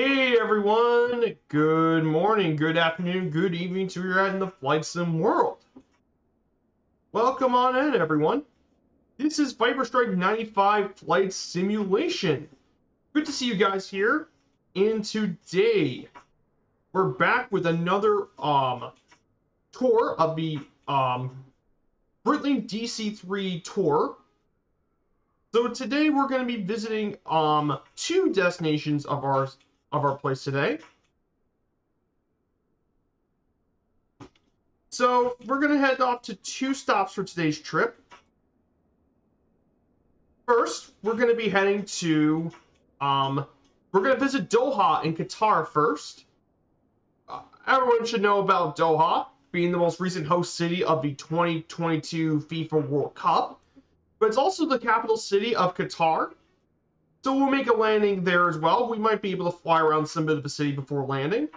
Hey everyone, good morning, good afternoon, good evening to you out in the flight sim world. Welcome on in everyone. This is Viper Strike 95 Flight Simulation. Good to see you guys here. And today we're back with another tour of the Breitling DC-3 tour. So today we're going to be visiting two destinations of our place today. So we're going to head off to two stops for today's trip. First, we're going to be heading to, we're going to visit Doha in Qatar first. Everyone should know about Doha, being the most recent host city of the 2022 FIFA World Cup. But it's also the capital city of Qatar. So we'll make a landing there as well. We might be able to fly around some bit of the city before landing.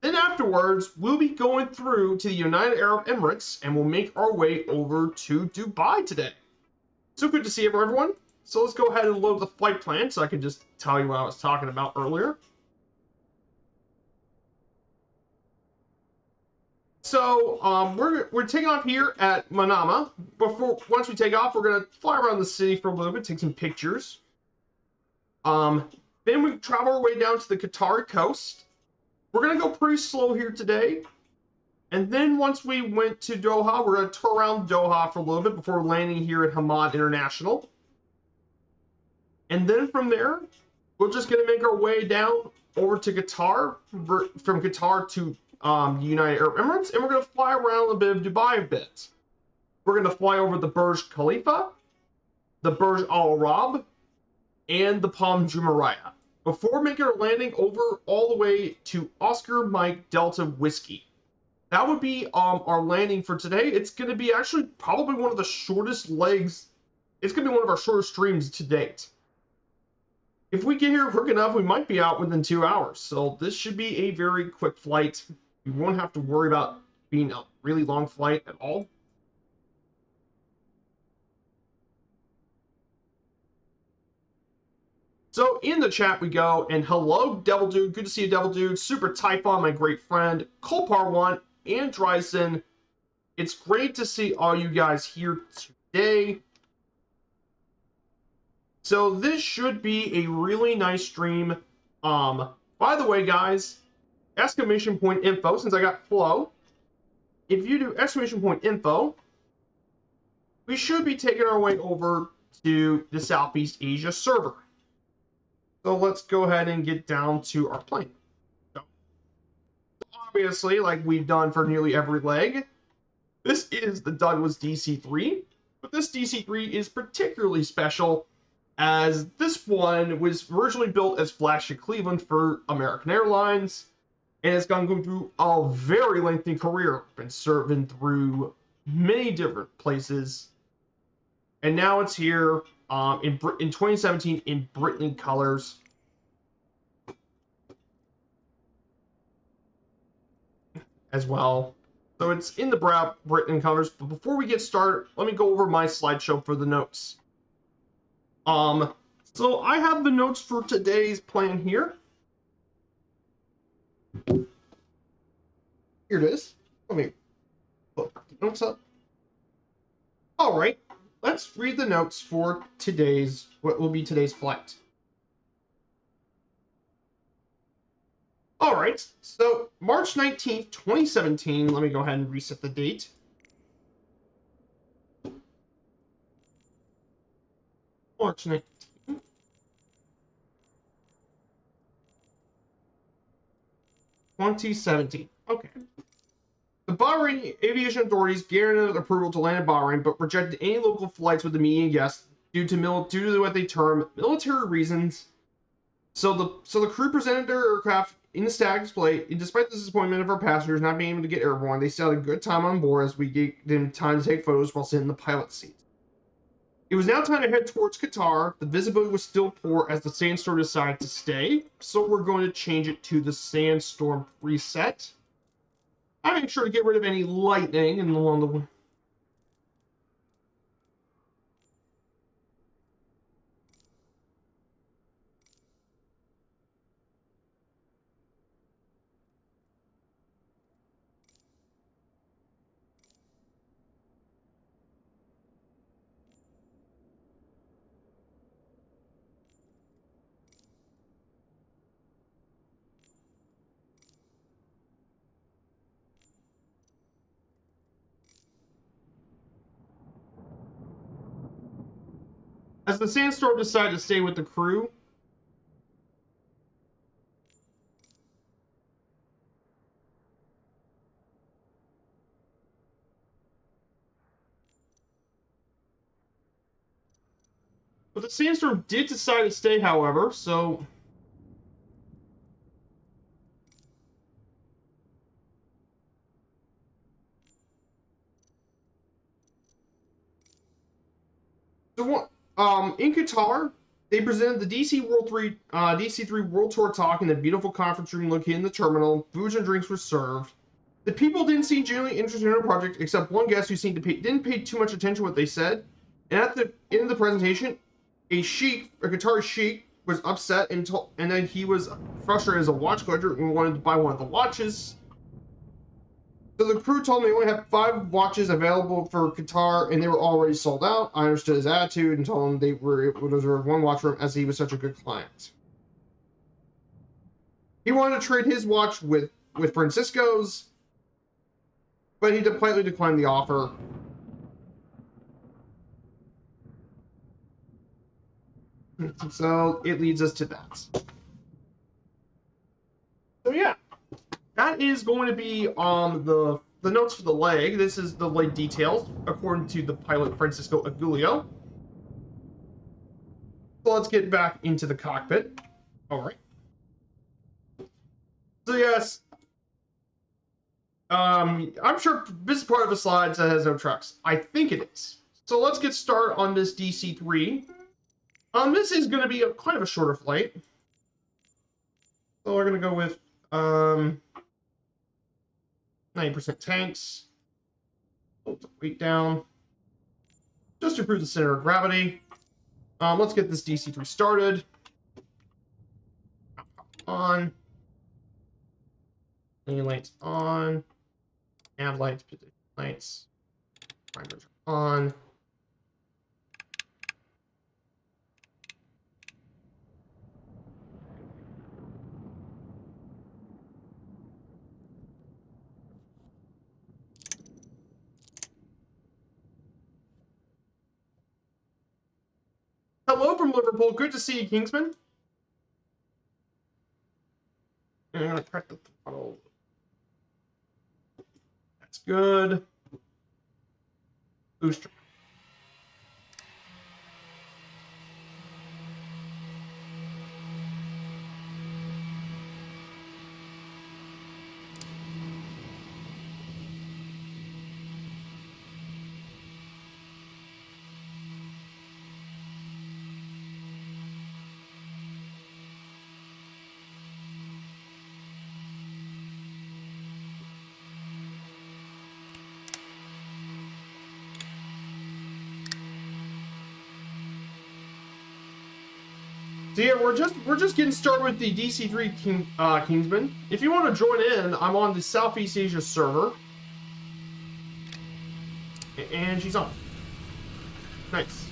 Then afterwards, we'll be going through to the United Arab Emirates and we'll make our way over to Dubai today. So good to see everyone. So let's go ahead and load the flight plan so I can just tell you what I was talking about earlier. So we're taking off here at Manama. Once we take off, we're gonna fly around the city for a little bit, take some pictures. Then we travel our way down to the Qatari coast. We're gonna go pretty slow here today. And then once we went to Doha, we're going to tour around Doha for a little bit before landing here at Hamad International. And then from there, we're just going to make our way down over to Qatar, from Qatar to the United Arab Emirates, and we're going to fly around a bit of Dubai a bit. We're going to fly over the Burj Khalifa, the Burj Al Arab, and the Palm Jumeirah, before making our landing over all the way to Oscar Mike Delta Whiskey. That would be our landing for today. It's going to be actually probably one of the shortest legs. It's going to be one of our shortest streams to date. If we get here quick enough, we might be out within 2 hours. So this should be a very quick flight. You won't have to worry about being a really long flight at all. So in the chat we go, and hello, Devil Dude. Good to see you, Devil Dude. Super Typhon, my great friend. Colpar1. And Dryson. It's great to see all you guys here today. So this should be a really nice stream. By the way, guys, exclamation point info, since I got flow. If you do exclamation point info, we should be taking our way over to the Southeast Asia server. So let's go ahead and get down to our plane. Obviously, like we've done for nearly every leg, this is the Douglas DC-3, but this DC-3 is particularly special as this one was originally built as flagship Cleveland for American Airlines, and it's gone through a very lengthy career, been serving through many different places, and now it's here in 2017 in Breitling colors. As well. So it's in the Breitling colors. But before we get started, let me go over my slideshow for the notes. So I have the notes for today's plan here. Here it is. Let me put the notes up. All right, let's read the notes for what will be today's flight. All right, so March 19th, 2017, let me go ahead and reset the date. March 19th. 2017. Okay. The Bahrain aviation authorities granted approval to land in Bahrain, but rejected any local flights with immediate guests due to what they term military reasons. So the crew presented their aircraft in the static display, and despite the disappointment of our passengers not being able to get airborne, they still had a good time on board as we gave them time to take photos while sitting in the pilot seat. It was now time to head towards Qatar. The visibility was still poor as the sandstorm decided to stay, so we're going to change it to the sandstorm preset. I make sure to get rid of any lightning and along the way. As the Sandstorm decided to stay with the crew, but the Sandstorm did decide to stay, however, so in Qatar, they presented the DC-3 World Tour talk in the beautiful conference room located in the terminal. Foods and drinks were served. The people didn't seem genuinely interested in the project, except one guest who seemed to didn't pay too much attention to what they said. And at the end of the presentation, a Qatari sheikh, was upset and then he was frustrated as a watch collector and wanted to buy one of the watches. So the crew told me we only have 5 watches available for Qatar, and they were already sold out. I understood his attitude and told him they were able to reserve 1 watch for him as he was such a good client. He wanted to trade his watch with Francisco's, but he politely declined the offer. So it leads us to that. So yeah. That is going to be the notes for the leg. This is the leg details, according to the pilot Francisco Agulio. So let's get back into the cockpit. All right. So yes, I'm sure this is part of the slides that has no trucks. I think it is. So let's get started on this DC-3. This is going to be kind of a shorter flight. So we're going to go with 90% tanks. Put the weight down. Just to improve the center of gravity. Let's get this DC-3 started. On. Main lights on. Nav lights, position lights. Primers are on. Hello from Liverpool. Good to see you, Kingsman. And I'm going to crack the throttle. That's good. Booster. So yeah, we're just getting started with the DC-3 Kingsman. If you want to join in, I'm on the Southeast Asia server. And she's on. Nice.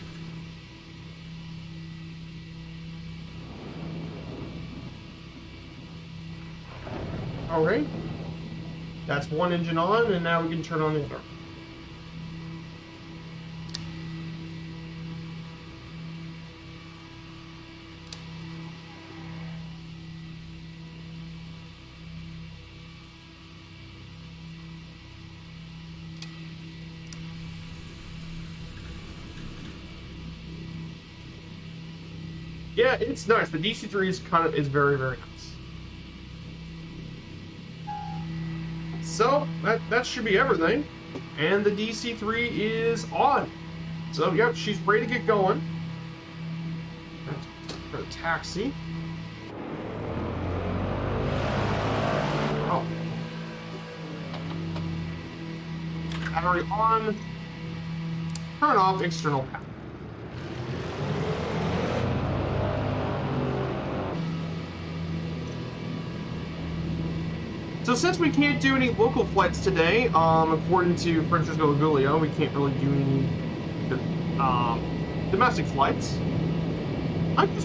Alright. That's one engine on, and now we can turn on the other. Yeah, it's nice. The DC-3 is very, very nice. So that should be everything, and the DC-3 is on. So yep, she's ready to get going. For the taxi. Oh, battery on. Turn off external power. So since we can't do any local flights today, according to Francisco Agulio, we can't really do any domestic flights. I guess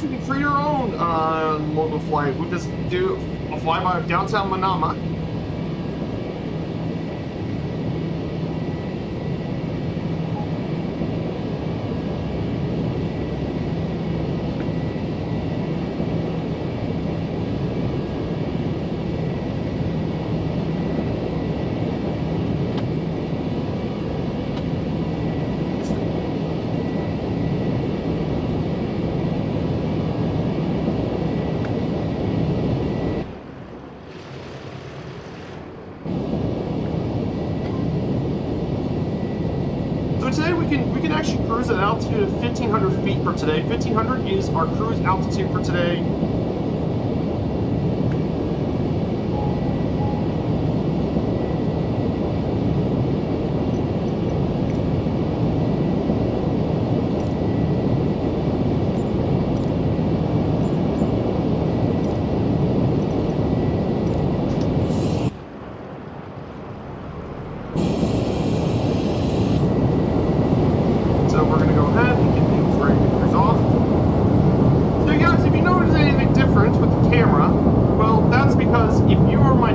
we can create our own local flight. We'll just do a flyby of downtown Manama. cruise at an altitude of 1,500 feet for today. 1,500 is our cruise altitude for today.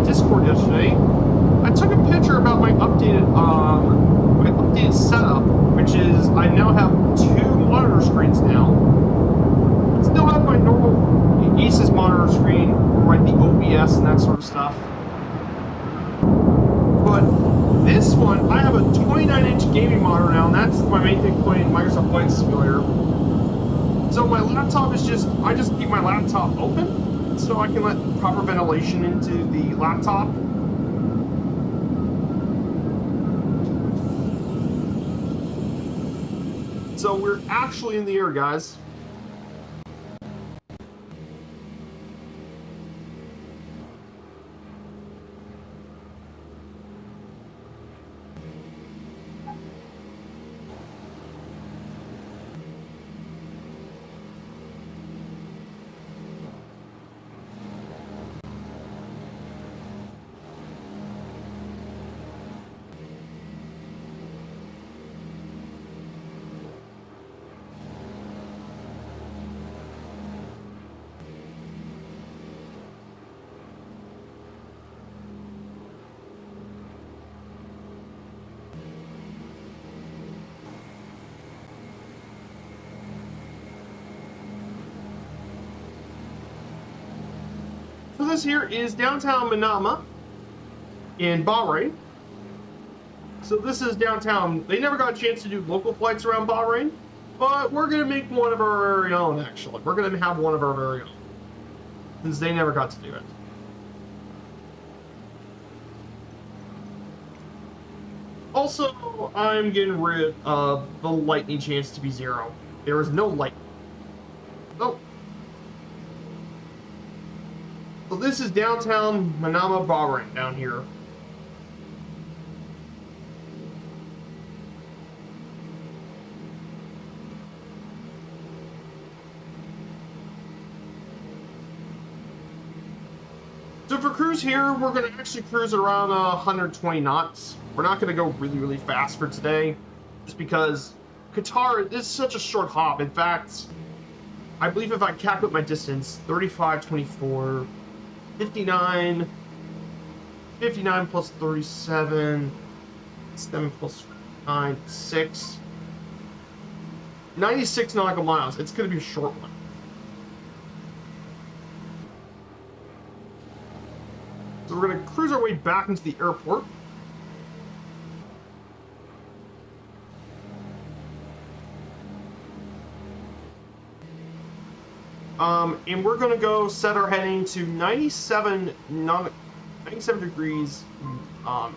Discord yesterday, I took a picture about my updated setup, which is I now have 2 monitor screens now. I still have my normal Asus monitor screen, like the OBS and that sort of stuff. But this one, I have a 29-inch gaming monitor now, and that's my main thing playing Microsoft Flight Simulator. So my laptop is I just keep my laptop open, so I can let proper ventilation into the laptop. So we're actually in the air, guys. So this here is downtown Manama in Bahrain. So this is downtown. They never got a chance to do local flights around Bahrain, but we're going to make one of our very own, actually. We're going to have one of our very own, since they never got to do it. Also, I'm getting rid of the lightning chance to be 0. There is no light. Oh. So this is downtown Manama, Bahrain, down here. So for cruise here, we're going to actually cruise around 120 knots. We're not going to go really, really fast for today, just because Qatar is such a short hop. In fact, I believe if I calculate my distance, 35, 24, 59 plus 37, 7 plus 9, 6, 96 nautical miles. It's going to be a short one. So we're going to cruise our way back into the airport. And we're going to go set our heading to 97 degrees. I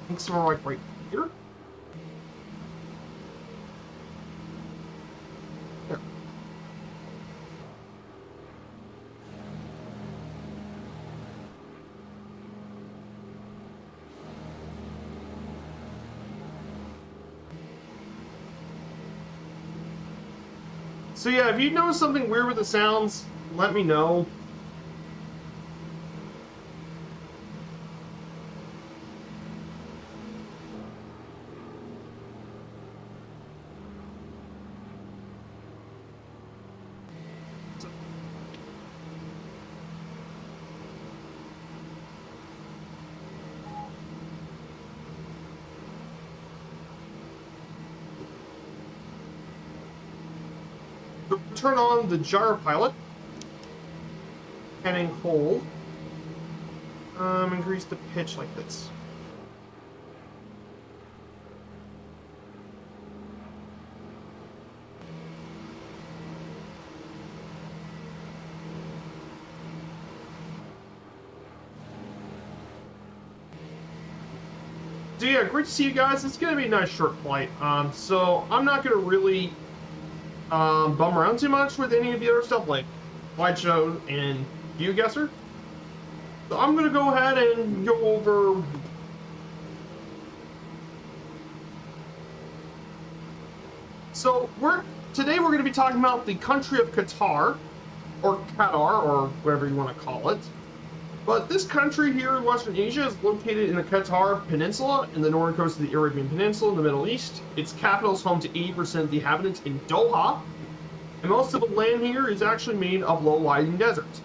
think somewhere like right here. There. So yeah, if you notice something weird with the sounds, let me know. Turn on the gyropilot, heading hold, increase the pitch like this. So yeah, great to see you guys. It's gonna be a nice short flight. So I'm not gonna really bum around too much with any of the other stuff like slideshow and GeoGuessr. So I'm gonna go ahead and go over. So today we're gonna be talking about the country of Qatar, or Qatar, or whatever you want to call it. But this country here in Western Asia is located in the Qatar Peninsula, in the northern coast of the Arabian Peninsula in the Middle East. Its capital is home to 80% of the inhabitants in Doha, and most of the land here is actually made of low-lying deserts.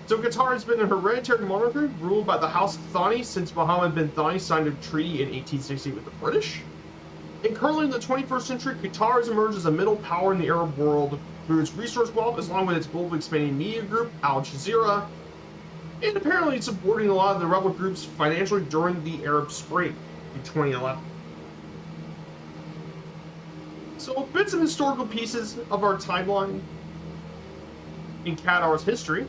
So Qatar has been a hereditary monarchy ruled by the House of Thani since Mohammed bin Thani signed a treaty in 1860 with the British. And currently in the 21st century, Qatar has emerged as a middle power in the Arab world through its resource wealth, along with its globally expanding media group, Al Jazeera, and apparently it's supporting a lot of the rebel groups financially during the Arab Spring in 2011. So bits of historical pieces of our timeline in Qatar's history.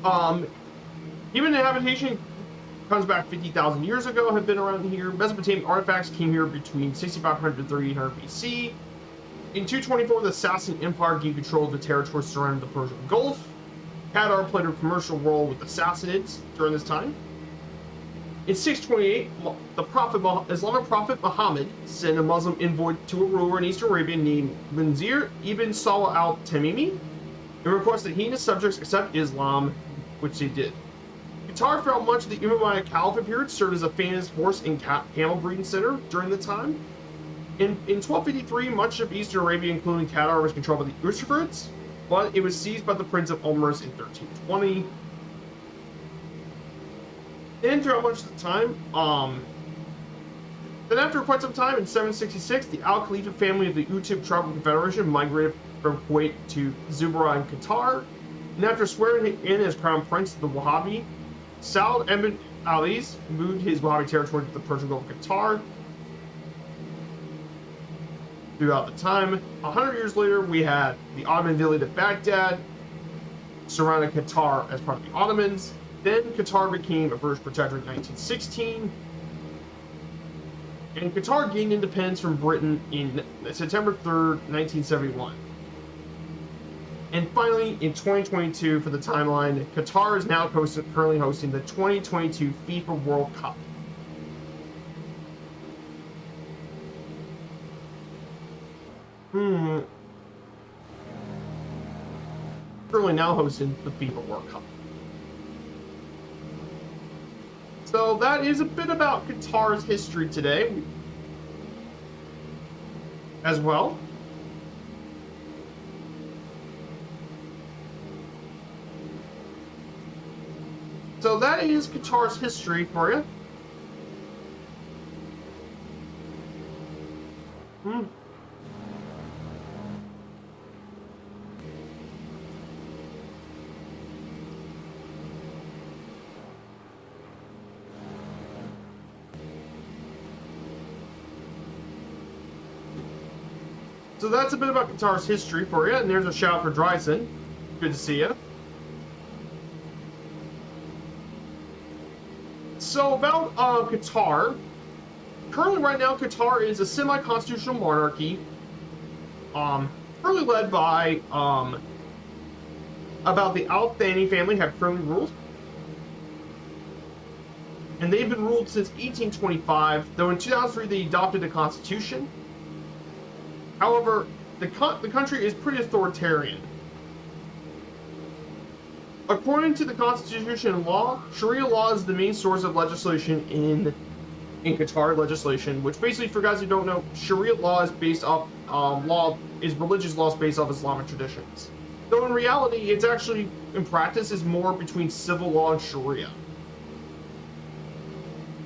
Human habitation comes back 50,000 years ago, have been around here. Mesopotamian artifacts came here between 6500 and 3800 BC. In 224, the Sassanid Empire gained control of the territory surrounding the Persian Gulf. Qatar played a commercial role with the Sassanids during this time. In 628, the Islamic prophet Muhammad sent a Muslim envoy to a ruler in Eastern Arabia named Munzir ibn Sawa al-Tamimi and requested he and his subjects accept Islam, which they did. Qatar, throughout much of the Umayyad Caliphate period, served as a famous horse and camel breeding center during the time. In 1253, much of Eastern Arabia, including Qatar, was controlled by the Ushurids, but it was seized by the Prince of Omaris in 1320. Then, throughout much of the time, then after quite some time, in 766, the Al Khalifa family of the Utub Tribal Confederation migrated from Kuwait to Zubarah in Qatar, and after swearing in as crown prince of the Wahhabi, Saud ibn Ali's moved his Wahhabi territory to the Persian Gulf of Qatar. Throughout the time, 100 years later, we had the Ottoman Vilayet of Baghdad surrounding Qatar as part of the Ottomans. Then Qatar became a British protectorate in 1916. And Qatar gained independence from Britain in September 3rd, 1971. And finally, in 2022, for the timeline, Qatar is now currently hosting the 2022 FIFA World Cup. Currently now hosting the FIFA World Cup. So that is a bit about Qatar's history today as well. So that is Qatar's history for you. So that's a bit about Qatar's history for you, and there's a shout for Dryson. Good to see you. So about Qatar. Currently, right now, Qatar is a semi-constitutional monarchy, currently led by about the Al Thani family have currently ruled, and they've been ruled since 1825. Though in 2003 they adopted a constitution. However, the country is pretty authoritarian. According to the Constitution and law, Sharia law is the main source of legislation in Qatar legislation, which basically, for guys who don't know, Sharia law is based off religious laws based off Islamic traditions. Though in reality, it's actually, in practice, is more between civil law and Sharia.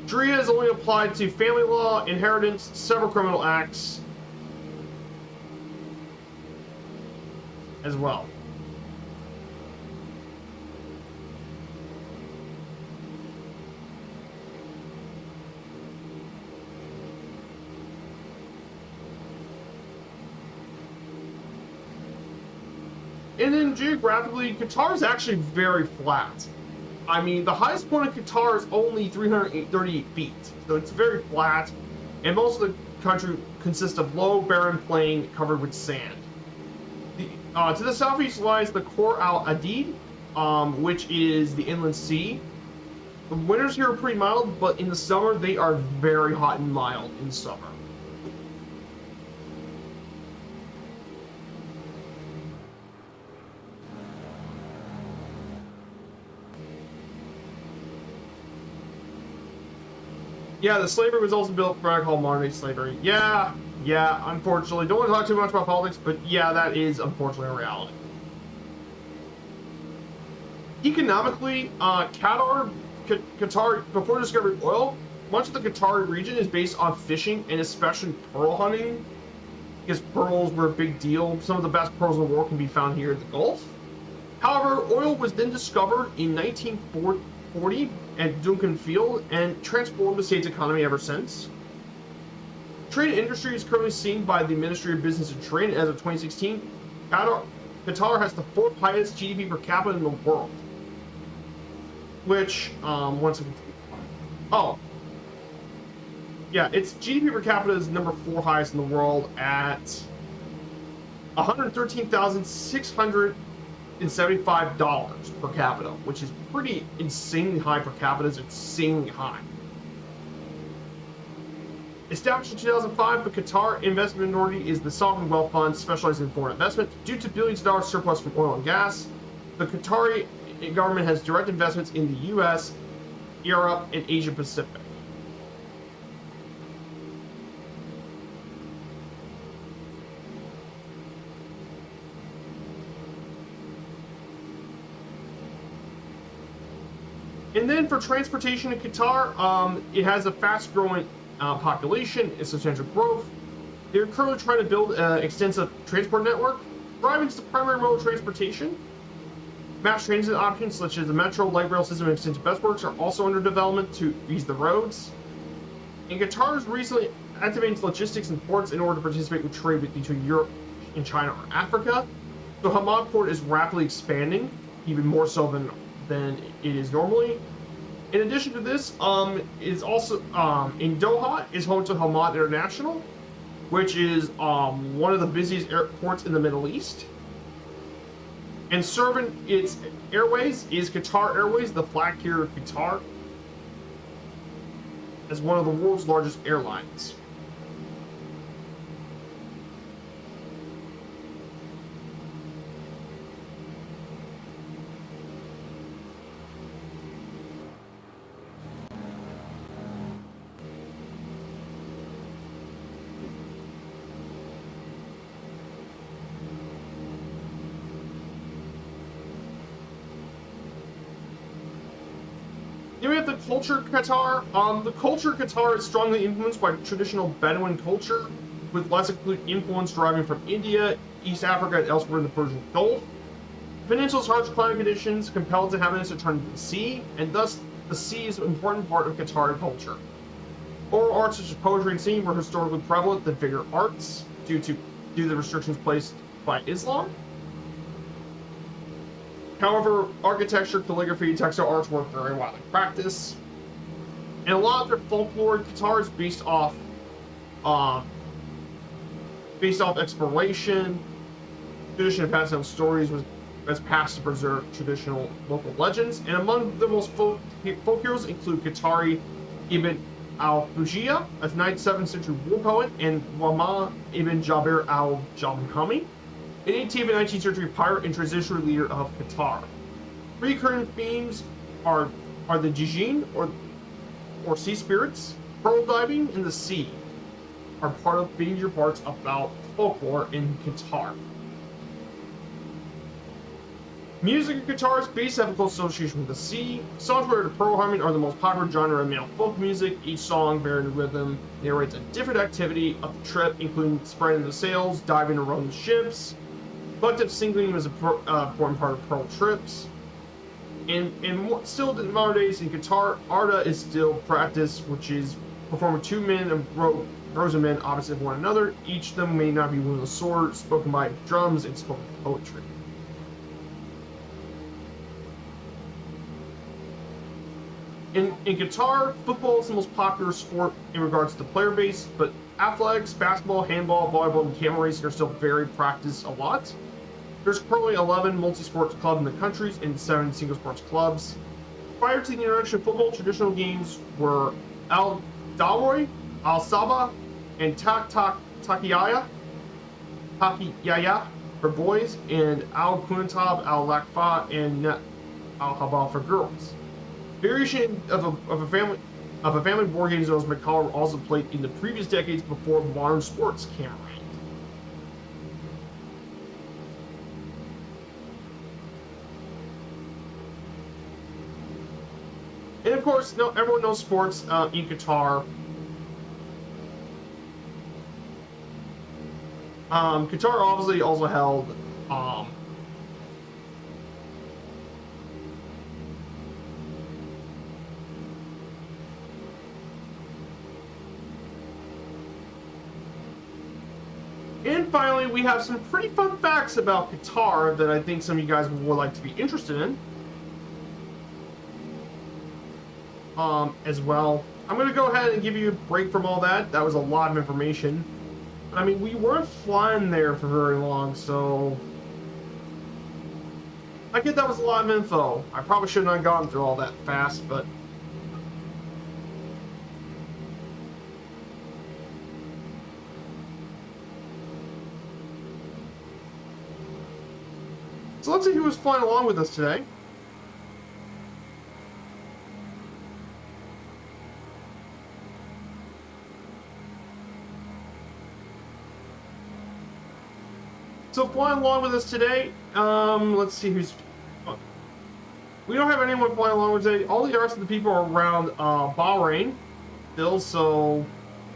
Sharia is only applied to family law, inheritance, several criminal acts, as well. And then geographically, Qatar is actually very flat. I mean, the highest point of Qatar is only 338 feet, so it's very flat, and most of the country consists of low, barren plain covered with sand. To the southeast lies the Khor Al Adid, which is the inland sea. The winters here are pretty mild, but in the summer they are very hot and mild in summer. Yeah, the slavery was also built for what I call modern-day slavery. Yeah, unfortunately. Don't want to talk too much about politics, but yeah, that is unfortunately a reality. Economically, Qatar, before discovering oil, much of the Qatari region is based on fishing and especially pearl hunting, because pearls were a big deal. Some of the best pearls in the world can be found here in the Gulf. However, oil was then discovered in 1940 at Duncan Field and transformed the state's economy ever since. Trade and industry is currently seen by the Ministry of Business and Trade as of 2016. Qatar has the 4th highest GDP per capita in the world. Which, its GDP per capita is number 4 highest in the world at $113,675 per capita, which is pretty insanely high per capita. It's insanely high. Established in 2005, the Qatar Investment Authority is the sovereign wealth fund specializing in foreign investment. Due to billions of dollars surplus from oil and gas, the Qatari government has direct investments in the U.S., Europe, and Asia Pacific. And then for transportation in Qatar, it has a fast-growing population, and substantial growth. They're currently trying to build an extensive transport network. Driving is the primary mode of transportation. Mass transit options such as the metro, light rail system, and extensive busworks are also under development to ease the roads. And Qatar has recently activated its logistics and ports in order to participate with trade between Europe and China or Africa. So Hamad Port is rapidly expanding, even more so than it is normally. In addition to this, is also in Doha is home to Hamad International, which is one of the busiest airports in the Middle East. And serving its airways is Qatar Airways, the flag carrier of Qatar, as one of the world's largest airlines. Then we have the culture of Qatar. The culture of Qatar is strongly influenced by traditional Bedouin culture, with less influence deriving from India, East Africa, and elsewhere in the Persian Gulf. The peninsula's harsh climate conditions compel its inhabitants to turn to the sea, and thus the sea is an important part of Qatari culture. Oral arts such as poetry and singing were historically prevalent than figure arts due to the restrictions placed by Islam. However, architecture, calligraphy, and textile arts were very widely practiced. And a lot of their folklore in Qatar is based off exploration, tradition of passing down stories was passed to preserve traditional local legends. And among the most folk heroes include Qatari Ibn al-Fujiyya, a 9th, 7th century war poet, and Wama ibn Jabir al-Jamhami, an 18th and 19th century pirate and transitional leader of Qatar. Recurring themes are the Jijin, or sea spirits, pearl diving, and the sea are part of major parts about folklore in Qatar. Music in Qatar's base have a close association with the sea. Songs related to pearl harmony are the most popular genre of male folk music. Each song, varying rhythm, narrates a different activity of the trip, including spreading the sails, diving around the ships. Collective singing is an important part of pearl trips. And still in modern days in Qatar, Arda is still practiced, which is performing 2 men and rows of men opposite of one another. Each of them may not be wielding a sword, spoken by drums, and spoken poetry. In Qatar, football is the most popular sport in regards to player base, but athletics, basketball, handball, volleyball, and camel racing are still very practiced a lot. There's currently 11 multi-sports clubs in the countries and 7 single-sports clubs. Prior to the introduction of football, traditional games were Al Daroy, Al Saba, and Takiyaya for boys, and Al Kunatab, Al Lakfa, and Al Habal for girls. Variation of a family board games known as Macau were also played in the previous decades before modern sports came around. And of course, everyone knows sports in Qatar. Qatar obviously also held and finally, we have some pretty fun facts about Qatar that I think some of you guys would like to be interested in. As well. I'm going to go ahead and give you a break from all that. That was a lot of information. I mean, we weren't flying there for very long, so I get that was a lot of info. I probably shouldn't have gone through all that fast, but so let's see who was flying along with us today. So flying along with us today, let's see who's. We don't have anyone flying along with us today. All the rest of the people are around Bahrain still, so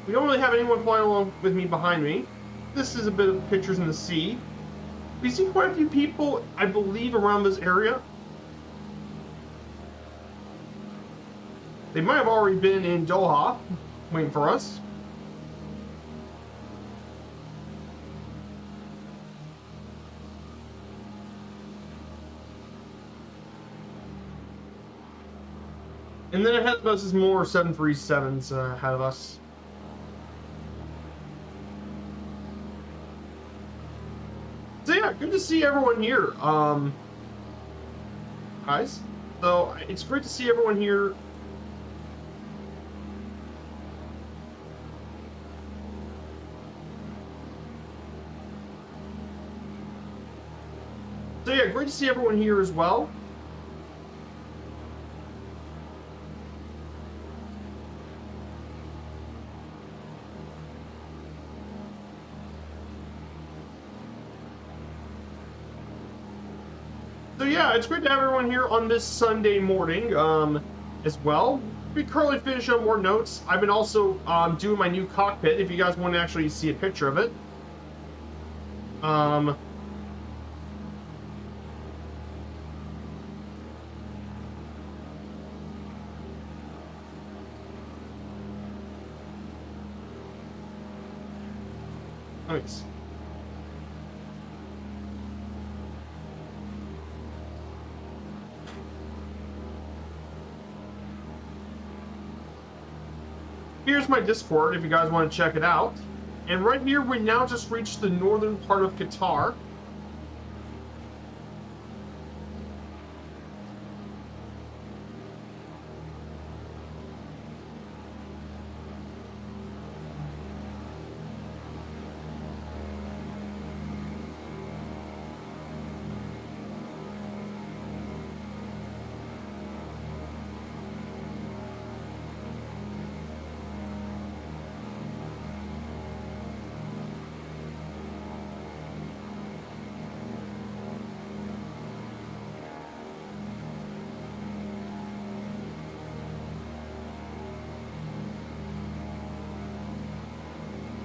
we don't really have anyone flying along with me behind me. This is a bit of pictures in the sea. We see quite a few people, I believe, around this area. They might have already been in Doha, waiting for us. And then ahead of us is more 737s ahead of us. So yeah, good to see everyone here, guys. So it's great to see everyone here. So yeah, great to see everyone here as well. So yeah, it's great to have everyone here on this Sunday morning as well. We currently finish up more notes. I've been also doing my new cockpit, if you guys want to actually see a picture of it. Nice. Here's my Discord if you guys want to check it out. And right here, we now just reached the northern part of Qatar.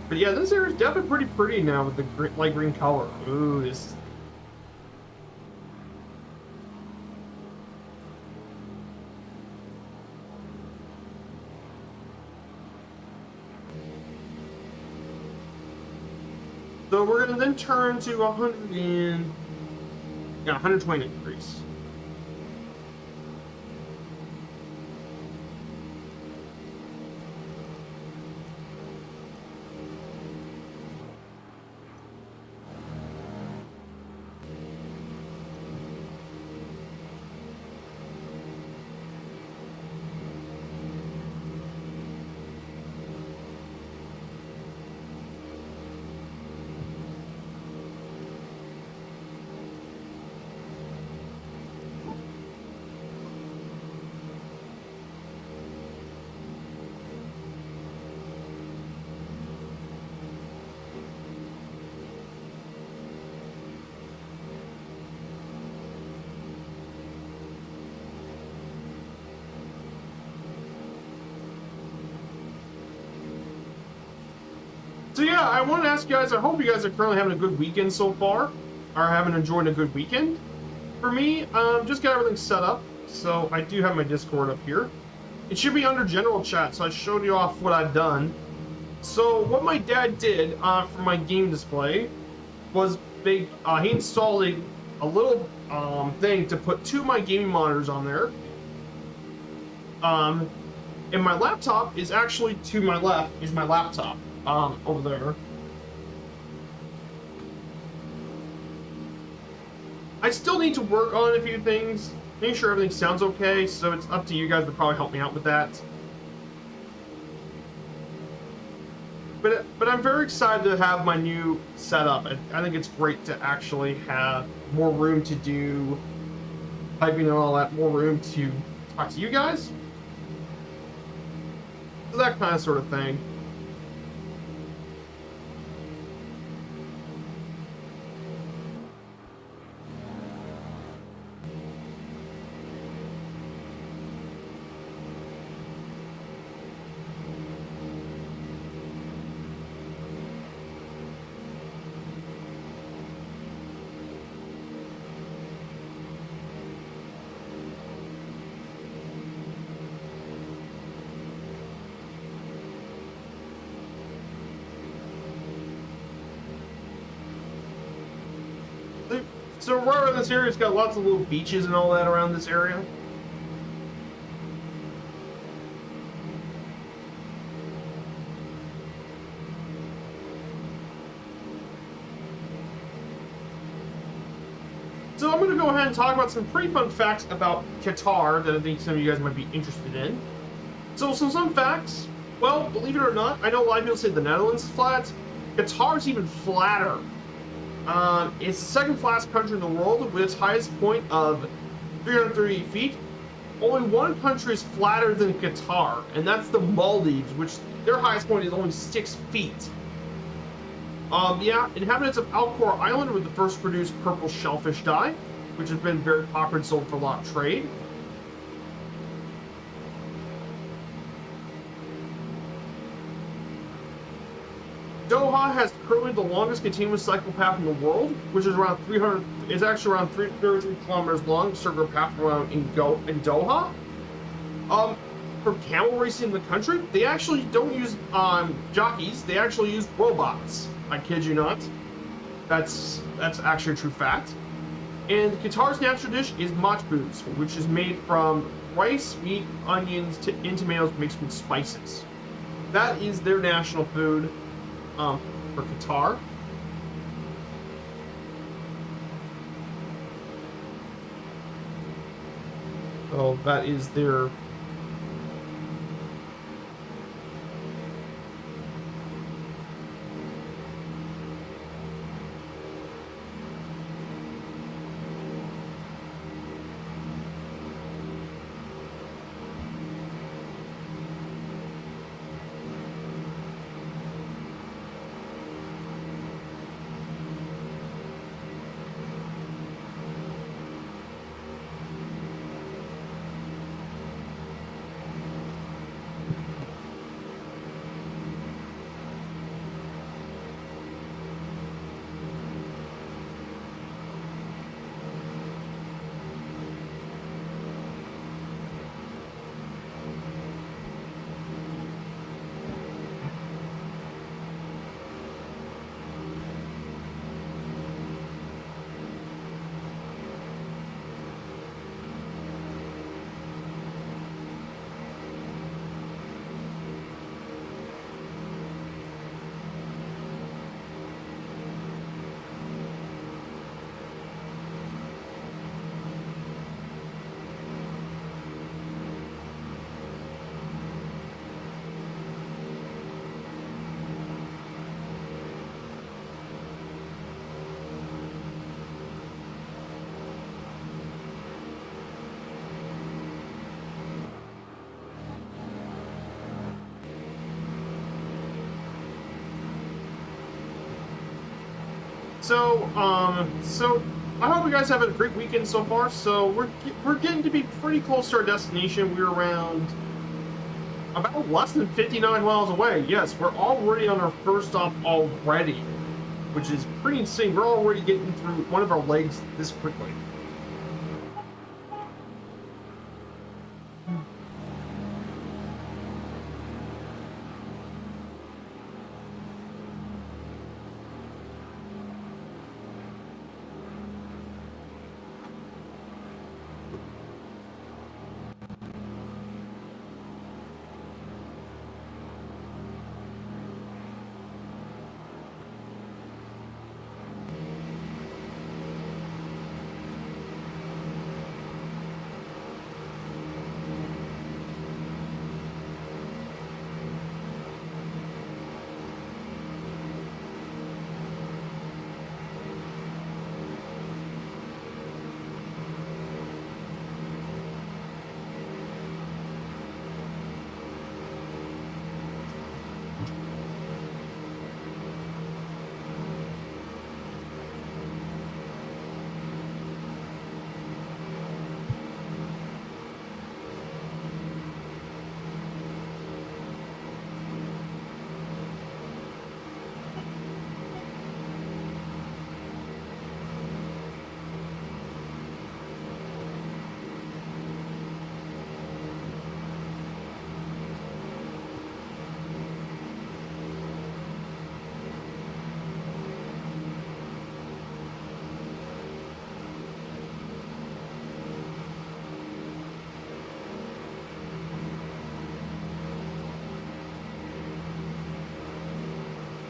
But yeah, this area is definitely pretty pretty now with the light green color. Ooh, this. So we're gonna then turn to 120 degrees. So yeah, I want to ask you guys, I hope you guys are currently having a good weekend so far, or having enjoyed a good weekend. For me, just got everything set up, so I do have my Discord up here. It should be under general chat, so I showed you off what I've done. So what my dad did for my game display was he installed a little thing to put 2 of my gaming monitors on there. And my laptop is actually to my left, is my laptop over there. I still need to work on a few things, make sure everything sounds okay, so it's up to you guys to probably help me out with that. But I'm very excited to have my new setup. I think it's great to actually have more room to do typing and all that, more room to talk to you guys. So that kind of sort of thing. So right around this area, it's got lots of little beaches and all that around this area. So I'm going to go ahead and talk about some pretty fun facts about Qatar that I think some of you guys might be interested in. So some facts. Well, believe it or not, I know a lot of people say the Netherlands is flat. Qatar's even flatter. It's the second flattest country in the world with its highest point of 330 feet. Only one country is flatter than Qatar, and that's the Maldives, which their highest point is only 6 feet. Yeah, inhabitants of Alcor Island were the first to produce purple shellfish dye, which has been very popular and sold for a lot of trade. Doha has currently the longest continuous cycle path in the world, which is around 300. Is actually around 33 kilometers long, circular path around in Doha. For camel racing in the country, they actually don't use jockeys. They actually use robots. I kid you not. That's actually a true fact. And Qatar's national dish is matbuz, which is made from rice, meat, onions, and tomatoes mixed with spices. That is their national food. For Qatar. So that is their So I hope you guys have a great weekend so far. So we're getting to be pretty close to our destination. We're around about less than 59 miles away. Yes, we're already on our first stop already, which is pretty insane. We're already getting through one of our legs this quickly.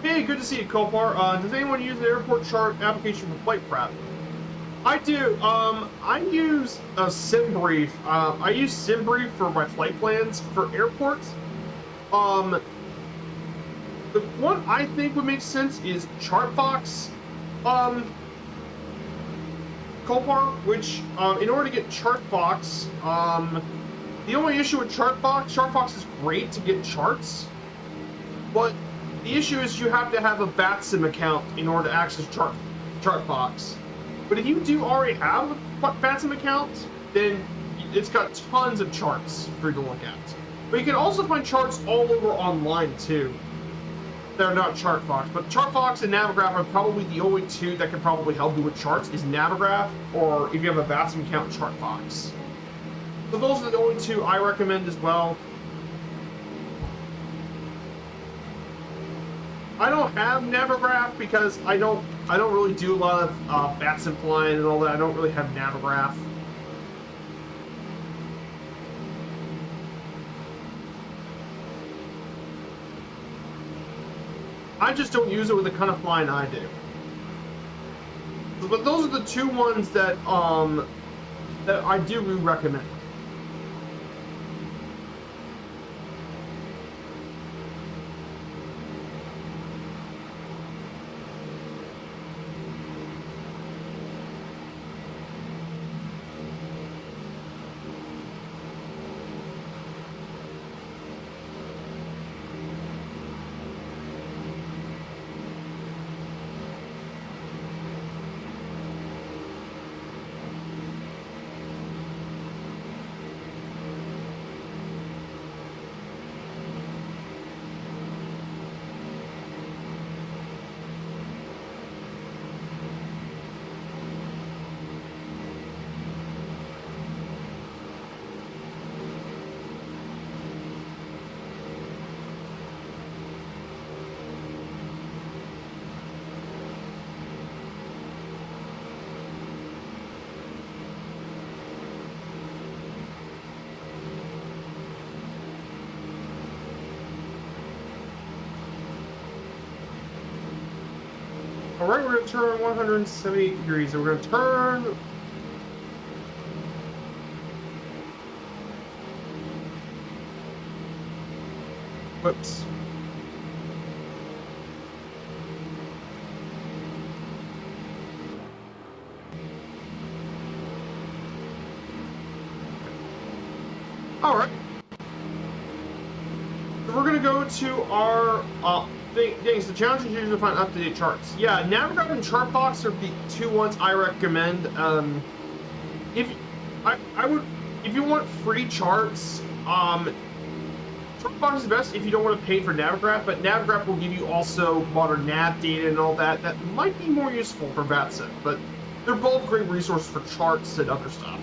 Hey, good to see you, Kopar. Does anyone use the airport chart application for flight prep? I do. I use a SimBrief. I use SimBrief for my flight plans for airports. The one I think would make sense is Chartbox. Kopar, which in order to get Chartbox, the only issue with Chartbox is great to get charts, but the issue is you have to have a BATSIM account in order to access Chartbox. But if you do already have a BATSIM account, then it's got tons of charts for you to look at. But you can also find charts all over online too. They're not Chartbox, but Chartbox and Navigraph are probably the only two that can probably help you with charts, is Navigraph, or if you have a BATSIM account, Chartbox. So those are the only two I recommend as well. I don't have Navigraph because I don't really do a lot of BATSIM flying and all that. I don't really have Navigraph. I just don't use it with the kind of flying I do. But those are the two ones that that I do recommend. Alright, we're going to turn 178 degrees, and we're going to turn... Whoops. Alright. So we're going to go to our... things. The challenge is usually to find up-to-date charts. Yeah, Navigraph and Chartbox are the two ones I recommend. If you want free charts, Box is best if you don't want to pay for Navgraph, but Navgraph will give you also modern nav data and all that. That might be more useful for VATSIM, but they're both great resources for charts and other stuff.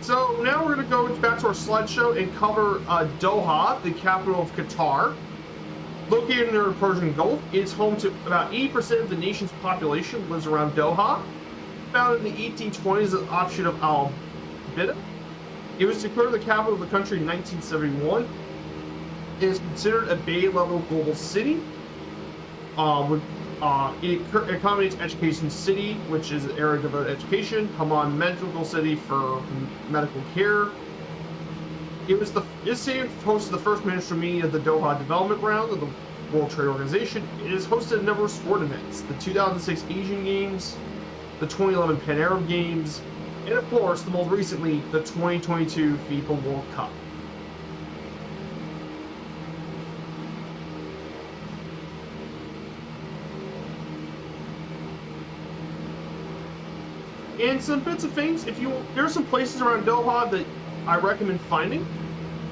So now we're going to go back to our slideshow and cover Doha, the capital of Qatar. Located near the Persian Gulf, it's home to about 80% of the nation's population lives around Doha. Founded in the 1820s as an offshoot of Al-Bida. It was declared the capital of the country in 1971. It is considered a Bay-level global city. It accommodates Education City, which is an area devoted to education, Hammam Medical City for medical care. This city hosted the first ministerial meeting of the Doha Development Round of the World Trade Organization. It has hosted a number of sport events, the 2006 Asian Games, the 2011 Pan Arab Games, and of course, the most recently, the 2022 FIFA World Cup. And some bits of things, there are some places around Doha that I recommend finding.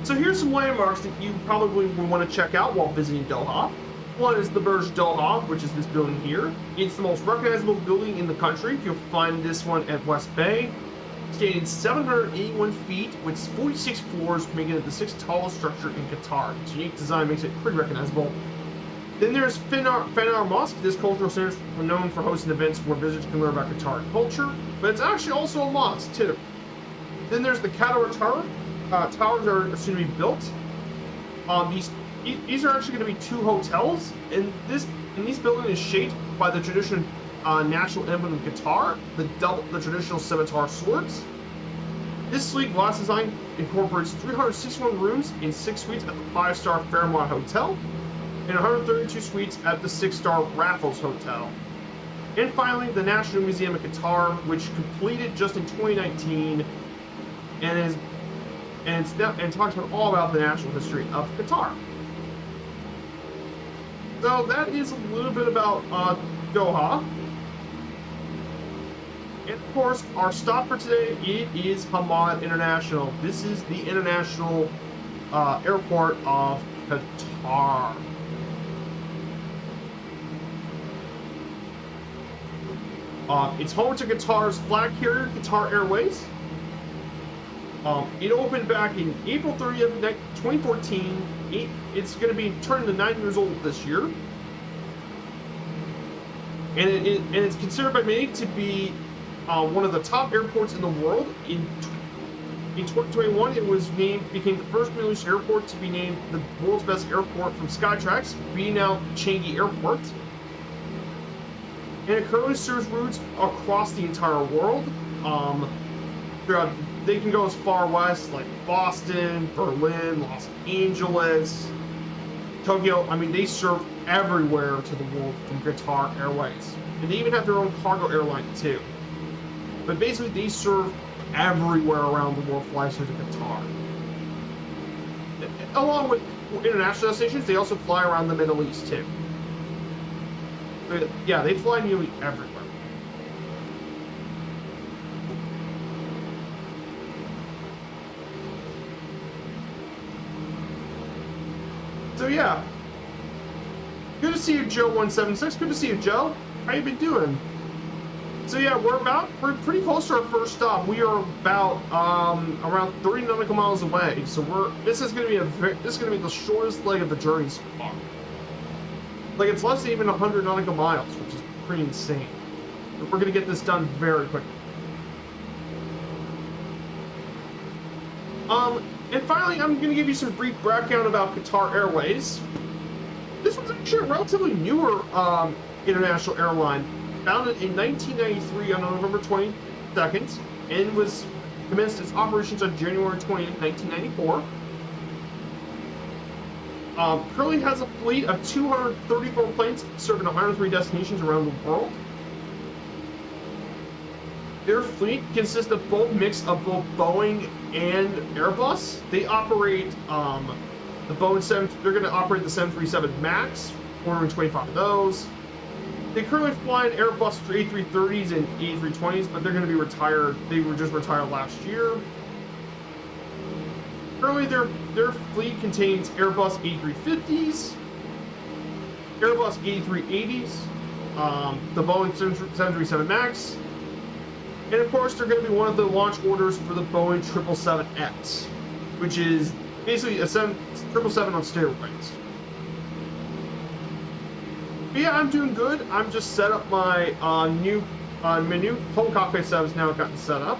So here's some landmarks that you probably will want to check out while visiting Doha. One is the Burj Doha, which is this building here. It's the most recognizable building in the country. You'll find this one at West Bay. Standing 781 feet with 46 floors, making it the 6th tallest structure in Qatar. Its unique design makes it pretty recognizable. Then there's Fenar Mosque. This cultural center is known for hosting events where visitors can learn about Qatar culture, but it's actually also a mosque too. Then there's the Qatar Tower. Towers are soon to be built. These are actually going to be 2 hotels, and these buildings is shaped by the traditional national emblem of Qatar, the traditional scimitar swords. This sleek glass design incorporates 361 rooms in 6 suites at the 5-star Fairmont Hotel, and 132 suites at the 6-star Raffles Hotel. And finally, the National Museum of Qatar, which completed just in 2019, and talks all about the national history of Qatar. So that is a little bit about Doha. And of course, our stop for today, it is Hamad International. This is the international airport of Qatar. It's home to Qatar's flag carrier, Qatar Airways. It opened back in April 30th, 2014. It's going to be turning to 9 years old this year. And it's considered by many to be one of the top airports in the world. In 2021, it became the first Middle East airport to be named the world's best airport from Skytrax, beating out Changi Airport. And it currently serves routes across the entire world. They can go as far west like Boston, Berlin, Los Angeles, Tokyo. I mean, they serve everywhere to the world from Qatar Airways. And they even have their own cargo airline too. But basically, they serve everywhere around the world, flies to Qatar. Along with international destinations, they also fly around the Middle East too. But yeah, they fly nearly everywhere. So yeah, good to see you, Joe176. Good to see you, Joe. How you been doing? So yeah, we're pretty close to our first stop. We are about around 30 nautical miles away. So this is gonna be the shortest leg of the journey so far. Like, it's less than even 100 nautical miles, which is pretty insane. But we're gonna get this done very quickly. And finally, I'm going to give you some brief background about Qatar Airways. This was actually a relatively newer international airline, founded in 1993 on November 22nd, and was commenced its operations on January 20th, 1994. Currently has a fleet of 234 planes serving 103 destinations around the world. Their fleet consists of both mix of both Boeing and Airbus. They operate the Boeing 7. They're going to operate the 737 Max, 425 of those. They currently fly an Airbus A330s and A320s, but they're going to be retired. They were just retired last year. Currently, their fleet contains Airbus A350s, Airbus A380s, the Boeing 737 Max, and of course, they're going to be one of the launch orders for the Boeing 777X, which is basically a 777 on steroids. But yeah, I'm doing good. I'm just set up my new home cockpit setup has now gotten set up.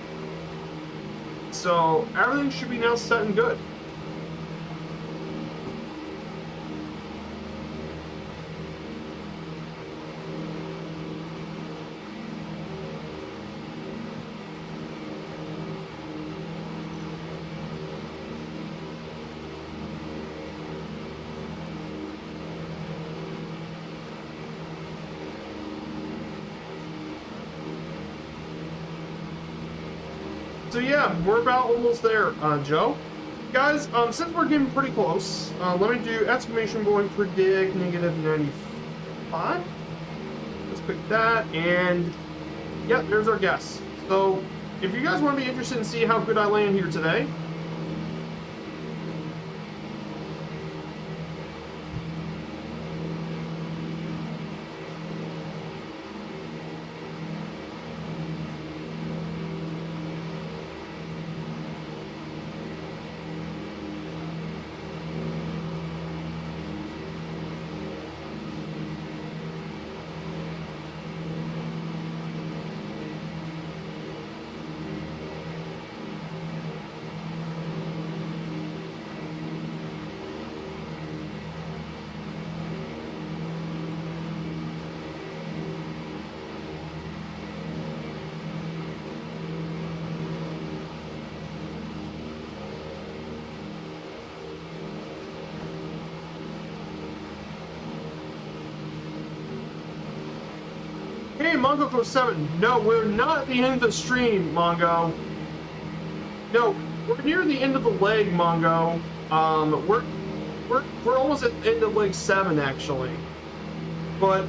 So everything should be now set and good. So yeah, we're about almost there, Joe. Guys, since we're getting pretty close, let me do exclamation point predict -95. Let's pick that, and yeah, there's our guess. So if you guys want to be interested in see how good I land here today, hey, Mongo07, no, we're not at the end of the stream, Mongo. No, we're near the end of the leg, Mongo. We're almost at the end of leg 7, actually. But,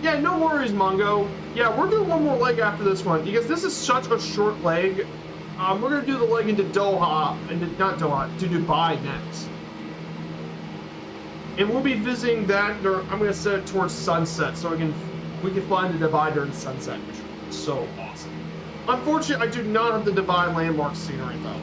yeah, no worries, Mongo. Yeah, we're doing one more leg after this one because this is such a short leg. We're gonna do the leg into Doha, not Doha, to Dubai next, and we'll be visiting that. I'm gonna set it towards sunset so we can find the Dubai during sunset, which is so awesome. Unfortunately, I do not have the Dubai landmark scenery though.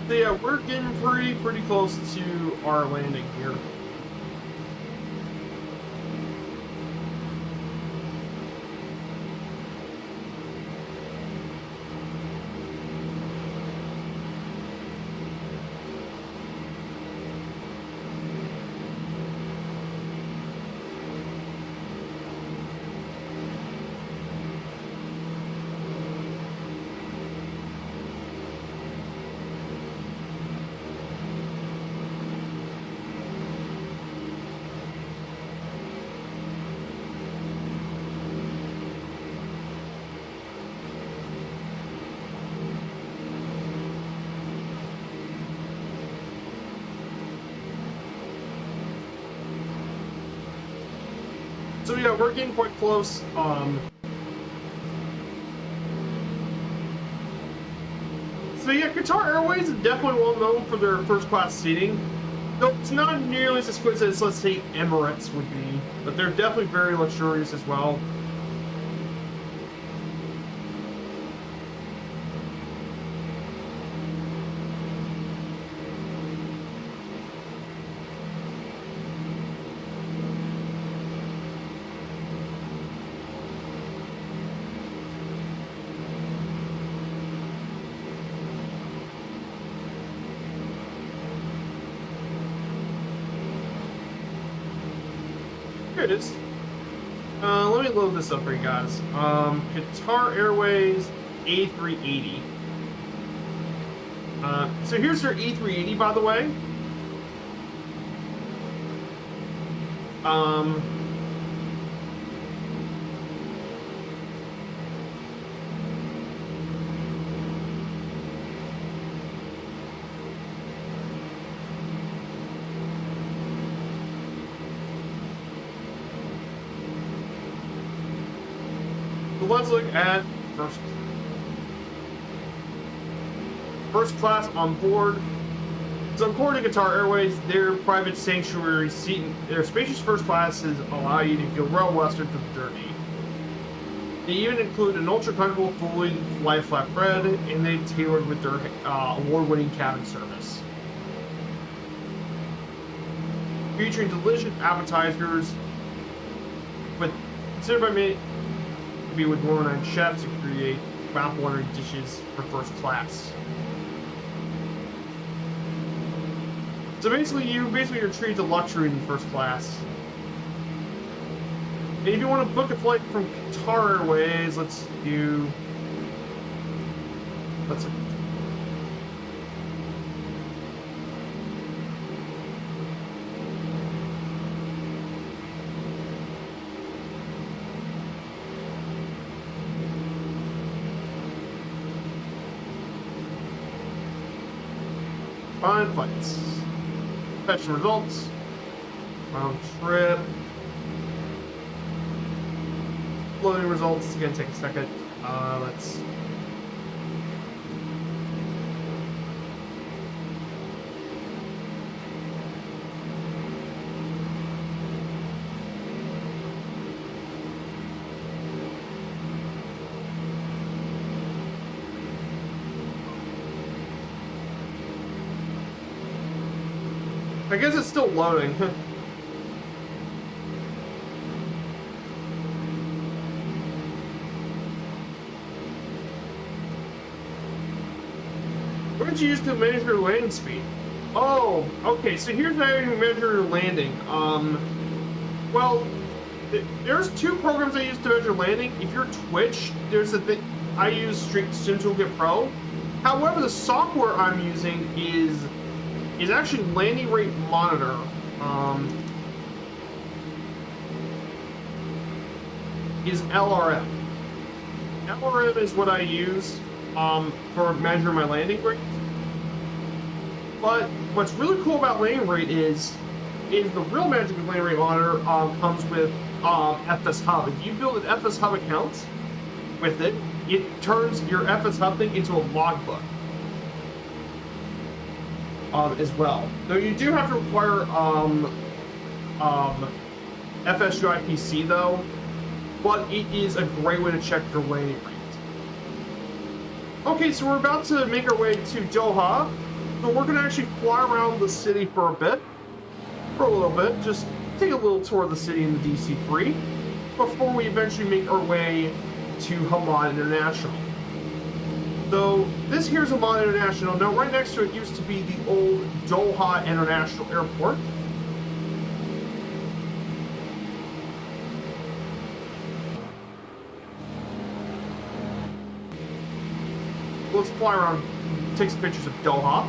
So yeah, we're getting pretty close to our landing here. So yeah, we're getting quite close. So yeah, Qatar Airways is definitely well known for their first class seating. Though it's not nearly as exquisite as, let's say, Emirates would be, but they're definitely very luxurious as well. Here it is. Let me load this up for you guys. Qatar Airways A380. So here's their A380, by the way. So let's look at first class on board. So according to Qatar Airways, their private sanctuary seating, their spacious first classes allow you to feel well rested for the journey. They even include an ultra-comfortable, fully light flatbed, and they tailored with their award-winning cabin service, featuring delicious appetizers, with considered by many to be with world-renowned chefs to create mouth-watering dishes for first class. So basically, you're treated to luxury in first class. And if you want to book a flight from Qatar Airways, let's find flights. Fetch the results. Round trip. Loading results. It's gonna take a second. Let's. I guess it's still loading. What did you use to measure your landing speed? Oh, okay, so here's how you measure your landing. Well, there's two programs I use to measure landing. If you're Twitch, there's a thing, I use Sim Toolkit Pro. However, the software I'm using is actually landing rate monitor. Is LRM. LRM is what I use for measuring my landing rate. But what's really cool about landing rate is the real magic of landing rate monitor comes with FS Hub. If you build an FS Hub account with it, it turns your FS Hub thing into a logbook. As well. Though you do have to require FSUI PC though, but it is a great way to check your landing rate. Okay, so we're about to make our way to Doha. So we're gonna actually fly around the city for a little bit, just take a little tour of the city in the DC-3 before we eventually make our way to Hamad International. So this here's Hamad International. Now right next to it used to be the old Doha International Airport. Let's fly around, take some pictures of Doha.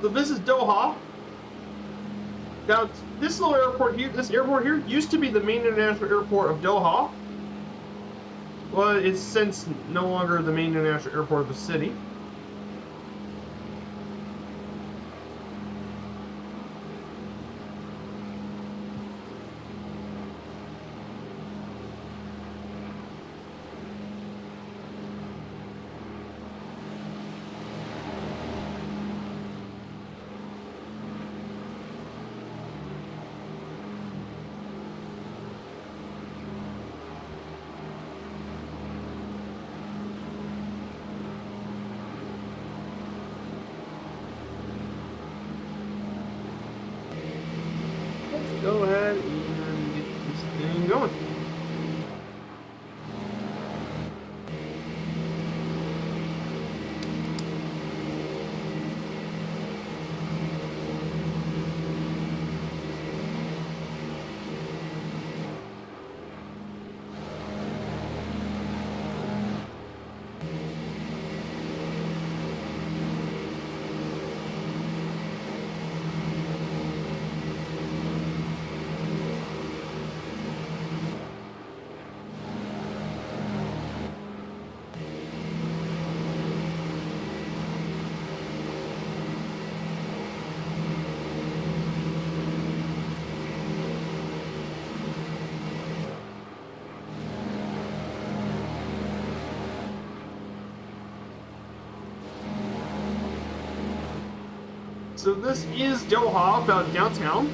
So this is Doha. Now, this little airport here, this airport here, used to be the main international airport of Doha. Well, it's since no longer the main international airport of the city. Go ahead and get this thing going. So this is Doha, about downtown.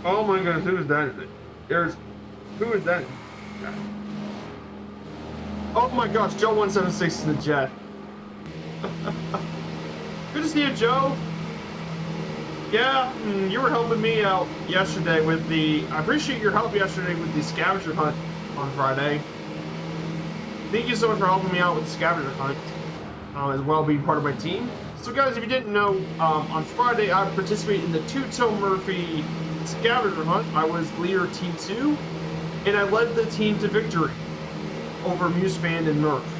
Oh my goodness, who is that? Who is that? Oh my gosh, Joe 176 in the jet. Good to see you, Joe. Yeah, you were helping me out yesterday with the... I appreciate your help yesterday with the scavenger hunt on Friday. Thank you so much for helping me out with the scavenger hunt, as well being part of my team. So guys, if you didn't know, on Friday I participated in the Two-Toe Murphy scavenger hunt. I was leader of Team 2, and I led the team to victory over Museband and Murph.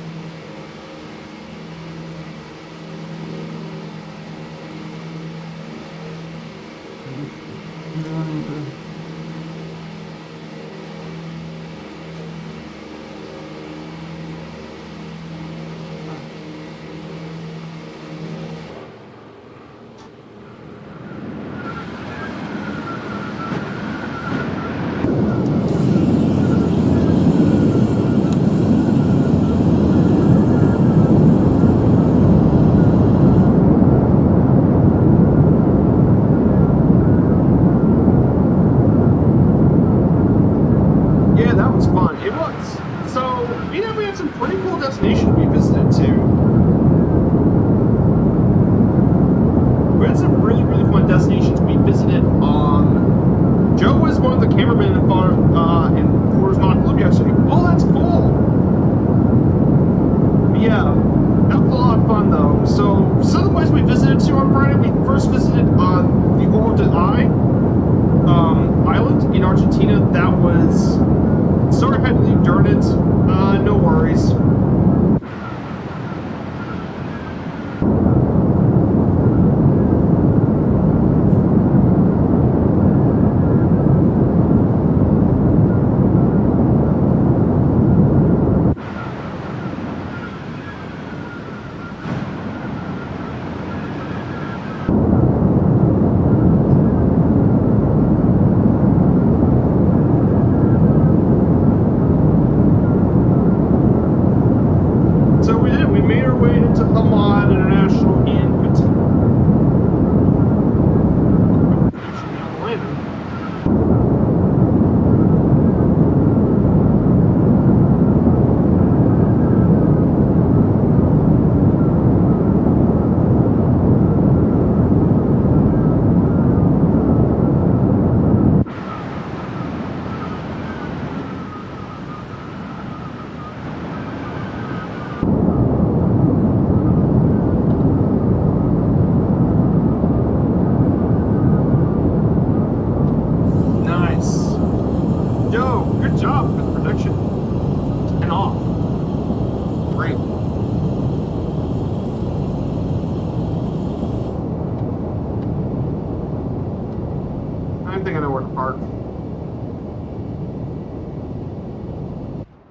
think I know where to park.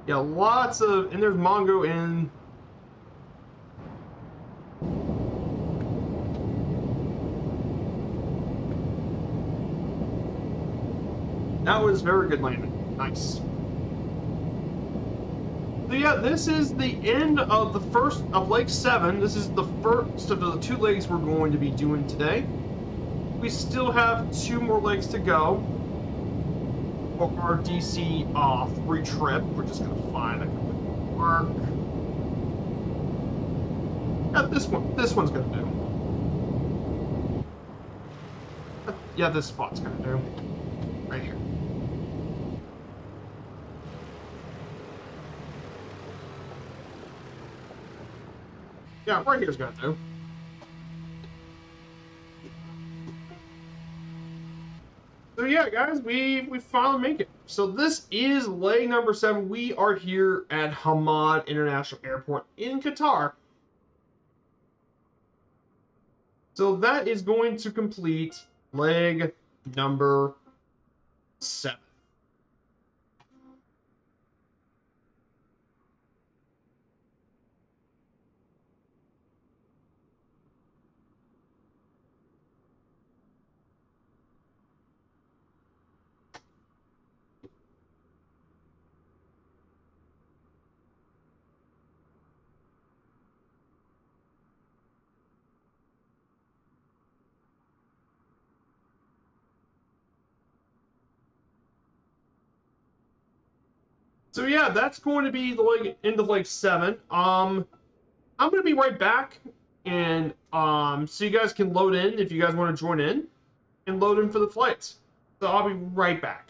Yeah, lots of, and there's Mongo in. That was very good landing. Nice. So yeah, this is the end of the first of leg 7. This is the first of the 2 legs we're going to be doing today. We still have 2 more legs to go for our DC-3 trip. We're just gonna find a good park. Yeah, this one's gonna do. Yeah, this spot's gonna do. Right here. Yeah, right here's gonna do. So yeah, guys, we finally make it. So this is leg number 7. We are here at Hamad International Airport in Qatar. So that is going to complete leg number 7. So yeah, that's going to be the end of leg 7. I'm gonna be right back, and so you guys can load in if you guys want to join in and load in for the flights. So I'll be right back.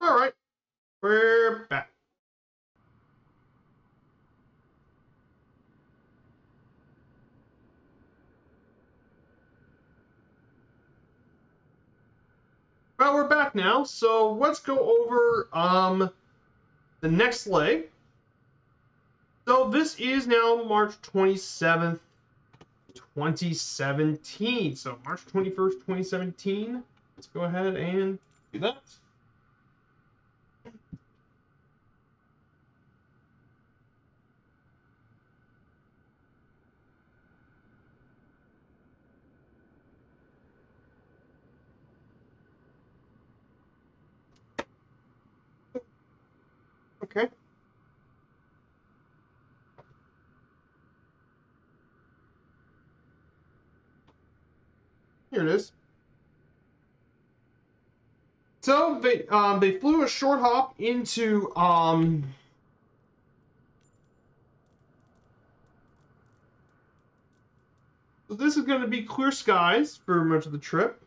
All right, we're back. Well, we're back now, so let's go over the next leg. So this is now March 27th, 2017. So March 21st, 2017. Let's go ahead and do that. Okay. Here it is. So they flew a short hop into so this is going to be clear skies for much of the trip.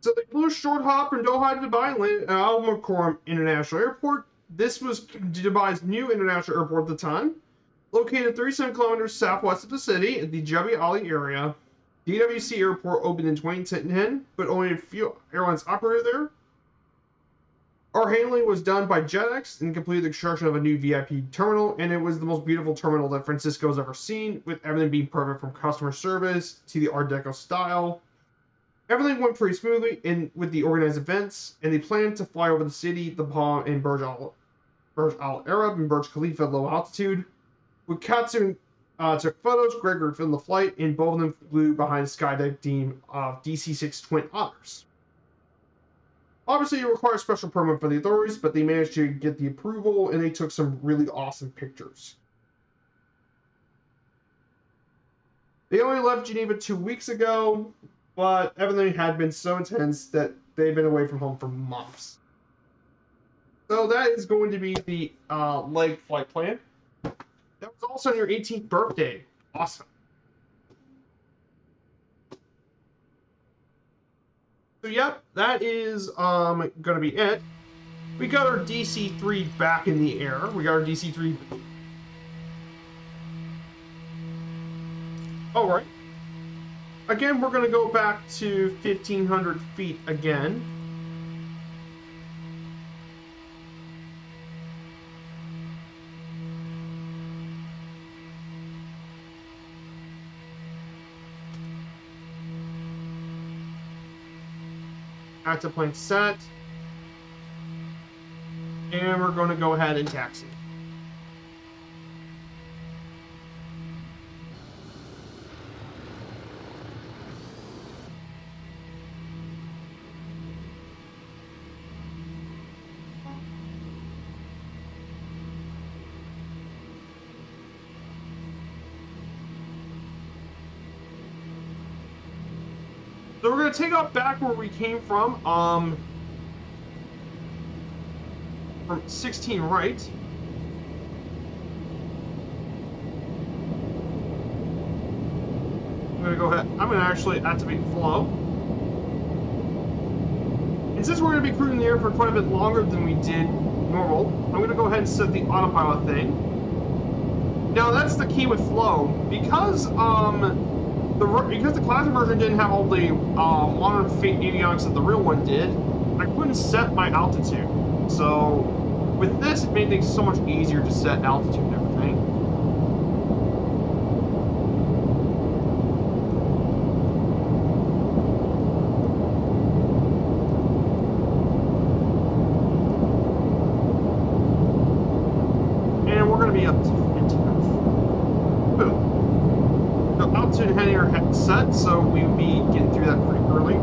So they flew a short hop from Doha to Dubai and landed at Al Maktoum International Airport. This was Dubai's new international airport at the time. Located 37 kilometers southwest of the city, in the Jebel Ali area. DWC Airport opened in 2010, but only a few airlines operated there. Our handling was done by JetX and completed the construction of a new VIP terminal, and it was the most beautiful terminal that Francisco's ever seen, with everything being perfect from customer service to the Art Deco style. Everything went pretty smoothly with the organized events, and they planned to fly over the city, the Palm, and Burj Al Arab and Burj Khalifa at low altitude. With Katsu took photos, Gregory filmed the flight, and both of them flew behind the skydeck team of DC-6 Twin Otters. Obviously, it requires special permit for the authorities, but they managed to get the approval, and they took some really awesome pictures. They only left Geneva 2 weeks ago, but everything had been so intense that they've been away from home for months. So that is going to be the leg flight plan. That was also on your 18th birthday. Awesome. So yep, that is going to be it. We got our DC-3 back in the air. We got our DC-3. All right. Again, we're going to go back to 1,500 feet again. Active plane set. And we're going to go ahead and taxi. So we're going to take off back where we came from 16 right. I'm going to go ahead. I'm going to actually activate flow. And since we're going to be cruising the air for quite a bit longer than we did normal, I'm going to go ahead and set the autopilot thing. Now that's the key with flow. Because the classic version didn't have all the modern avionics that the real one did, I couldn't set my altitude. So with this, it made things so much easier to set altitude and everything. And we're going to be up to 15. Boom. So altitude and heading are set, so we'll be getting through that pretty early.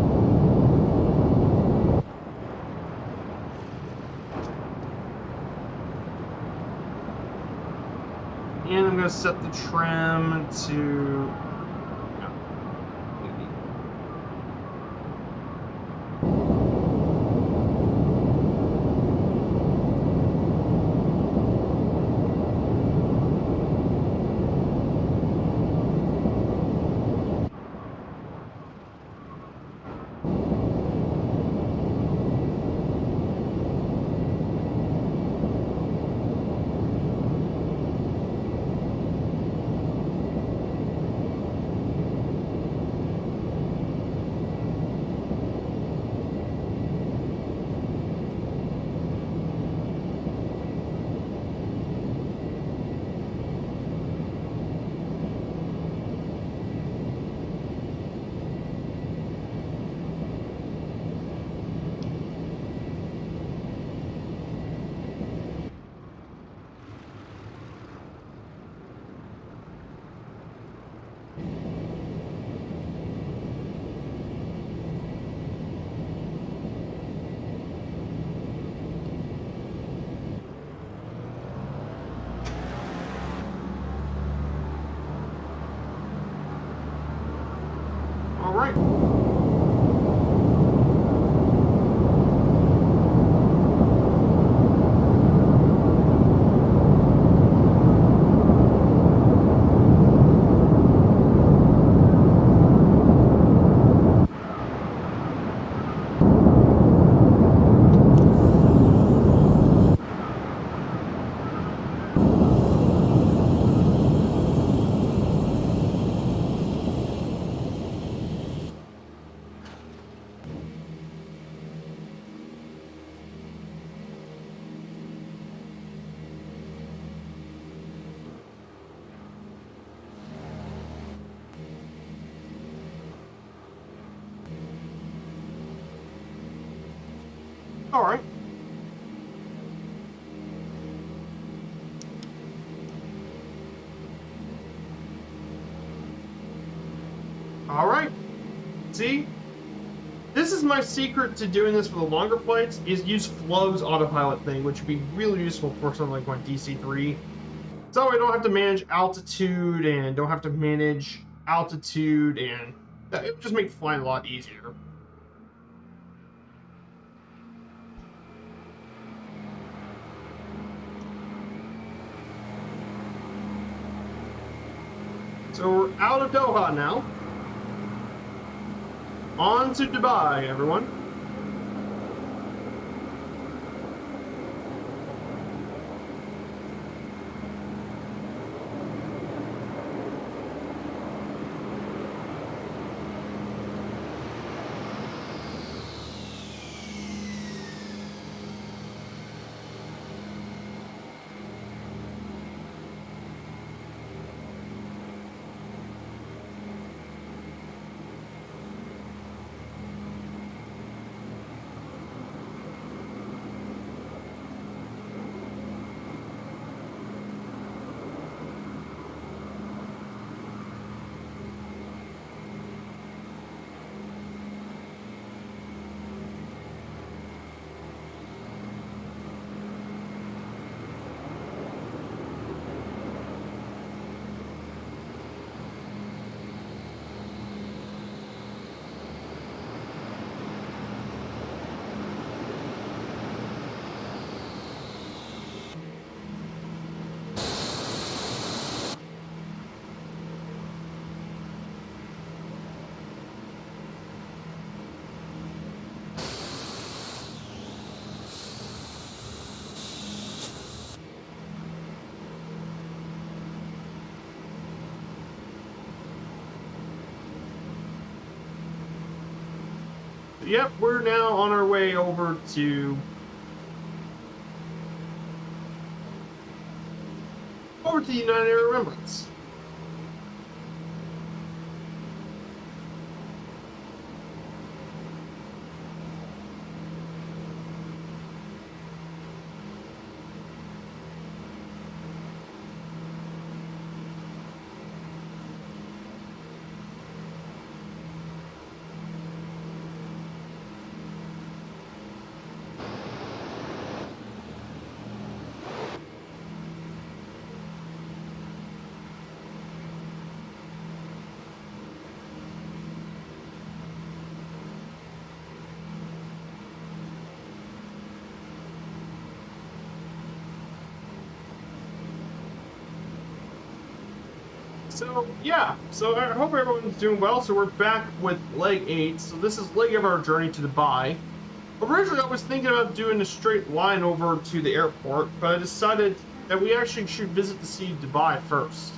And I'm going to set the trim to... right. All right. All right. See? This is my secret to doing this for the longer flights, is use Flo's autopilot thing, which would be really useful for something like my DC-3. So I don't have to manage altitude and don't have to manage altitude, and it would just make flying a lot easier. So we're out of Doha now. On to Dubai, everyone. Yep, we're now on our way over to the United Arab Emirates. So, yeah, so I hope everyone's doing well. So we're back with leg 8. So this is leg of our journey to Dubai. Originally, I was thinking about doing a straight line over to the airport, but I decided that we actually should visit the city of Dubai first.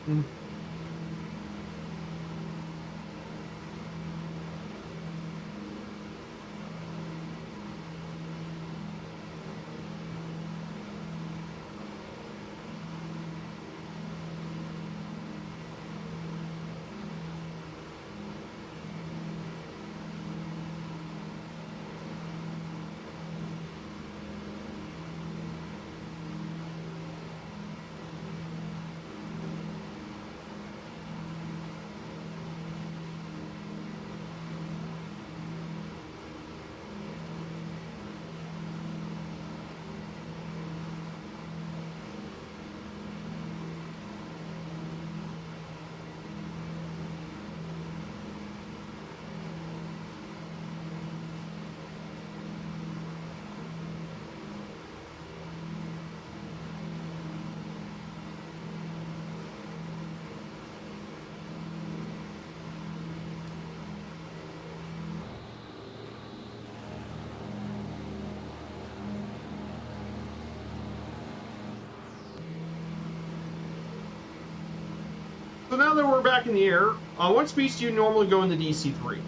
Mm. So now that we're back in the air, what speeds do you normally go in the DC-3?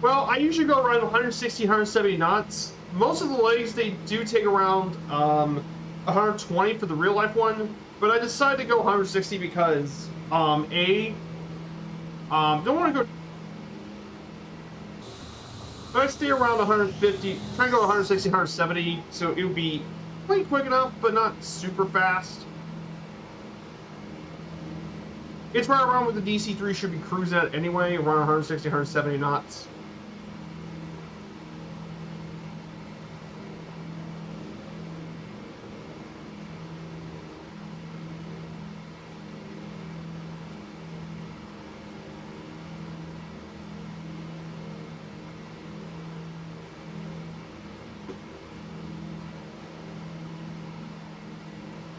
Well, I usually go around 160, 170 knots. Most of the legs, they do take around 120 for the real life one, but I decided to go 160 because don't want to go. If I stay around 150, try to go 160, 170, so it would be pretty quick enough, but not super fast. It's right around what the DC-3 should be cruising at anyway, around 160, 170 knots.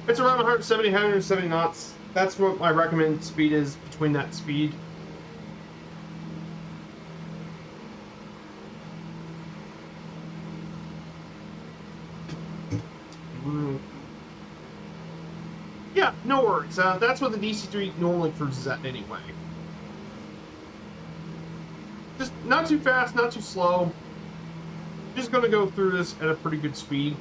It's around 170, 170 knots. That's what my recommended speed is between that speed. Yeah, no worries. That's what the DC-3 normally cruises at anyway. Just not too fast, not too slow. Just gonna go through this at a pretty good speed.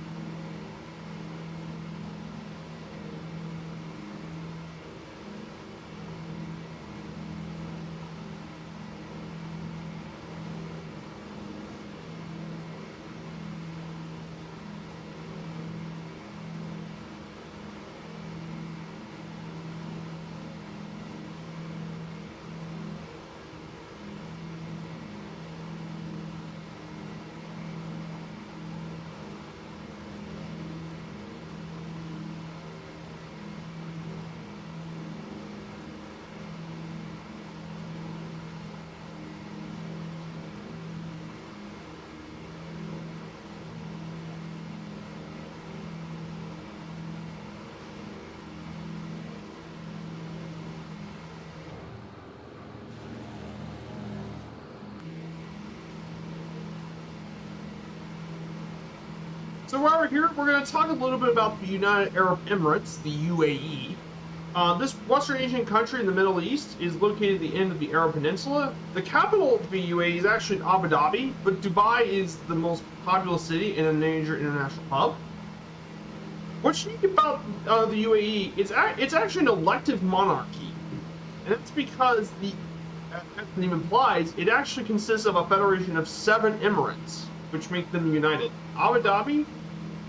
So while we're here, we're going to talk a little bit about the United Arab Emirates, the UAE. This Western Asian country in the Middle East is located at the end of the Arab Peninsula. The capital of the UAE is actually Abu Dhabi, but Dubai is the most populous city and a major international hub. What's unique about the UAE, it's actually an elective monarchy. And that's because, as the name implies, it actually consists of a federation of 7 emirates, which make them united. Abu Dhabi,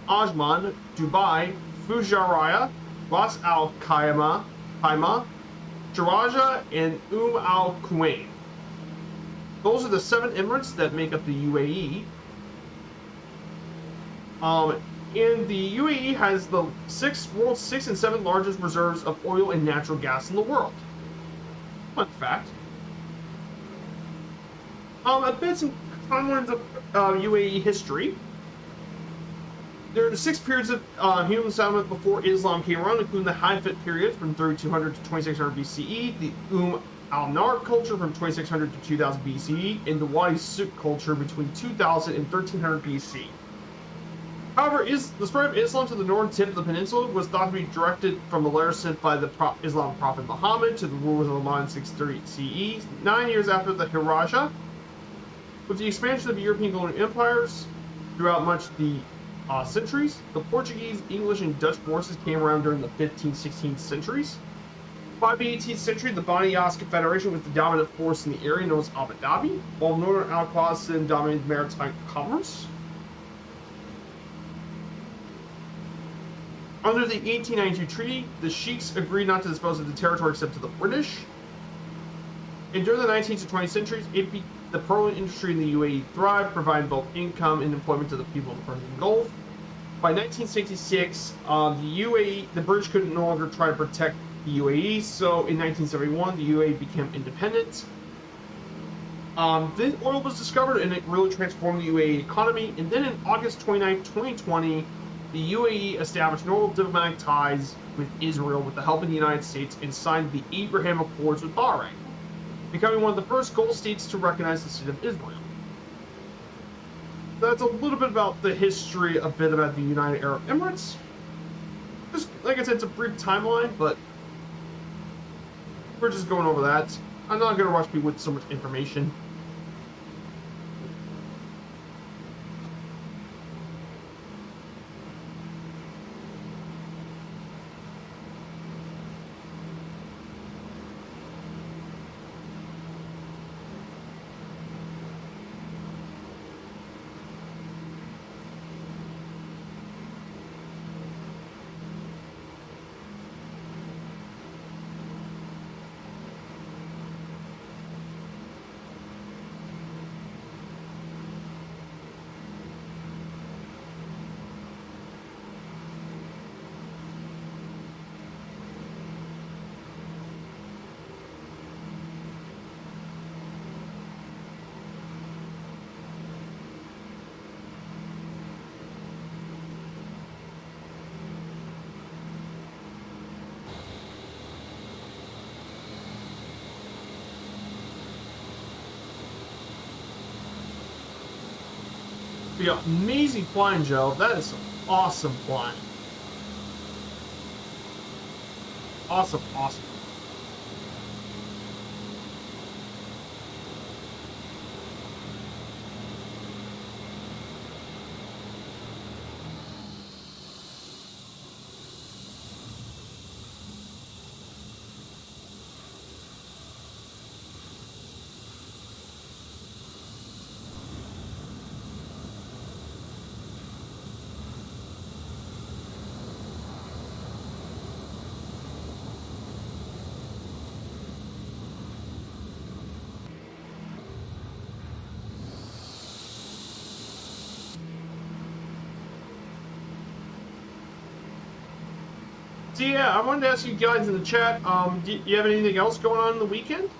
Ajman, Dubai, Fujairah, Ras Al Khaimah, Sharjah, and Al Quwain. Those are the 7 emirates that make up the UAE. And the UAE has the world's 6th and 7th largest reserves of oil and natural gas in the world. Fun fact. A bit some timelines of UAE history. There are the 6 periods of human settlement before Islam came around, including the Hafid period from 3200 to 2600 BCE, the al-Nar culture from 2600 to 2000 BCE, and the Wadi Suk culture between 2000 and 1300 BC. However, the spread of Islam to the northern tip of the peninsula was thought to be directed from a letter sent by the Islamic prophet Muhammad to the rulers of Oman in 630 CE, 9 years after the Hijrah. With the expansion of the European colonial empires throughout much of the centuries, the Portuguese, English, and Dutch forces came around during the 15th, 16th centuries. By the 18th century, the Bani Yas Confederation was the dominant force in the area known as Abu Dhabi, while Northern Al Qasim dominated maritime commerce. Under the 1892 treaty, the Sheiks agreed not to dispose of the territory except to the British. And during the 19th to 20th centuries, the petroleum industry in the UAE thrived, providing both income and employment to the people of the Persian Gulf. By 1966, the British could no longer try to protect the UAE, so in 1971, the UAE became independent. Then oil was discovered, and it really transformed the UAE economy. And then in August 29, 2020, the UAE established normal diplomatic ties with Israel with the help of the United States and signed the Abraham Accords with Bahrain, becoming one of the first Gulf states to recognize the state of Israel. That's a little bit about the history, a bit about the United Arab Emirates. Just like I said, it's a brief timeline, but we're just going over that. I'm not going to rush people with so much information. Yeah, amazing flying, Joe. That is some awesome flying. Awesome, awesome. So yeah, I wanted to ask you guys in the chat, do you have anything else going on the weekend?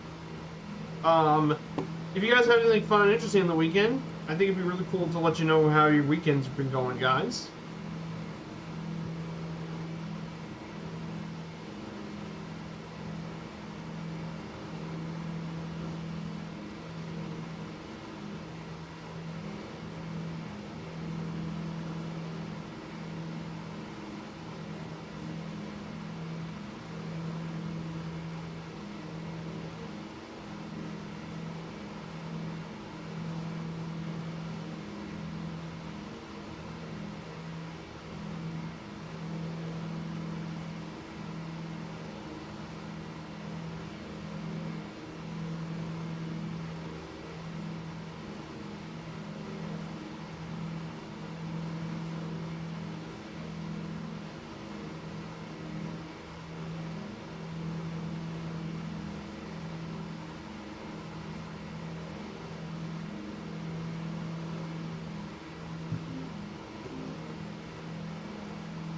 If you guys have anything fun and interesting on the weekend, I think it'd be really cool to let you know how your weekend's been going, guys.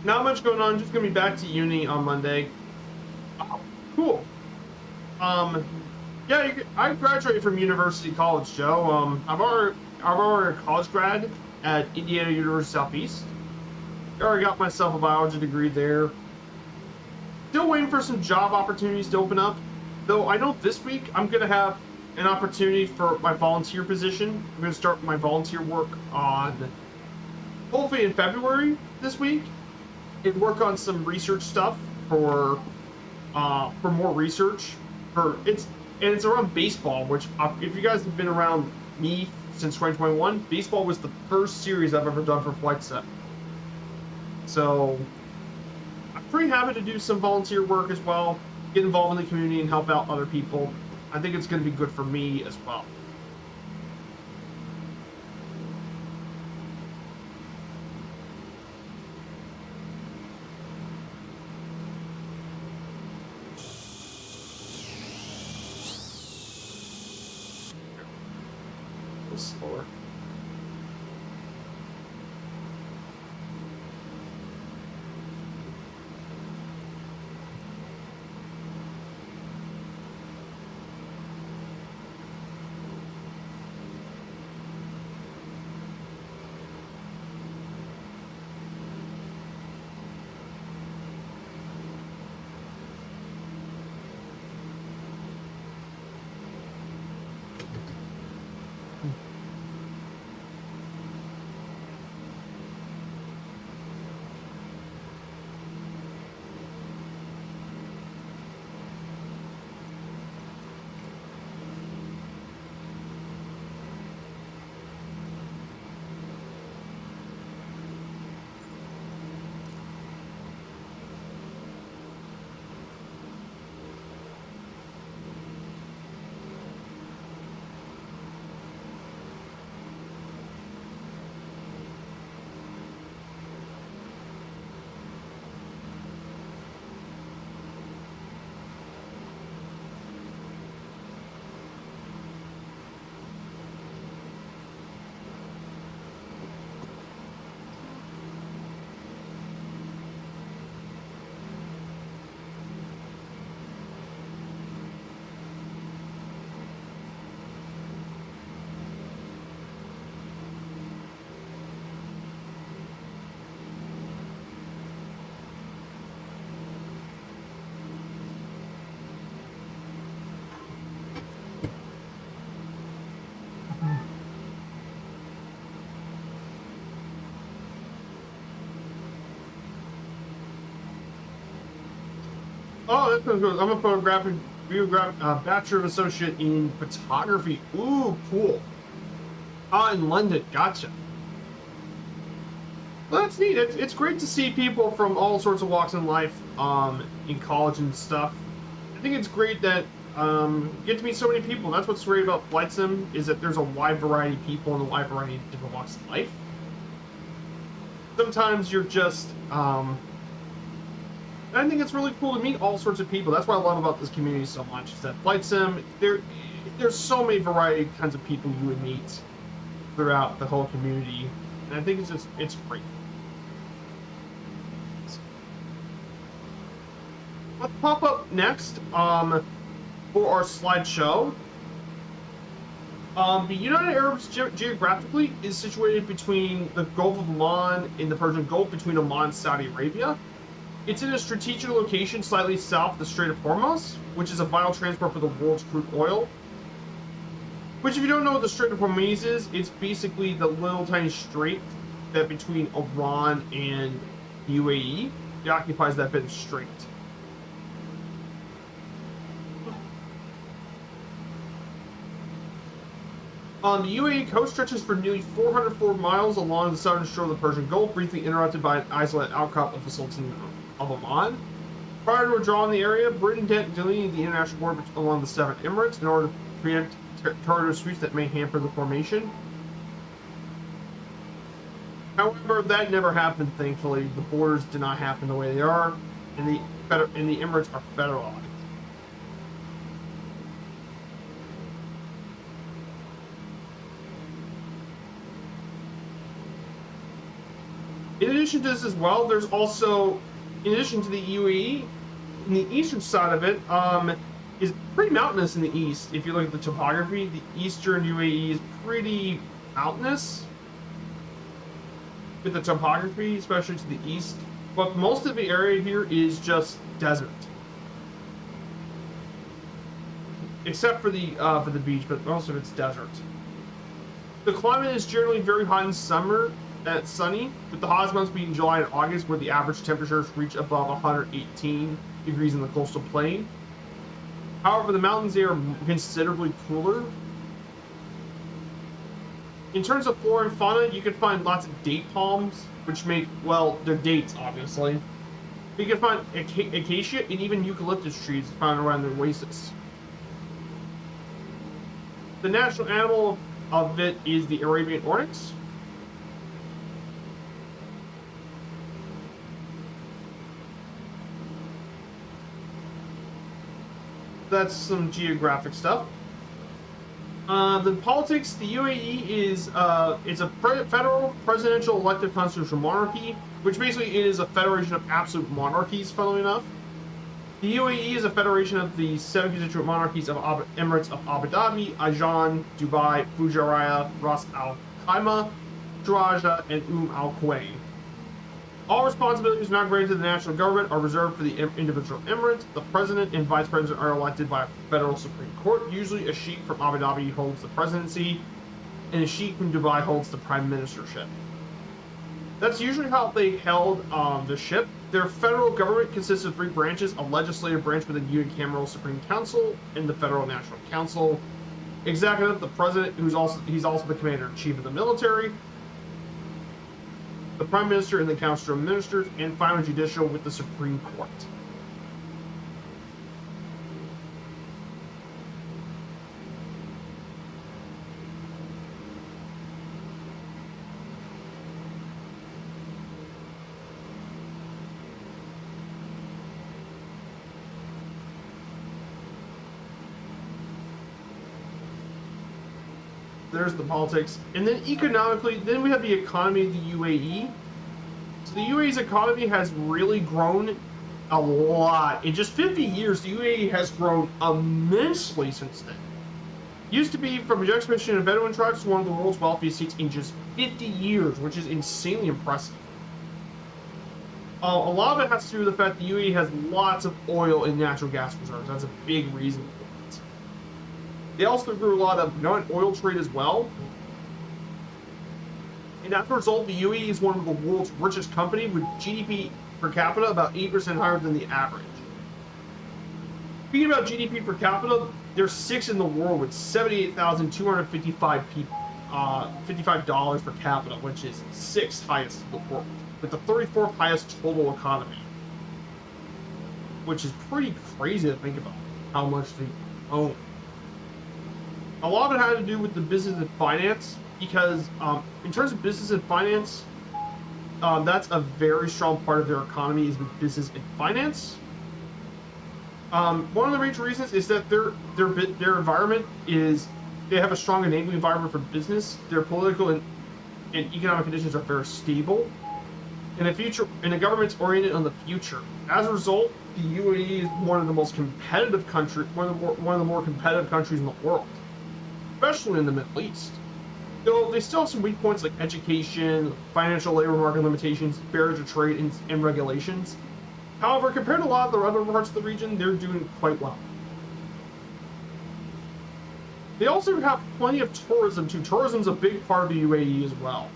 Not much going on. Just gonna be back to uni on Monday. Oh, cool. Yeah, I graduated from University College, Joe. I've already a college grad at Indiana University Southeast. I already got myself a biology degree there. Still waiting for some job opportunities to open up. Though I know this week I'm gonna have an opportunity for my volunteer position. I'm gonna start my volunteer work on hopefully in February this week. And work on some research stuff for more research. It's around baseball, which if you guys have been around me since 2021, baseball was the first series I've ever done for Flight Set. So I'm pretty happy to do some volunteer work as well, get involved in the community and help out other people. I think it's going to be good for me as well. Slower. Oh, that sounds good. I'm a bachelor of associate in photography. Ooh, cool. Ah, in London. Gotcha. Well, that's neat. It's great to see people from all sorts of walks in life, in college and stuff. I think it's great that you get to meet so many people. That's what's great about Flight Sim, is that there's a wide variety of people and a wide variety of different walks of life. Sometimes you're just, I think it's really cool to meet all sorts of people. That's what I love about this community so much, is that Flight Sim, there's so many variety kinds of people you would meet throughout the whole community. And I think it's great. Let's pop up next, for our slideshow. The United Arab geographically is situated between the Gulf of Oman and the Persian Gulf, between Oman and Saudi Arabia. It's in a strategic location slightly south of the Strait of Hormuz, which is a vital transport for the world's crude oil. Which, if you don't know what the Strait of Hormuz is, it's basically the little tiny strait that between Iran and the UAE. It occupies that bit of strait. The UAE coast stretches for nearly 404 miles along the southern shore of the Persian Gulf, briefly interrupted by an isolated outcrop of the Sultan of Oman. Prior to withdrawing the area, Britain delineated the international border along the Seven Emirates in order to preempt territorial disputes that may hamper the formation. However, that never happened, thankfully. The borders did not happen the way they are, and the Emirates are federalized. In addition to this as well, there's also, in addition to the UAE, in the eastern side of it, is pretty mountainous in the east. If you look at the topography, the eastern UAE is pretty mountainous with the topography, especially to the east. But most of the area here is just desert, except for the beach. But most of it's desert. The climate is generally very hot in summer. It's sunny, with the hottest months being July and August, where the average temperatures reach above 118 degrees in the coastal plain. However, the mountains there are considerably cooler. In terms of flora and fauna, you can find lots of date palms, which make, well, they're dates, obviously. But you can find acacia and even eucalyptus trees found around the oasis. The national animal of it is the Arabian oryx. That's some geographic stuff. The politics, the UAE is it's a federal presidential elected constitutional monarchy, which basically is a federation of absolute monarchies, funnily enough. The UAE is a federation of the 7 constituent monarchies of Emirates of Abu Dhabi, Ajman, Dubai, Fujairah, Ras Al Khaimah, Sharjah, and Al Quwain. All responsibilities not granted to the national government are reserved for the individual emirates. The president and vice president are elected by a federal Supreme Court. Usually a sheikh from Abu Dhabi holds the presidency, and a sheikh from Dubai holds the prime ministership. That's usually how they held the ship. Their federal government consists of 3 branches: a legislative branch with a unicameral Supreme Council and the Federal National Council. Executive, the president, he's also the commander-in-chief of the military. The Prime Minister and the Council of Ministers, and final judicial with the Supreme Court. There's the politics. And then economically, then we have the economy of the UAE. So the UAE's economy has really grown a lot. In just 50 years, the UAE has grown immensely since then. Used to be, from a juxtaposition of Bedouin tribes, one of the world's wealthiest states in just 50 years, which is insanely impressive. A lot of it has to do with the fact the UAE has lots of oil and natural gas reserves. That's a big reason for it. They also grew a lot of non-oil trade as well. And as a result, the UAE is one of the world's richest companies, with GDP per capita about 8% higher than the average. Speaking about GDP per capita, they're sixth in the world with 78,255 people, $55 per capita, which is sixth highest in the world, with the 34th highest total economy, which is pretty crazy to think about how much they own. A lot of it had to do with the business and finance, because in terms of business and finance, that's a very strong part of their economy is with business and finance. One of the major reasons is that their environment is, they have a strong enabling environment for business. Their political and economic conditions are very stable. And the government's oriented on the future. As a result, the UAE is one of the most competitive countries, one of the more competitive countries in the world, especially in the Middle East. Though they still have some weak points like education, financial labor market limitations, barriers to trade, and regulations. However, compared to a lot of the other parts of the region, they're doing quite well. They also have plenty of tourism too. Tourism's a big part of the UAE as well.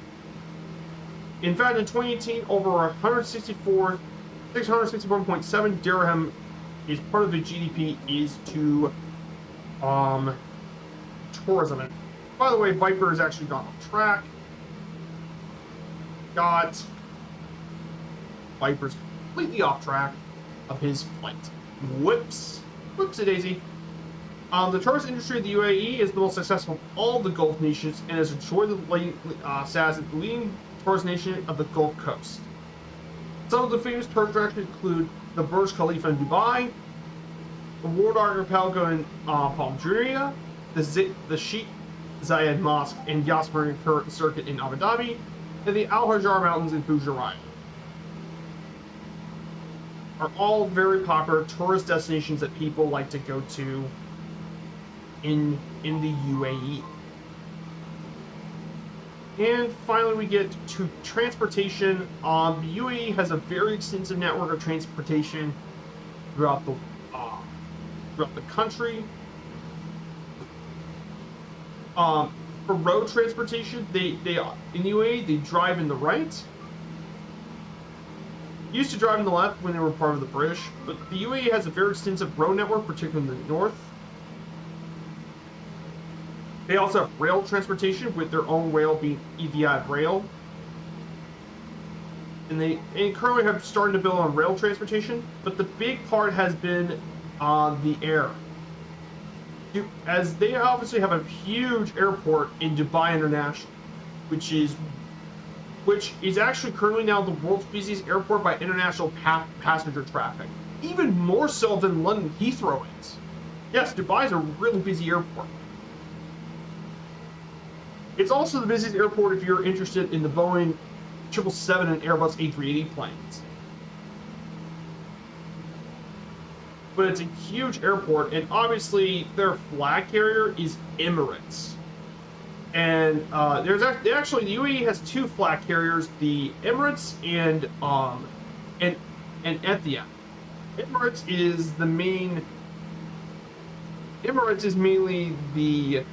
In fact, in 2018, over 664.7 dirham is part of the GDP is to tourism. And by the way, Viper has actually gone off track. Got Viper's completely off track of his flight. Whoopsie-daisy. The tourist industry of the UAE is the most successful of all the Gulf nations and has enjoyed the status of the leading tourist nation of the Gulf Coast. Some of the famous tourist attractions include the Burj Khalifa in Dubai, the World Archipelago in Algeria, the Sheikh Zayed Mosque and Yasmin Circuit in Abu Dhabi, and the Al Hajar Mountains in Fujairah. Are all very popular tourist destinations that people like to go to in the UAE. And finally, we get to transportation. The UAE has a very extensive network of transportation throughout the country. For road transportation, they in the UAE they drive in the right. Used to drive in the left when they were part of the British, but the UAE has a very extensive road network, particularly in the north. They also have rail transportation, with their own rail being Etihad Rail. And they currently have started to build on rail transportation, but the big part has been the air. As they obviously have a huge airport in Dubai International, which is actually currently now the world's busiest airport by international passenger traffic. Even more so than London Heathrow is. Yes, Dubai is a really busy airport. It's also the busiest airport if you're interested in the Boeing 777 and Airbus A380 planes. But it's a huge airport, and obviously their flag carrier is Emirates. And the UAE has two flag carriers, the Emirates and Etihad. Emirates is mainly the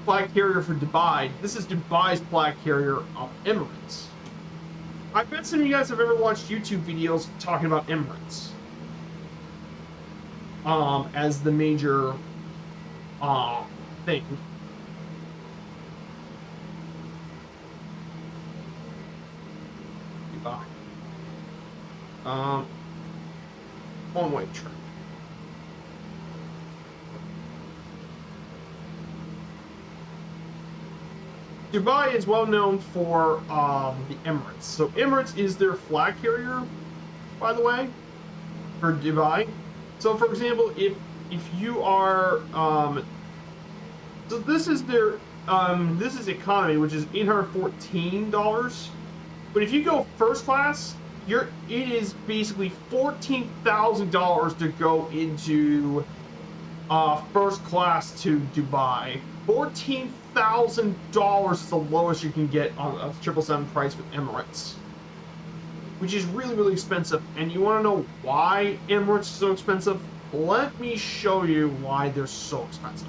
flag carrier for Dubai. This is Dubai's flag carrier of Emirates. I bet some of you guys have ever watched YouTube videos talking about Emirates as the major thing. One-way train. Dubai is well known for the Emirates. So Emirates is their flag carrier, by the way, for Dubai. So for example, if you are so this is their this is economy, which is $814. But if you go first class, it is basically $14,000 to go into first class to Dubai. $14,000 is the lowest you can get on a 777 price with Emirates, which is really, really expensive. And you want to know why Emirates is so expensive? Let me show you why they're so expensive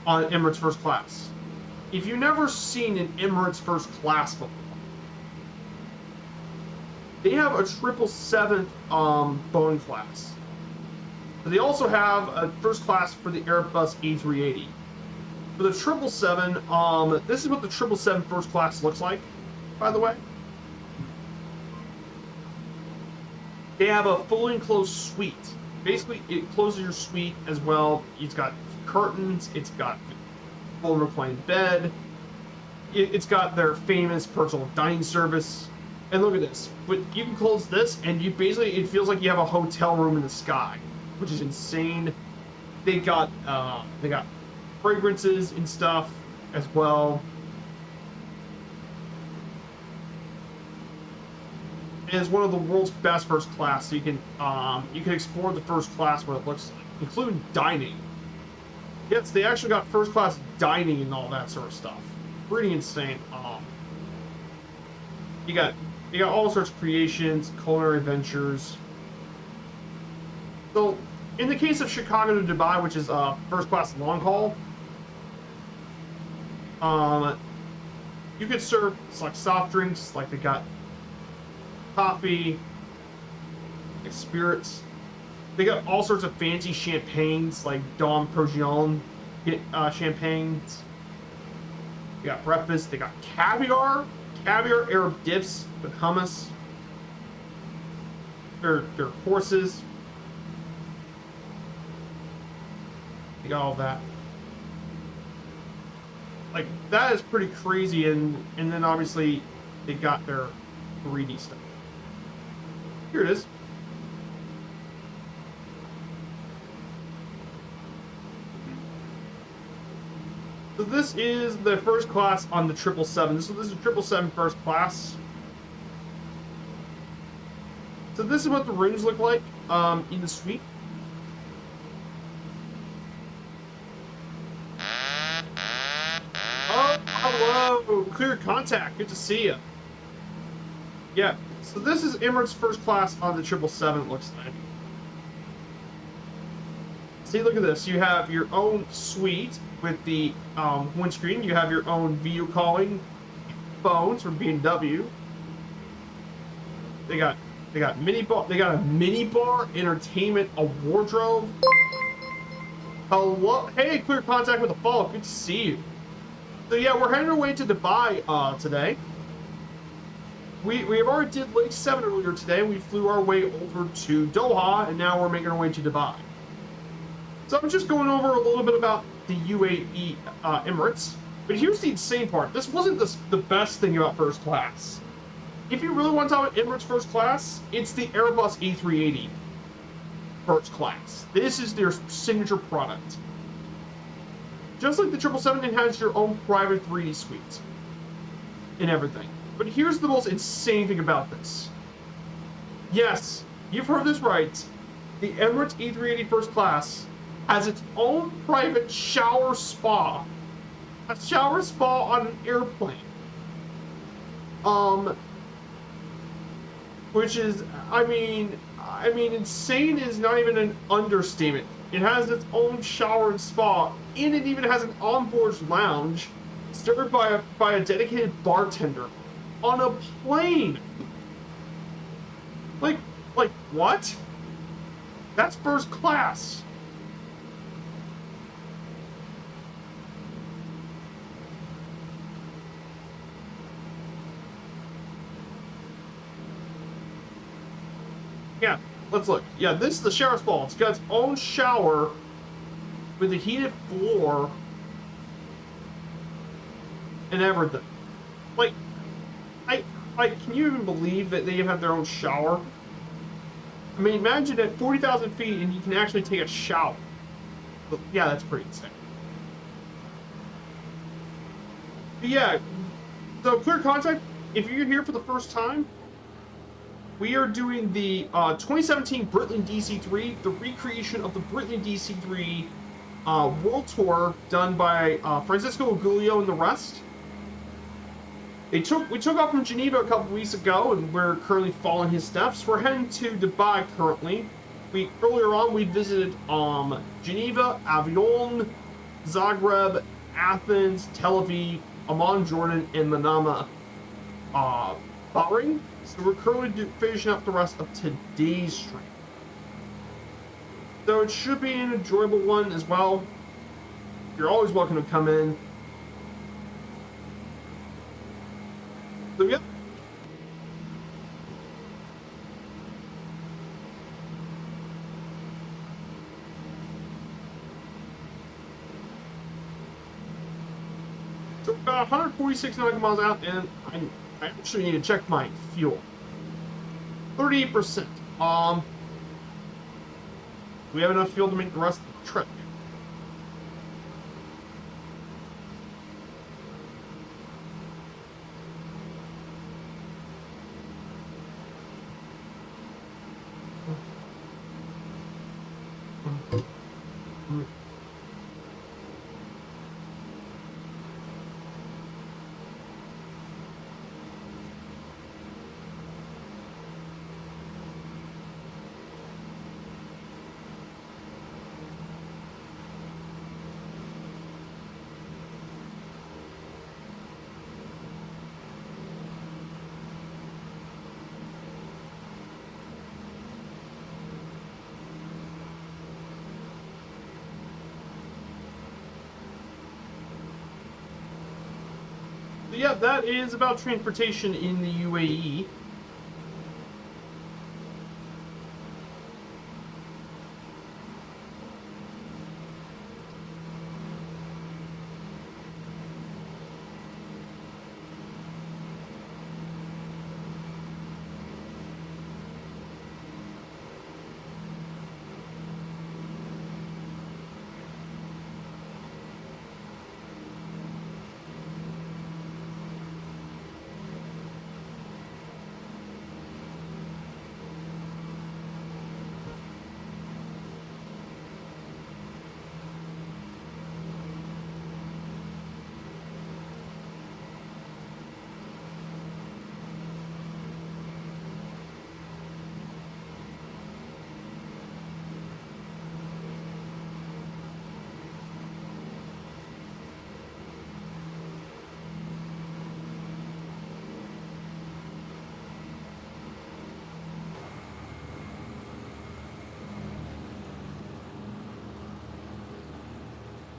on Emirates first class. If you've never seen an Emirates first class before, they have a 777 Boeing class. But they also have a first class for the Airbus A380. For the 777, this is what the 777 first class looks like, by the way. They have a fully enclosed suite. Basically, it closes your suite as well. It's got curtains. It's got full reclined bed. It's got their famous personal dining service. And look at this. But you can close this, and you basically, it feels like you have a hotel room in the sky, which is insane. They got fragrances and stuff as well. And it's one of the world's best first class. So you can explore the first class, what it looks like, including dining. Yes, they actually got first class dining and all that sort of stuff. Pretty insane. You got all sorts of creations, culinary adventures. So, in the case of Chicago to Dubai, which is first class long haul, you could serve like soft drinks, like they got coffee, like spirits. They got all sorts of fancy champagnes, like Dom Perignon champagnes. They got breakfast. They got caviar Arab dips with hummus. Their courses. They got all that. Like, that is pretty crazy, and then obviously they got their 3D stuff. Here it is. So this is the first class on the 777. So this is 777 first class. So this is what the rooms look like in the suite. Oh, hello! Clear contact. Good to see you. Yeah. So this is Emirates first class on the 777. It looks like. See, look at this. You have your own suite with the windscreen. You have your own video calling phones from BMW. They got mini bar. They got a mini bar, entertainment, a wardrobe. Hello, hey, clear contact with the follow. Good to see you. So yeah, we're heading our way to Dubai today. We have already did Lake 7 earlier today. We flew our way over to Doha, and now we're making our way to Dubai. So I'm just going over a little bit about the UAE Emirates. But here's the insane part. This wasn't the best thing about first class. If you really want to talk about Emirates first class, it's the Airbus A380 first class. This is their signature product. Just like the 777, it has your own private 3D suite and everything. But here's the most insane thing about this. Yes, you've heard this right. The Emirates A380 first class has its own private shower spa. A shower spa on an airplane. Which is, I mean, insane is not even an understatement. It has its own shower and spa, and it even has an onboard lounge served by a dedicated bartender on a plane. Like what? That's first class. Yeah, let's look. Yeah, this is the shower spa. It's got its own shower with a heated floor and everything. Can you even believe that they have their own shower? I mean, imagine at 40,000 feet and you can actually take a shower. But yeah, that's pretty insane. But yeah, so clear contact, if you're here for the first time, we are doing the 2017 Breitling DC-3, the recreation of the Breitling DC-3 world tour done by Francisco Aguilio and the rest. We took off from Geneva a couple weeks ago, and we're currently following his steps. We're heading to Dubai currently. Earlier on we visited Geneva, Avion, Zagreb, Athens, Tel Aviv, Amman, Jordan, and Manama, Bahrain. So we're currently finishing up the rest of today's stream. So it should be an enjoyable one as well. You're always welcome to come in. So yeah. So about 146 nautical miles out, and I actually need to check my fuel. 38%. We have enough fuel to make the rest of the trip. So yeah, that is about transportation in the UAE.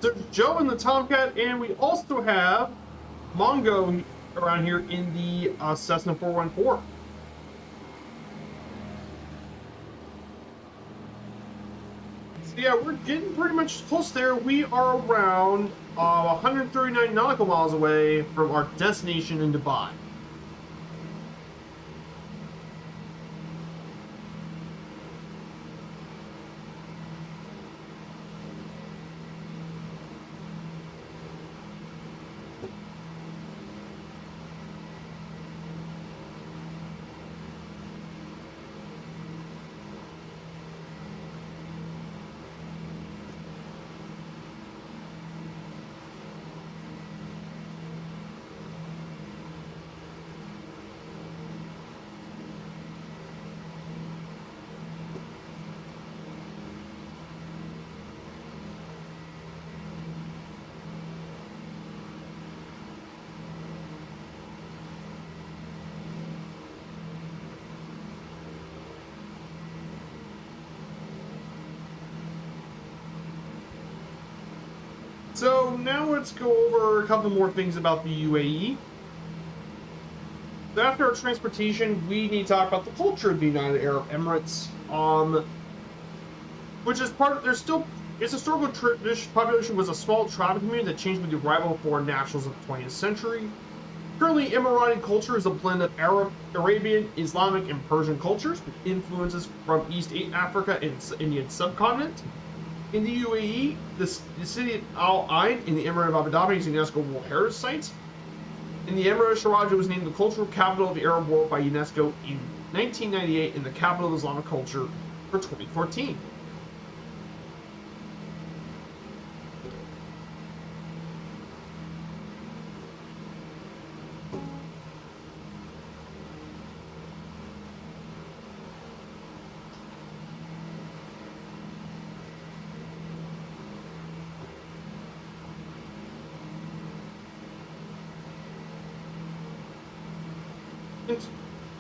There's Joe in the Tomcat, and we also have Mongo around here in the Cessna 414. So yeah, we're getting pretty much close there. We are around 139 nautical miles away from our destination in Dubai. So now let's go over a couple more things about the UAE. So after our transportation, we need to talk about the culture of the United Arab Emirates, which is part of, there's still, its historical population was a small tribal community that changed with the arrival of foreign nationals of the 20th century. Currently, Emirati culture is a blend of Arab, Arabian, Islamic, and Persian cultures, with influences from East Africa and Indian subcontinent. In the UAE, the city of Al Ain in the Emirate of Abu Dhabi is a UNESCO World Heritage Site. In the Emirate of Sharjah was named the cultural capital of the Arab world by UNESCO in 1998 and the capital of Islamic culture for 2014.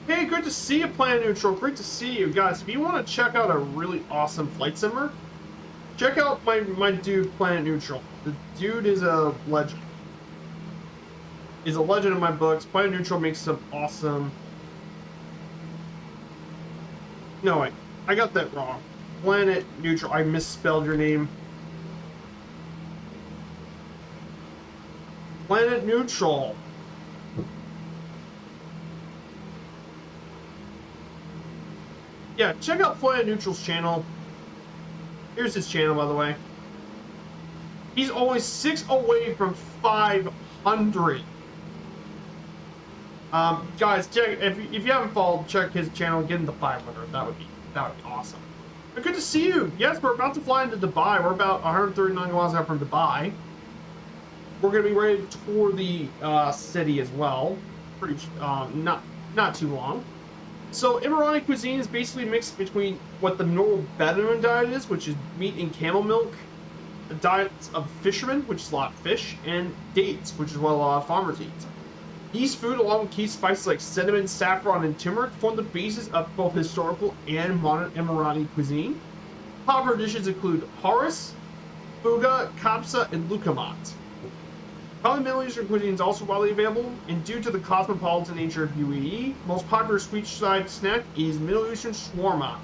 Hey, good to see you, Planet Neutral. Great to see you guys. If you want to check out a really awesome flight simmer, Check out my dude, Planet Neutral. The dude is a legend. He's a legend in my books. Planet Neutral makes some awesome... No, wait. I got that wrong. Planet Neutral. I misspelled your name. Planet Neutral. Yeah, check out Planet Neutral's channel. Here's his channel, by the way. He's only 6 away from 500. Guys, check if you haven't followed, check his channel, get into 500. That would be awesome. But good to see you. Yes, we're about to fly into Dubai. We're about 139 miles out from Dubai. We're gonna be ready to tour the city as well. Pretty not too long. So Emirati cuisine is basically mixed between what the normal Bedouin diet is, which is meat and camel milk, the diet of fishermen, which is a lot of fish, and dates, which is what a lot of farmers eat. These food, along with key spices like cinnamon, saffron, and turmeric, form the basis of both historical and modern Emirati cuisine. Popular dishes include haris, fuga, kapsa, and lukamat. Probably Middle Eastern cuisine is also widely available, and due to the cosmopolitan nature of UAE, most popular sweet-side snack is Middle Eastern shawarma,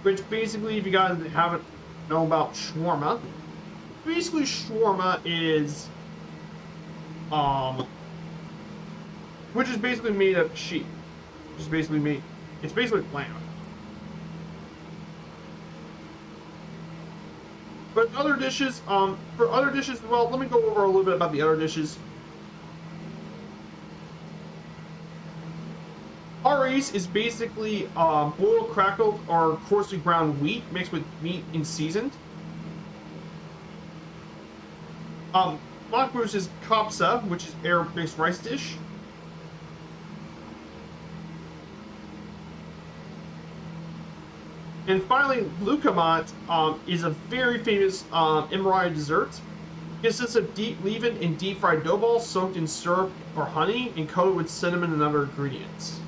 which basically, if you guys haven't know about shawarma, basically shawarma is, which is basically made of sheep, it's basically lamb. But other dishes, for other dishes, well, let me go over a little bit about the other dishes. Haris is basically boiled, crackled, or coarsely ground wheat mixed with meat and seasoned. Makbous is kapsa, which is Arab-based rice dish. And finally, lukamat is a very famous Emirati dessert. It consists of leavened and deep-fried dough balls soaked in syrup or honey and coated with cinnamon and other ingredients.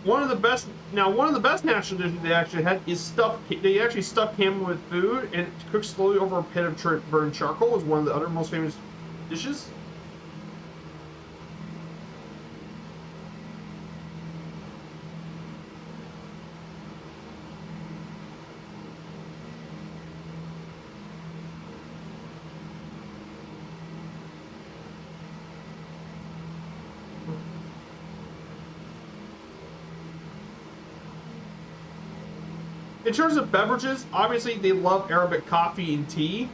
One of the best national dishes they actually had is they actually stuff camel with food and cooked slowly over a pit of burned charcoal. Is one of the other most famous dishes. In terms of beverages, obviously they love Arabic coffee and tea.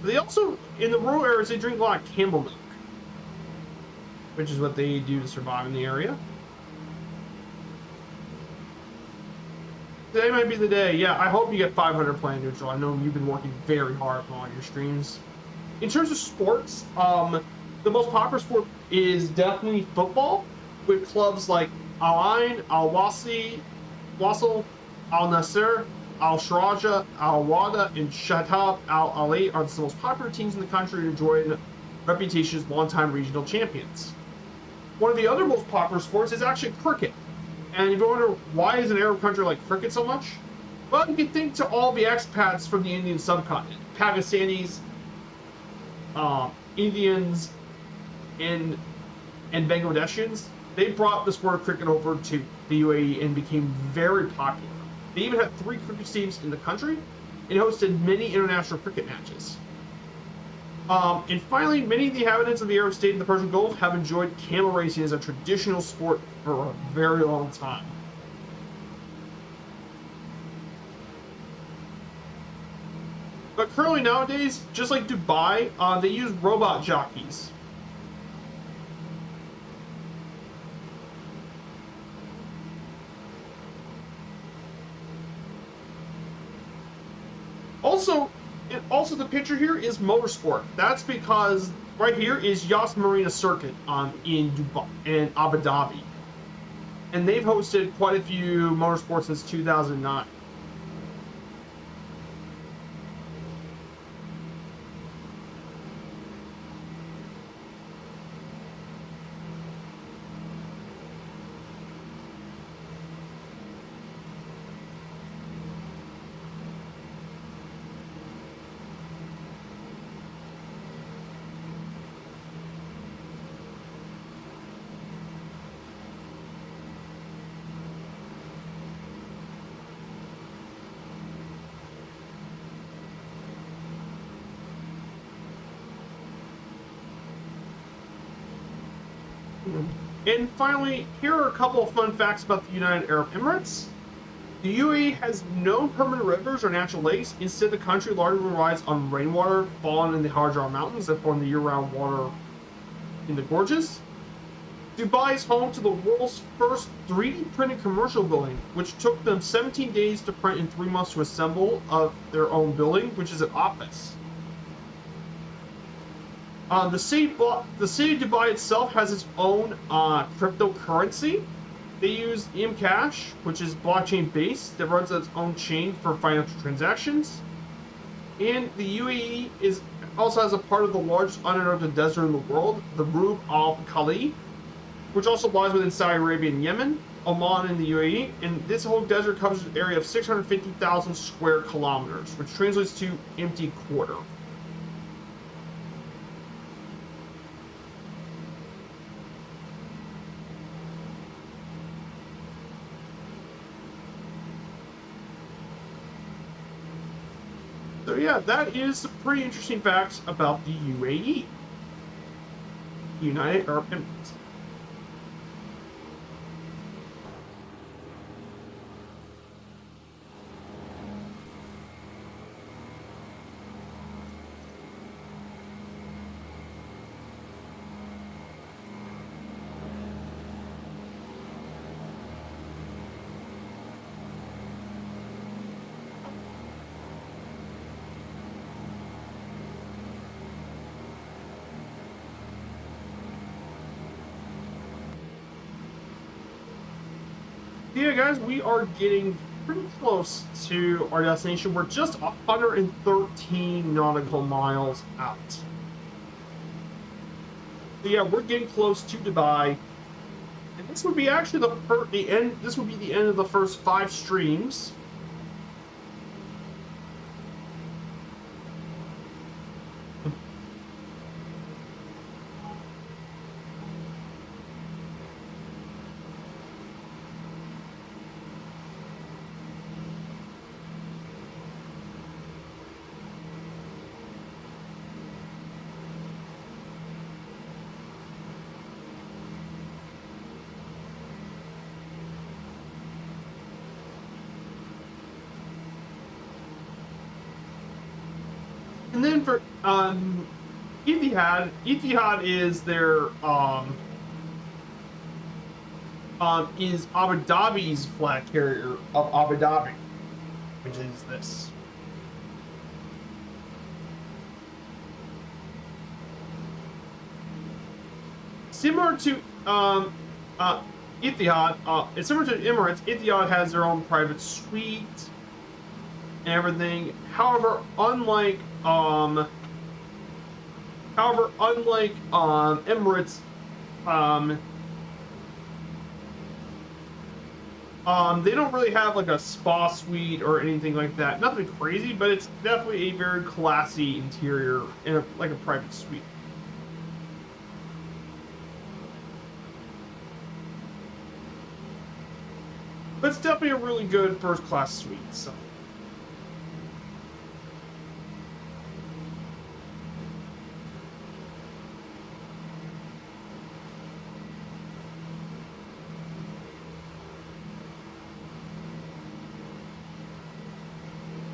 They also, in the rural areas, they drink a lot of camel milk, which is what they do to survive in the area. Today might be the day. Yeah, I hope you get 500 Planet Neutral. I know you've been working very hard on your streams. In terms of sports, the most popular sport is definitely football, with clubs like Al Ain, Al Wasl, Al Nasser, Al Sharjah, Al Wada, and Shatab Al Ali are the most popular teams in the country and enjoy reputation as longtime regional champions. One of the other most popular sports is actually cricket. And if you wonder why is an Arab country like cricket so much? Well, you can think to all the expats from the Indian subcontinent, Pakistanis, Indians, and Bangladeshis. They brought the sport of cricket over to the UAE and became very popular. They even had 3 cricket teams in the country and hosted many international cricket matches. And finally, many of the inhabitants of the Arab state in the Persian Gulf have enjoyed camel racing as a traditional sport for a very long time. But currently nowadays, just like Dubai, they use robot jockeys. Also, the picture here is motorsport. That's because right here is Yas Marina Circuit in Dubai and Abu Dhabi, and they've hosted quite a few motorsports since 2009. And finally, here are a couple of fun facts about the United Arab Emirates. The UAE has no permanent rivers or natural lakes. Instead, the country largely relies on rainwater fallen in the Hajar Mountains that form the year-round water in the gorges. Dubai is home to the world's first 3D printed commercial building, which took them 17 days to print and 3 months to assemble of their own building, which is an office. The city of Dubai itself has its own cryptocurrency. They use Cash, which is blockchain based, that runs its own chain for financial transactions. And the UAE also has a part of the largest uninterrupted desert in the world, the Rub al Khali, which also lies within Saudi Arabia and Yemen, Oman, and the UAE. And this whole desert covers an area of 650,000 square kilometers, which translates to empty quarter. So yeah, that is some pretty interesting facts about the UAE, United Arab Emirates. Yeah, guys, we are getting pretty close to our destination. We're just 113 nautical miles out. So yeah, we're getting close to Dubai, and this would be actually the end. This would be the end of the first 5 streams. And then for Etihad is their is Abu Dhabi's flag carrier of Abu Dhabi, which is this. Similar to Etihad, it's similar to Emirates. Etihad has their own private suite and everything. However, unlike Emirates, they don't really have like a spa suite or anything like that. Nothing crazy, but it's definitely a very classy interior in like a private suite. But it's definitely a really good first-class suite. So.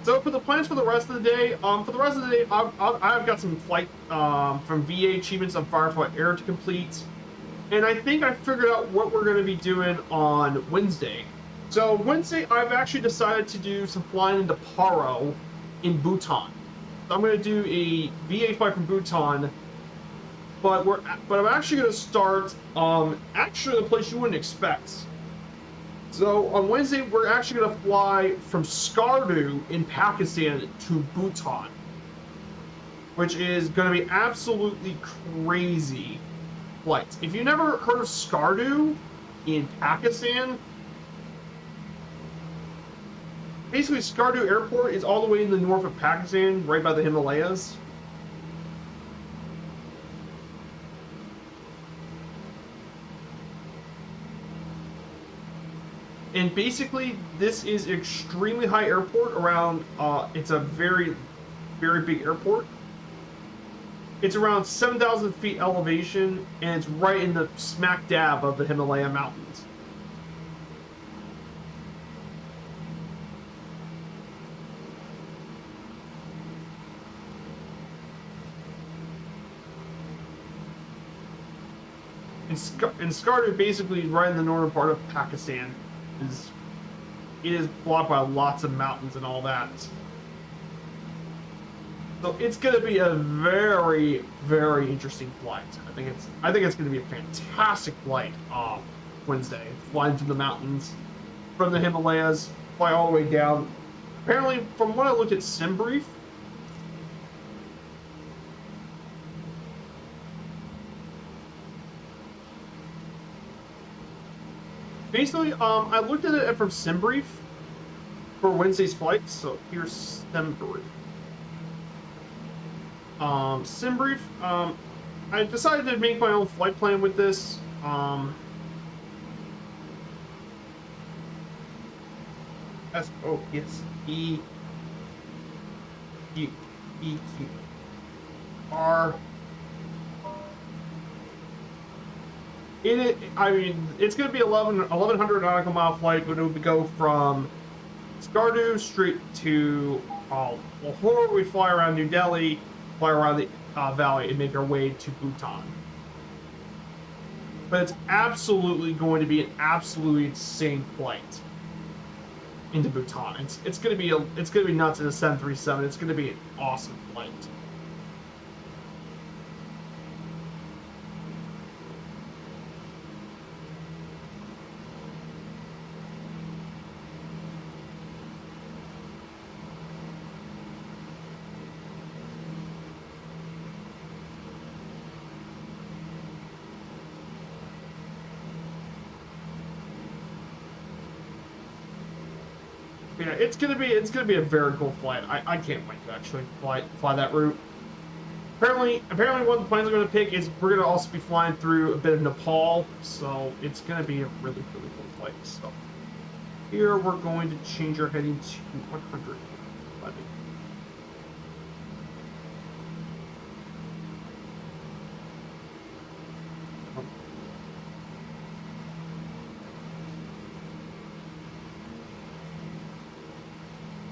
So for the plans for the rest of the day, I've got some flight from VA achievements on Firefly Air to complete, and I think I figured out what we're going to be doing on Wednesday. So Wednesday, I've actually decided to do some flying into Paro in Bhutan. So I'm going to do a VA flight from Bhutan, but I'm actually going to start actually the place you wouldn't expect. So on Wednesday, we're actually going to fly from Skardu in Pakistan to Bhutan, which is going to be absolutely crazy flights. If you've never heard of Skardu in Pakistan, basically Skardu Airport is all the way in the north of Pakistan, right by the Himalayas. And basically, this is an extremely high airport around, it's a very, very big airport. It's around 7,000 feet elevation, and it's right in the smack dab of the Himalaya mountains. And Skardu, basically right in the northern part of Pakistan, it is blocked by lots of mountains and all that. So it's going to be a very, very interesting flight. I think it's going to be a fantastic flight Wednesday. Flying through the mountains from the Himalayas, fly all the way down. Apparently, from what I looked at SimBrief, basically, I looked at it from SimBrief for Wednesday's flight. So here's SimBrief. SimBrief. I decided to make my own flight plan with this. SOSEQR. I mean, it's going to be 1,100 nautical mile flight, but it would go from Skardu straight to Lahore. We fly around New Delhi, fly around the valley, and make our way to Bhutan. But it's absolutely going to be an absolutely insane flight into Bhutan. It's going to be nuts in a 737. It's going to be an awesome flight. Yeah, it's gonna be a very cool flight. I can't wait to actually fly that route. Apparently one of the planes I'm gonna pick is we're gonna also be flying through a bit of Nepal, so it's gonna be a really cool flight. So here we're going to change our heading to 100.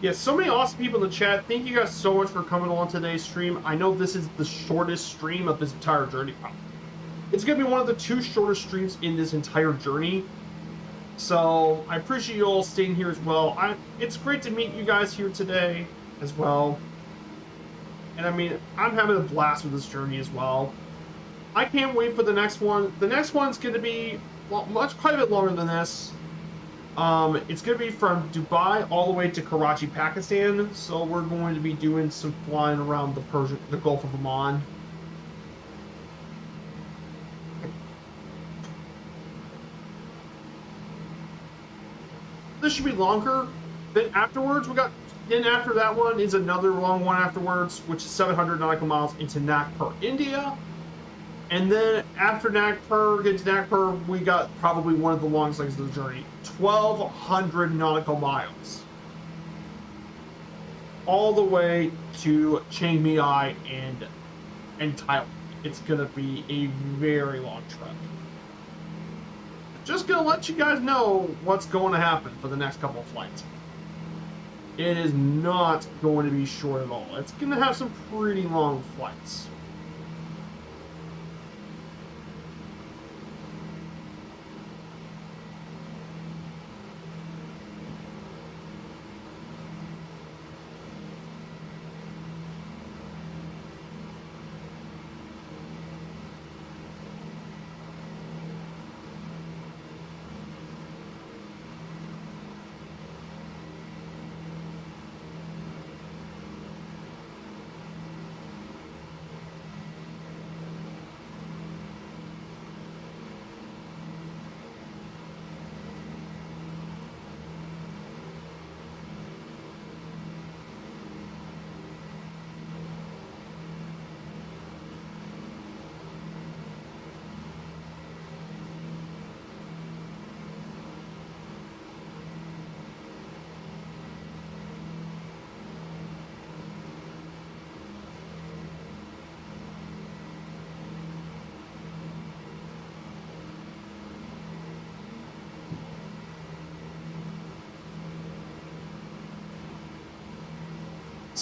Yeah, so many awesome people in the chat. Thank you guys so much for coming on today's stream. I know this is the shortest stream of this entire journey. It's going to be one of the 2 shortest streams in this entire journey. So I appreciate you all staying here as well. It's great to meet you guys here today as well. And I mean, I'm having a blast with this journey as well. I can't wait for the next one. The next one's going to be quite a bit longer than this. It's going to be from Dubai all the way to Karachi, Pakistan. So we're going to be doing some flying around the Gulf of Oman. This should be longer. Then afterwards, then after that one is another long one afterwards, which is 700 nautical miles into Nagpur, India. And then after Nagpur, get to Nagpur, we got probably one of the longest legs of the journey. 1,200 nautical miles. All the way to Chiang Mai and Thailand. It's going to be a very long trip. Just going to let you guys know what's going to happen for the next couple of flights. It is not going to be short at all. It's going to have some pretty long flights.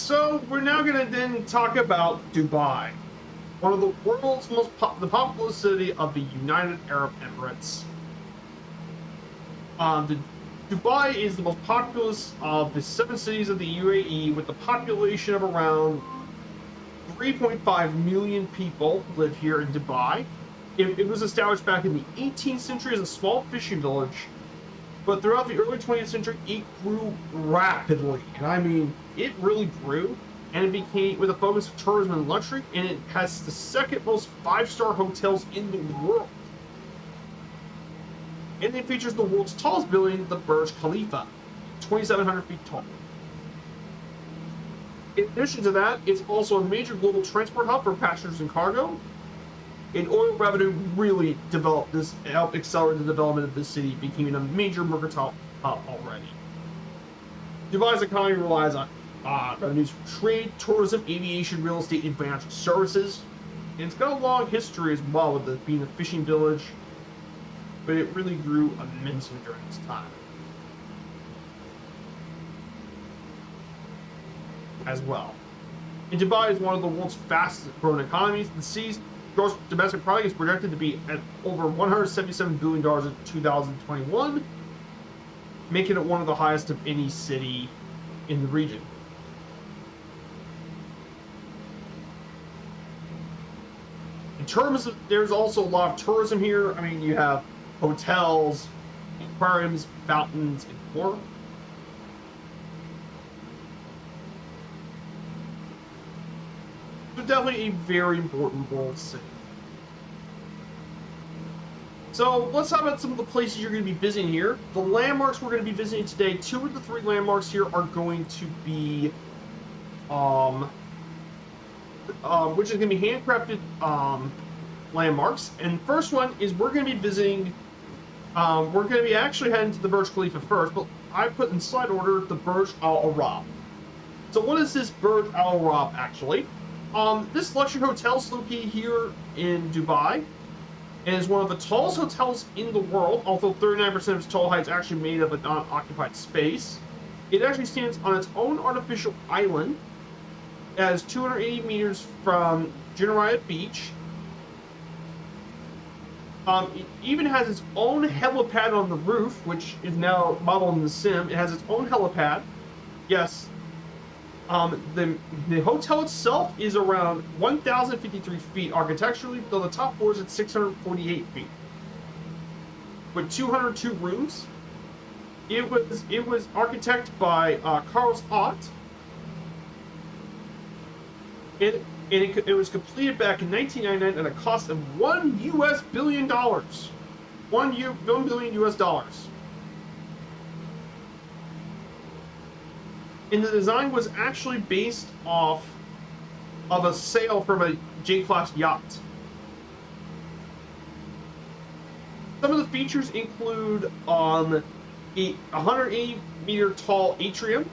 So we're now going to then talk about Dubai, one of the world's most the populous city of the United Arab Emirates. Dubai is the most populous of the 7 cities of the UAE, with a population of around 3.5 million people live here in Dubai. It was established back in the 18th century as a small fishing village, but throughout the early 20th century, it grew rapidly. And I mean, it really grew, and it became with a focus of tourism and luxury, and it has the second most 5-star hotels in the world. And it features the world's tallest building, the Burj Khalifa, 2,700 feet tall. In addition to that, it's also a major global transport hub for passengers and cargo. And oil revenue really helped accelerate the development of this city, becoming a major mercantile hub already. Dubai's economy relies on revenues from trade, tourism, aviation, real estate, and financial services. And it's got a long history as well, with it being a fishing village, but it really grew immensely during this time as well. And Dubai is one of the world's fastest growing economies. The city's gross domestic product is projected to be at over $177 billion in 2021, making it one of the highest of any city in the region. In terms of, there's also a lot of tourism here. I mean, you have hotels, aquariums, fountains, and more. So definitely a very important world city. So let's talk about some of the places you're going to be visiting here. The landmarks we're going to be visiting today, 2 of the 3 landmarks here are going to be, which is going to be handcrafted landmarks. And the first one is we're going to be visiting, we're going to be actually heading to the Burj Khalifa first, but I put in slide order the Burj Al Arab. So what is this Burj Al Arab actually? This luxury hotel is located here in Dubai, and is one of the tallest hotels in the world, although 39% of its total height is actually made of a non-occupied space. It actually stands on its own artificial island, as 280 meters from Jumeirah Beach. It even has its own helipad on the roof, which is now modeled in the sim. It has its own helipad. Yes. The hotel itself is around 1,053 feet architecturally, though the top floor is at 648 feet, with 202 rooms. It was architected by Carlos Ott. It was completed back in 1999 at a cost of $1 billion. $1 billion US. And the design was actually based off of a sail from a J-class yacht. Some of the features include a 180 meter tall atrium,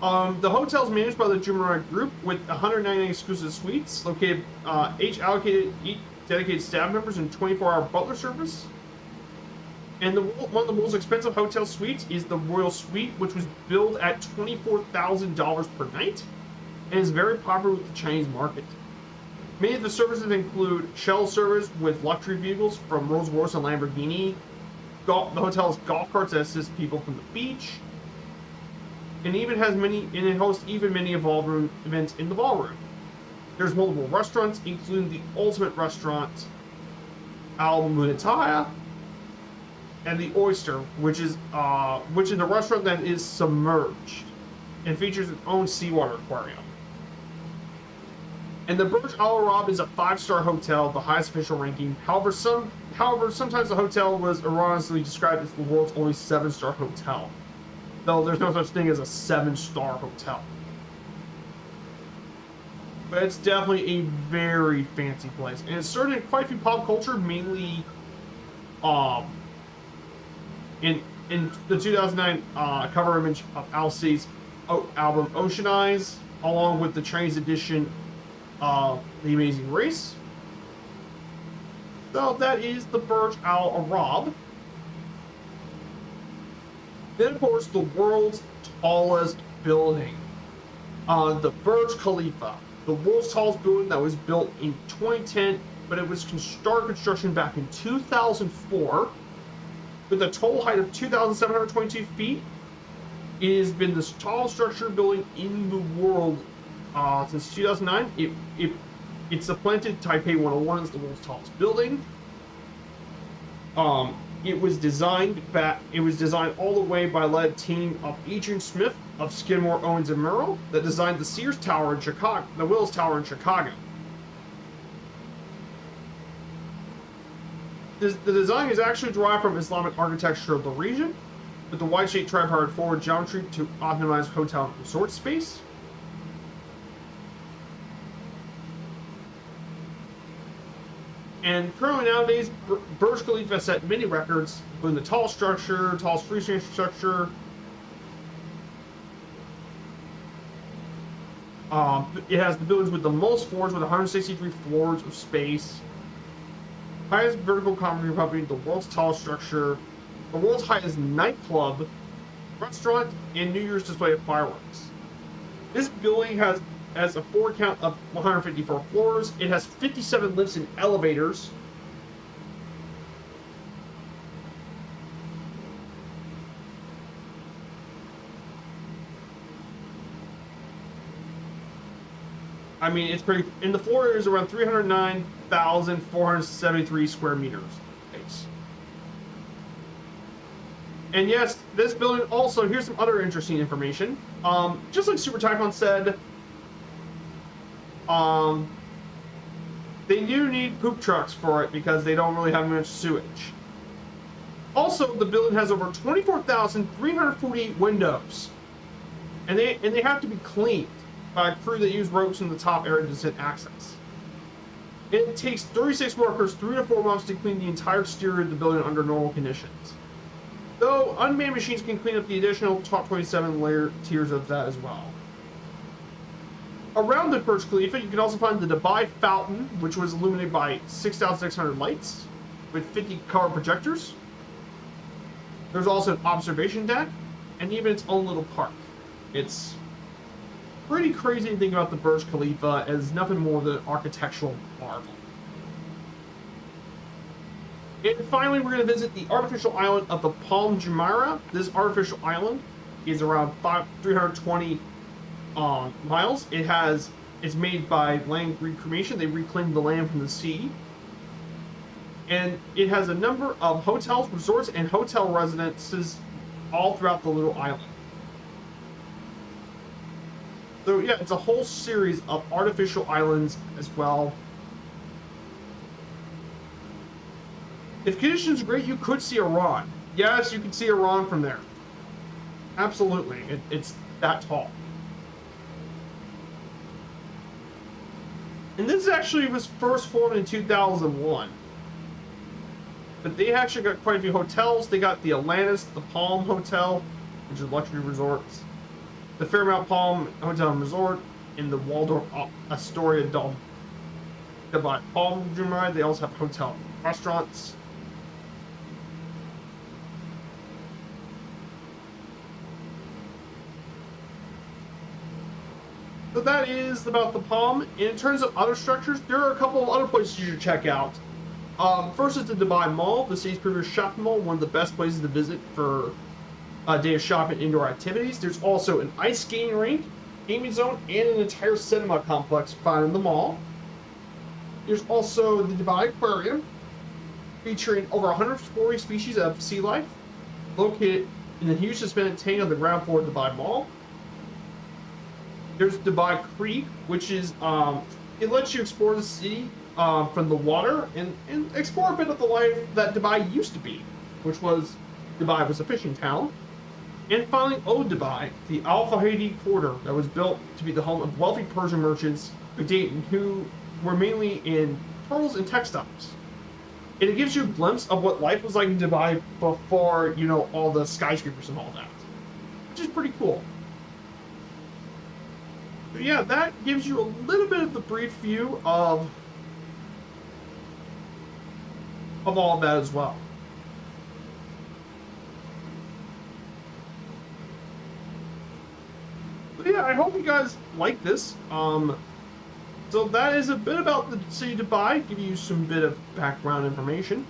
the hotel is managed by the Jumeirah Group with 199 exclusive suites located, each dedicated staff members and 24-hour butler service. And one of the most expensive hotel suites is the Royal Suite, which was billed at $24,000 per night, and is very popular with the Chinese market. Many of the services include shuttle service with luxury vehicles from Rolls-Royce and Lamborghini. The hotel has golf carts that assist people from the beach, and it hosts even many evolving events in the ballroom. There's multiple restaurants, including the ultimate restaurant, Al Munataya, and the Oyster, which is a restaurant that is submerged and features its own seawater aquarium. And the Burj Al Arab is a 5-star hotel, the highest official ranking. However, sometimes the hotel was erroneously described as the world's only 7-star hotel, though there's no such thing as a 7-star hotel. But it's definitely a very fancy place, and it's served in quite a few pop culture, mainly in the 2009 cover image of Alcée's album Ocean Eyes, along with the Chinese edition of The Amazing Race. So that is the Burj Al Arab. Then, of course, the world's tallest building, the Burj Khalifa, the world's tallest building that was built in 2010, but it was started construction back in 2004, with a total height of 2,722 feet. It has been the tallest structure building in the world since 2009. It supplanted Taipei 101 as the world's tallest building. It was designed all the way by a led team of Adrian Smith of Skidmore, Owens and Merrill that designed the Sears Tower in Chicago, the Willis Tower in Chicago. The design is actually derived from Islamic architecture of the region, with the wide-shaped tripartite forward geometry to optimize hotel and resort space. And currently nowadays, Burj Khalifa has set many records, including the tallest structure, tallest freestanding structure. It has the buildings with the most floors, with 163 floors of space. Highest vertical concrete company, the world's tallest structure, the world's highest nightclub, restaurant, and New Year's display of fireworks. This building has a floor count of 154 floors. It has 57 lifts and elevators. I mean, it's pretty, and the floor area is around 309,473 square meters space. And yes, this building also, here's some other interesting information. Just like Super Typhoon said, they do need poop trucks for it because they don't really have much sewage. Also, the building has over 24,348 windows, and they have to be cleaned by a crew that use ropes in the top area to set access. It takes 36 workers 3 to 4 months to clean the entire exterior of the building under normal conditions, though unmanned machines can clean up the additional top 27 layer tiers of that as well. Around the Burj Khalifa, you can also find the Dubai Fountain, which was illuminated by 6,600 lights with 50 color projectors. There's also an observation deck and even its own little park. It's pretty crazy to think about the Burj Khalifa as nothing more than an architectural marvel. And finally, we're going to visit the artificial island of the Palm Jumeirah. This artificial island is around 320 miles. It's made by land reclamation. They reclaimed the land from the sea. And it has a number of hotels, resorts, and hotel residences all throughout the little island. So yeah, it's a whole series of artificial islands as well. If conditions are great, you could see Iran. Yes, you can see Iran from there. Absolutely, it's that tall. And this actually was first formed in 2001. But they actually got quite a few hotels. They got the Atlantis, the Palm Hotel, which is luxury resorts, the Fairmount Palm Hotel and Resort, and the Waldorf Astoria Dubai Palm Jumeirah. They also have hotel restaurants. So that is about the Palm. In terms of other structures, there are a couple of other places you should check out. First is the Dubai Mall, the city's premier shopping mall, one of the best places to visit for a day of shopping and indoor activities. There's also an ice skating rink, gaming zone, and an entire cinema complex found in the mall. There's also the Dubai Aquarium, featuring over 140 species of sea life, located in the huge suspended tank on the ground floor of Dubai Mall. There's Dubai Creek, which is, it lets you explore the city from the water and explore a bit of the life that Dubai used to be, which was, Dubai was a fishing town. And finally, Old Dubai, the Al Fahidi corridor that was built to be the home of wealthy Persian merchants who were mainly in pearls and textiles. And it gives you a glimpse of what life was like in Dubai before, you know, all the skyscrapers and all that, which is pretty cool. But yeah, that gives you a little bit of the brief view of of all of that as well. But yeah, I hope you guys like this. So that is a bit about the city of Dubai, give you some bit of background information.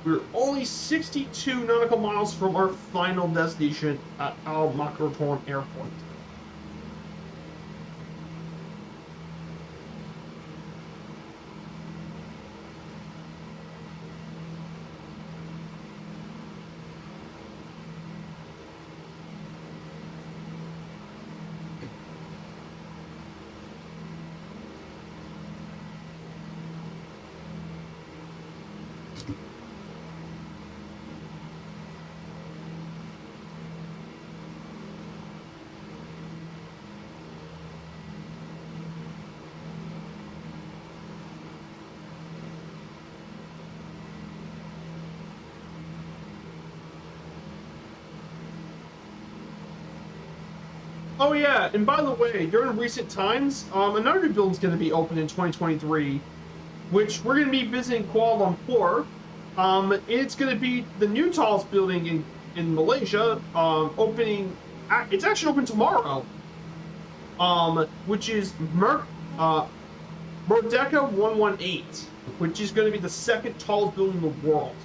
We're only 62 nautical miles from our final destination at Al Maktoum Airport. Oh yeah, and by the way, during recent times, another new building is going to be open in 2023, which we're going to be visiting Kuala Lumpur. It's going to be the new tallest building in Malaysia, opening. It's actually open tomorrow, which is Merdeka 118, which is going to be the second tallest building in the world,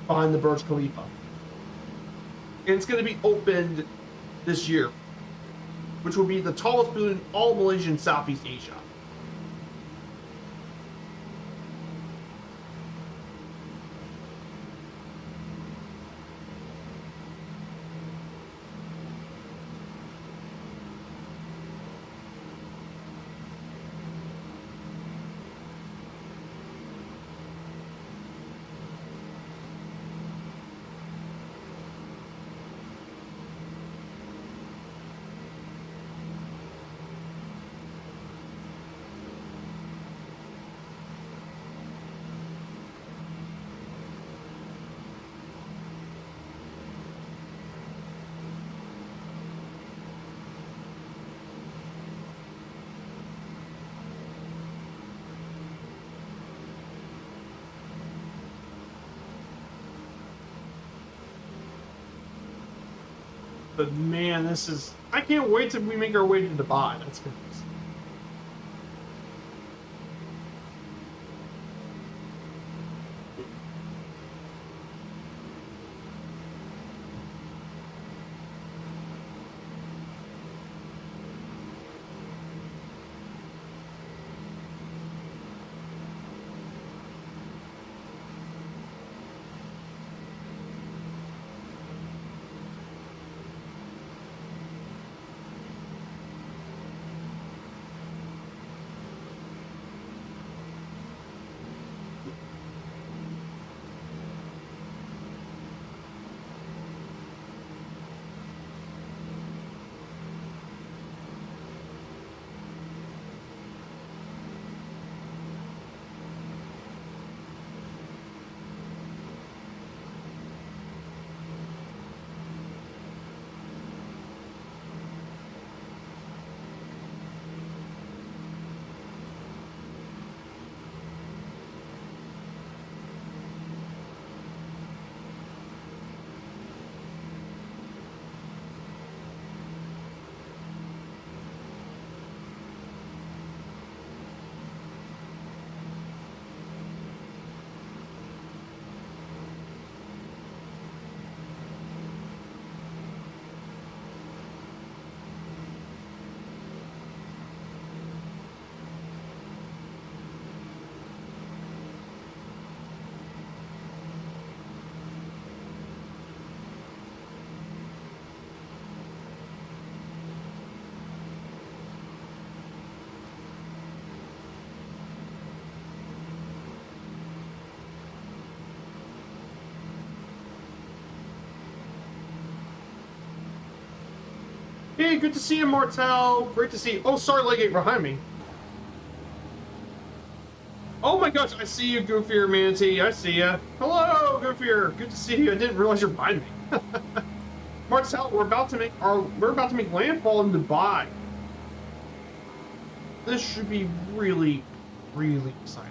behind the Burj Khalifa. And it's going to be opened this year, which will be the tallest building in all Malaysia and Southeast Asia. But man, this is... I can't wait till we make our way to Dubai. That's good. Hey, good to see you, Martel. Great to see you. Oh, sorry, Legate behind me. Oh my gosh, I see you, Goofier Manatee. I see ya. Hello, Goofier. Good to see you. I didn't realize you're behind me. Martel, we're about to make landfall in Dubai. This should be really, really exciting.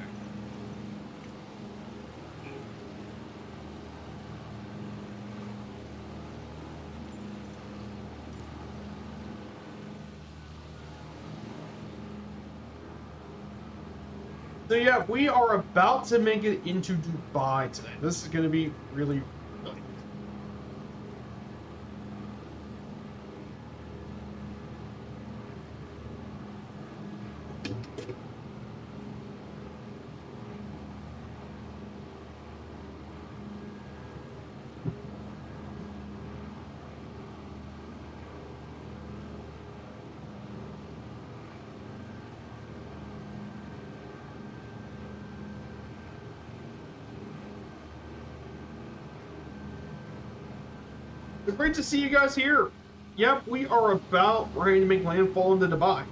So yeah, we are about to make it into Dubai today. This is going to be really, really It's great to see you guys here. Yep, we are about ready to make landfall into Dubai.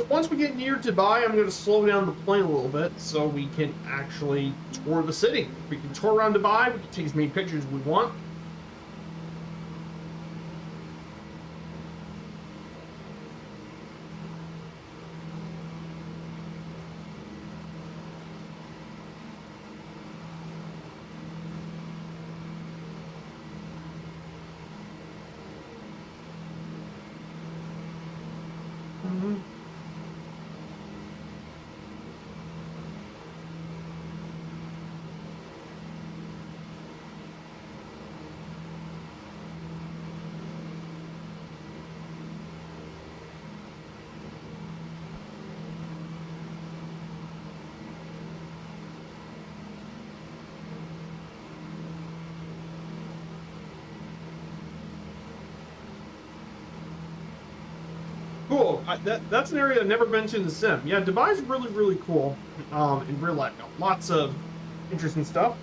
So once we get near Dubai, I'm going to slow down the plane a little bit so we can actually tour the city. We can tour around Dubai, we can take as many pictures as we want. Cool. That's an area I've never been to in the sim. Yeah, Dubai's really, really cool in real life. Lots of interesting stuff.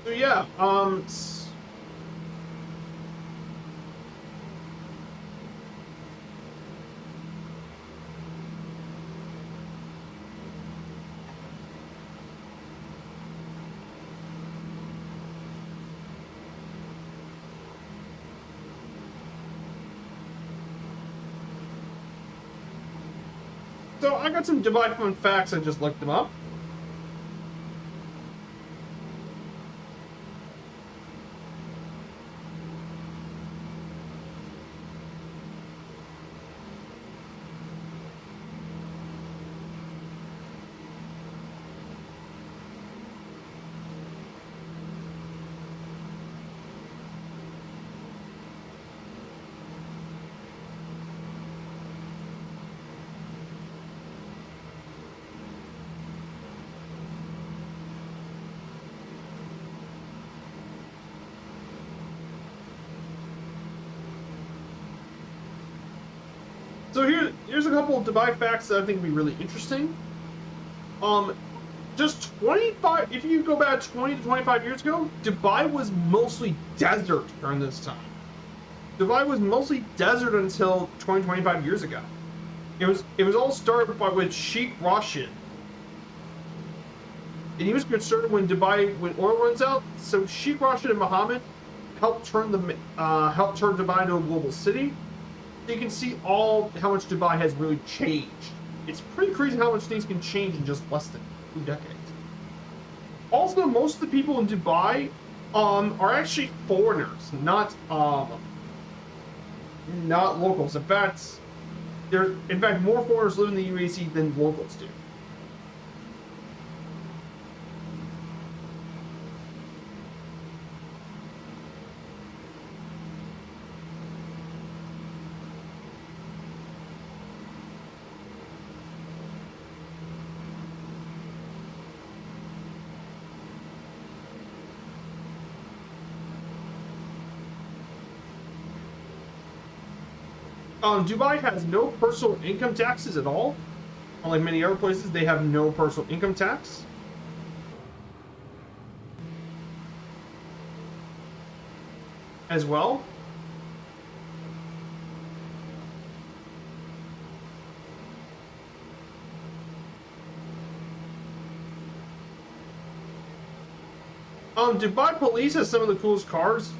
So yeah, so I got some Dubai fun facts. I just looked them up. So here's a couple of Dubai facts that I think would be really interesting. Just 25, if you go back 20 to 25 years ago, Dubai was mostly desert during this time. Dubai was mostly desert until 20, 25 years ago. It was all started with Sheikh Rashid. And he was concerned when oil runs out. So Sheikh Rashid and Mohammed helped turn Dubai into a global city. You can see how much Dubai has really changed. It's pretty crazy how much things can change in just less than 2 decades. Also, most of the people in Dubai are actually foreigners, not locals. In fact, There's, in fact, more foreigners live in the UAE than locals do. Dubai has no personal income taxes at all. Unlike many other places, they have no personal income tax. As well. Dubai police has some of the coolest cars.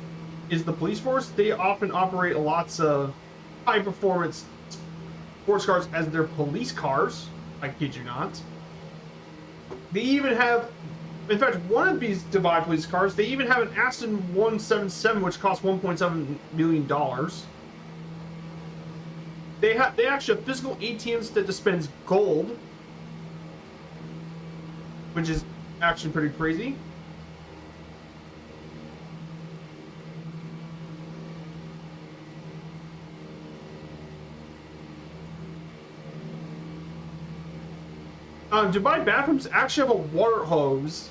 Is the police force. They often operate lots of high-performance sports cars as their police cars. I kid you not. They even have, in fact, one of these Dubai police cars, they even have an Aston 177, which costs $1.7 million. They actually have physical ATMs that dispense gold, which is actually pretty crazy. Dubai bathrooms actually have a water hose.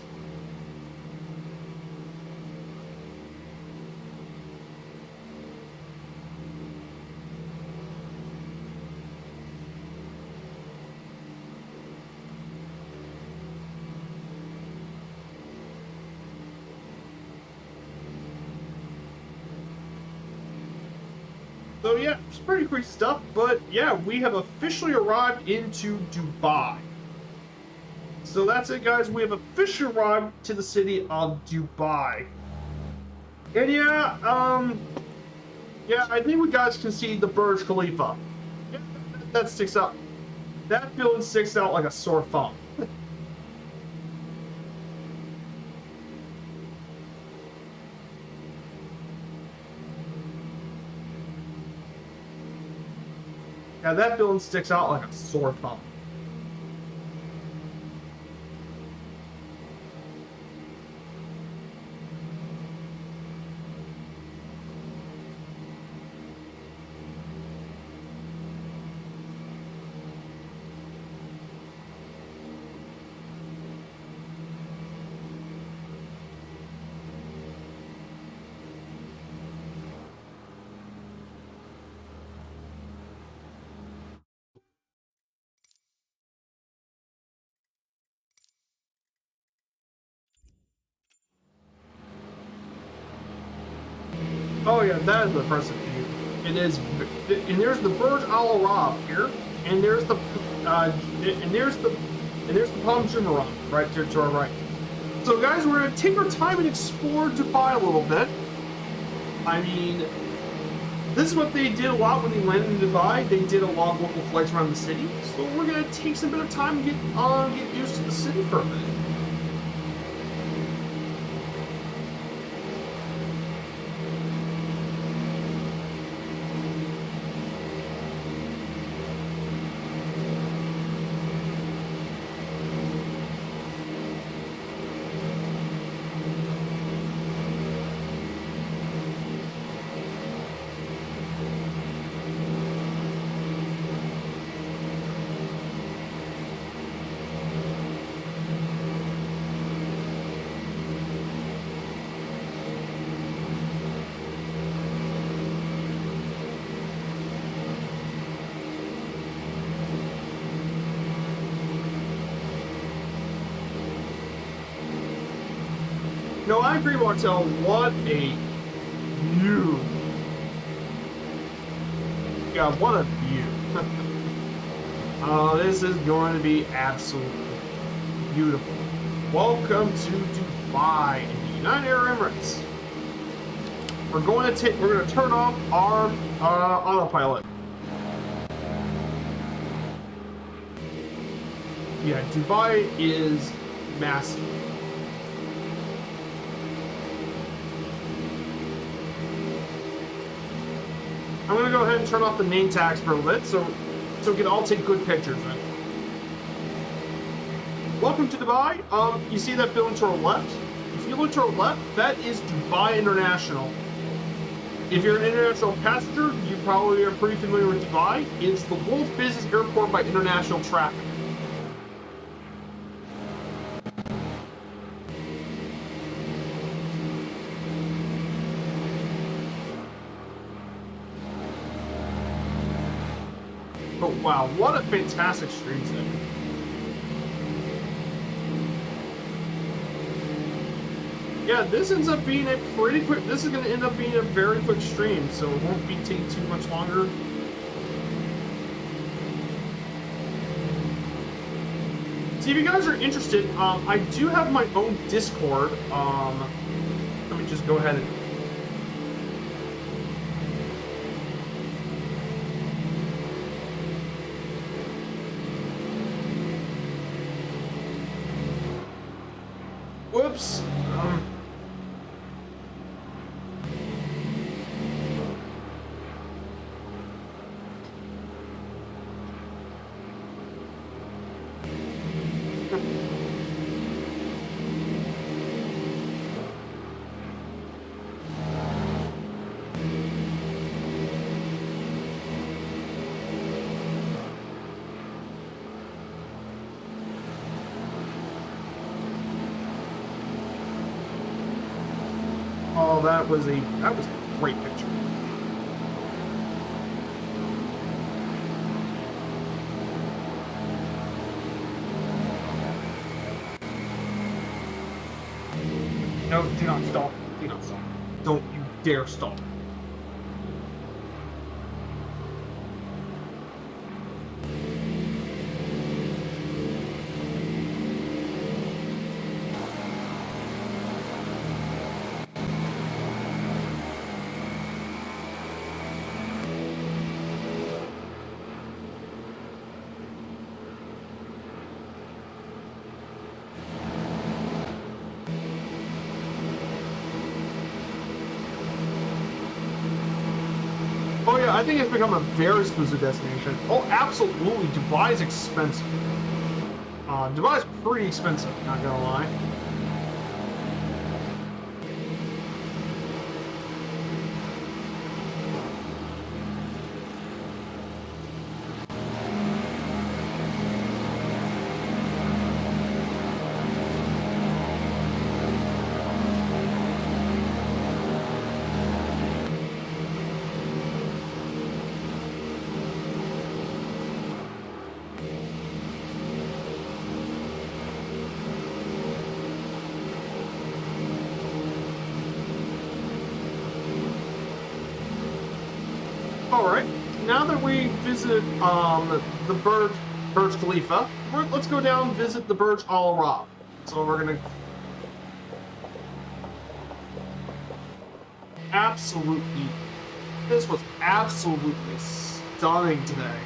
So yeah, it's pretty crazy stuff, but yeah, we have officially arrived into Dubai. So that's it, guys. We have officially arrived to the city of Dubai. And yeah, yeah, I think we guys can see the Burj Khalifa. Yeah, that sticks out. That building sticks out like a sore thumb. Yeah, that building sticks out like a sore thumb. Oh yeah, that is the impressive view. It is, and there's the Burj Al Arab here, and there's the Palm Jumeirah right there to our right. So guys, we're gonna take our time and explore Dubai a little bit. I mean, this is what they did a lot when they landed in Dubai. They did a lot of local flights around the city. So we're gonna take some bit of time and get used to the city for a minute. No, I agree, Martel. What a view. Yeah, what a view. Oh, this is going to be absolutely beautiful. Welcome to Dubai in the United Arab Emirates. We're going to turn off our autopilot. Yeah, Dubai is massive. I'm going to go ahead and turn off the name tags for a bit. So so we can all take good pictures, right? Welcome to Dubai. You see that building to our left? If you look to our left, that is Dubai International. If you're an international passenger, you probably are pretty familiar with Dubai. It's the world's busiest airport by international traffic. But wow, what a fantastic street set. Yeah, this ends up being a pretty quick, this is going to end up being a very quick stream, so it won't be taking too much longer. See, if you guys are interested, I do have my own Discord. Let me just go ahead and... Whoops. Oh, that was a great picture. No, do not stop. Do not stop. Don't you dare stop. Oh yeah, I think it's become a very exclusive destination. Oh, absolutely. Dubai's expensive. Dubai's pretty expensive, not gonna lie. Alright, now that we visit the Burj Khalifa, let's go down and visit the Burj Al Arab. So we're gonna... Absolutely, this was absolutely stunning today.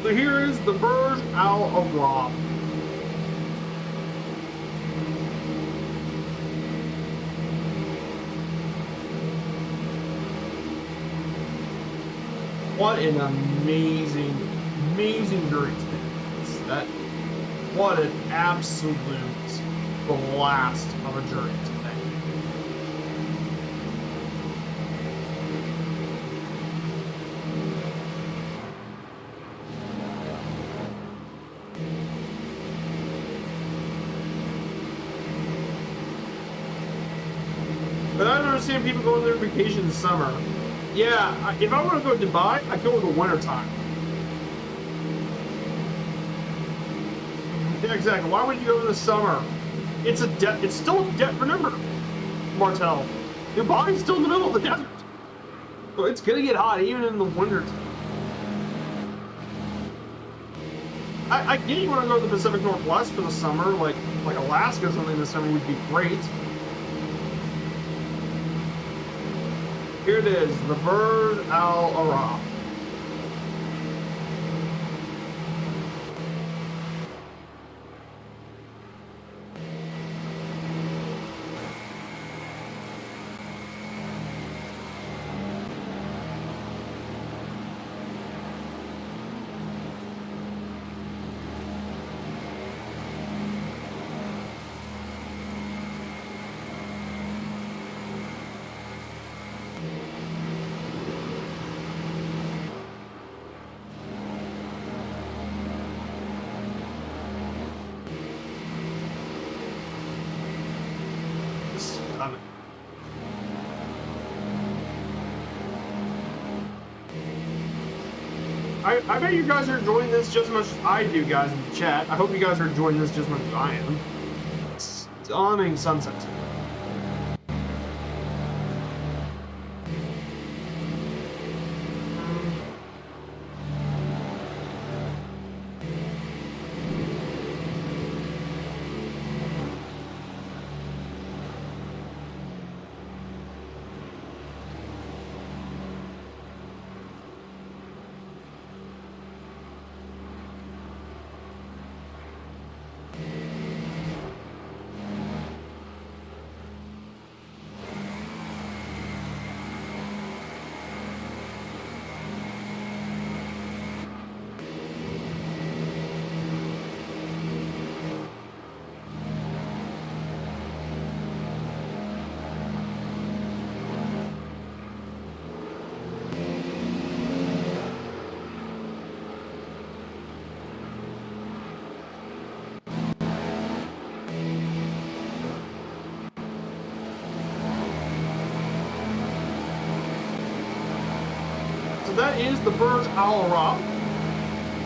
So here is the Burj Al Arab. What an amazing, amazing journey today. What an absolute blast of a journey today. But I don't understand people going on their vacation in the summer. Yeah, if I want to go to Dubai, I go in the wintertime. Yeah, exactly. Why would you go in the summer? It's still a desert. Remember, Martel, Dubai is still in the middle of the desert. So it's gonna get hot even in the winter. I get you want to go to the Pacific Northwest for the summer, like Alaska or something this summer would be great. Here it is, the Burj Al Arab. I bet you guys are enjoying this just as much as I do, guys, in the chat. I hope you guys are enjoying this just as much as I am. Stunning sunset. That is the Burj Al Arab,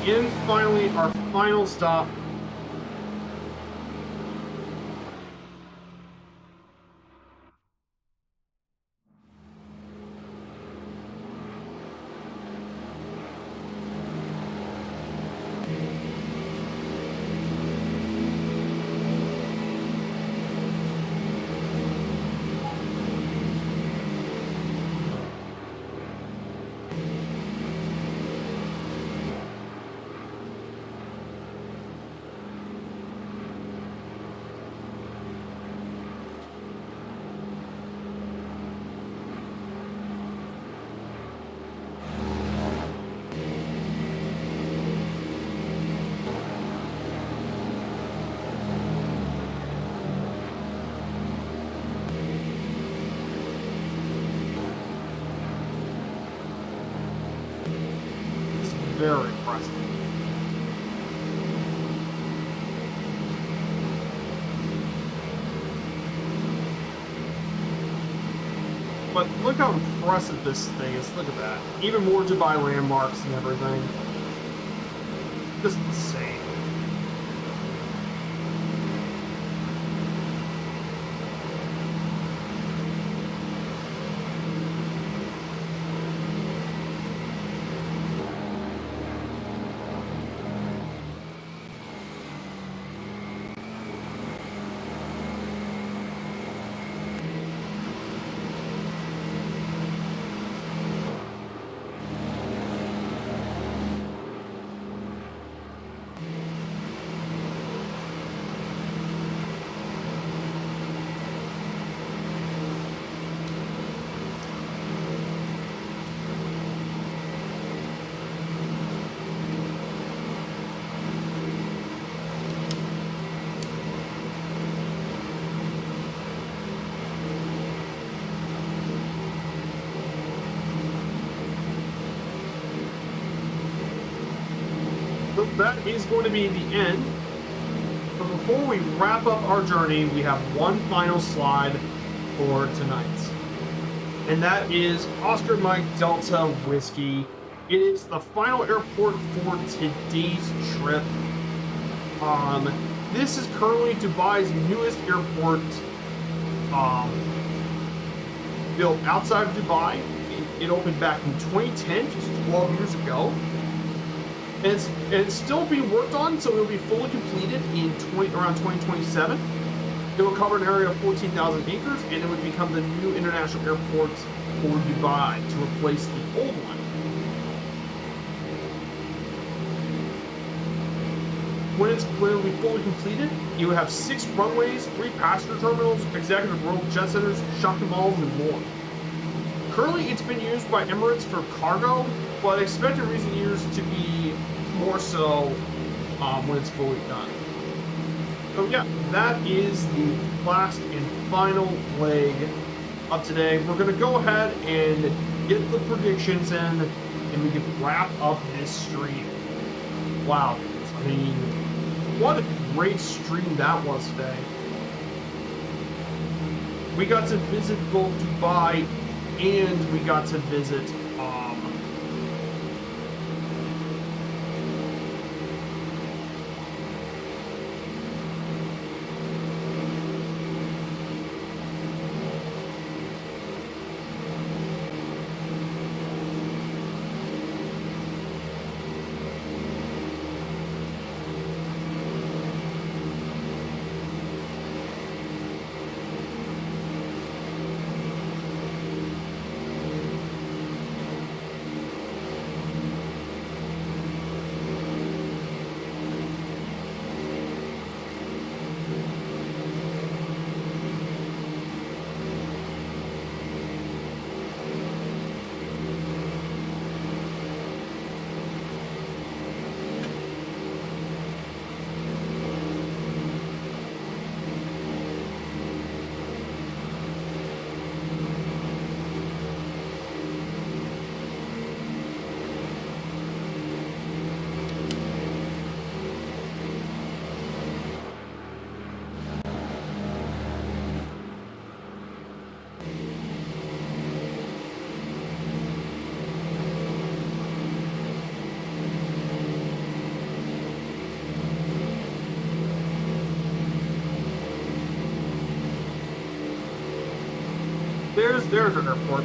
and finally our final stop. Very impressive. But look how impressive this thing is. Look at that. Even more Dubai landmarks and everything. Just insane. So that is going to be the end. But before we wrap up our journey, we have one final slide for tonight. and that is Oscar Mike Delta Whiskey. It is the final airport for today's trip. This is currently Dubai's newest airport, built outside of Dubai. It opened back in 2010, just 12 years ago. And it's still being worked on, so it'll be fully completed in around 2027. It will cover an area of 14,000 acres, and it would become the new international airport for Dubai to replace the old one. When it will be fully completed, you will have 6 runways, 3 passenger terminals, executive world jet centers, shopping malls, and more. Currently, it's been used by Emirates for cargo, but expect in recent years to be more so when it's fully done. So yeah, that is the last and final leg of today. We're going to go ahead and get the predictions in, and we can wrap up this stream. Wow, I mean, what a great stream that was today. We got to visit both Dubai and we got to visit there's an airport.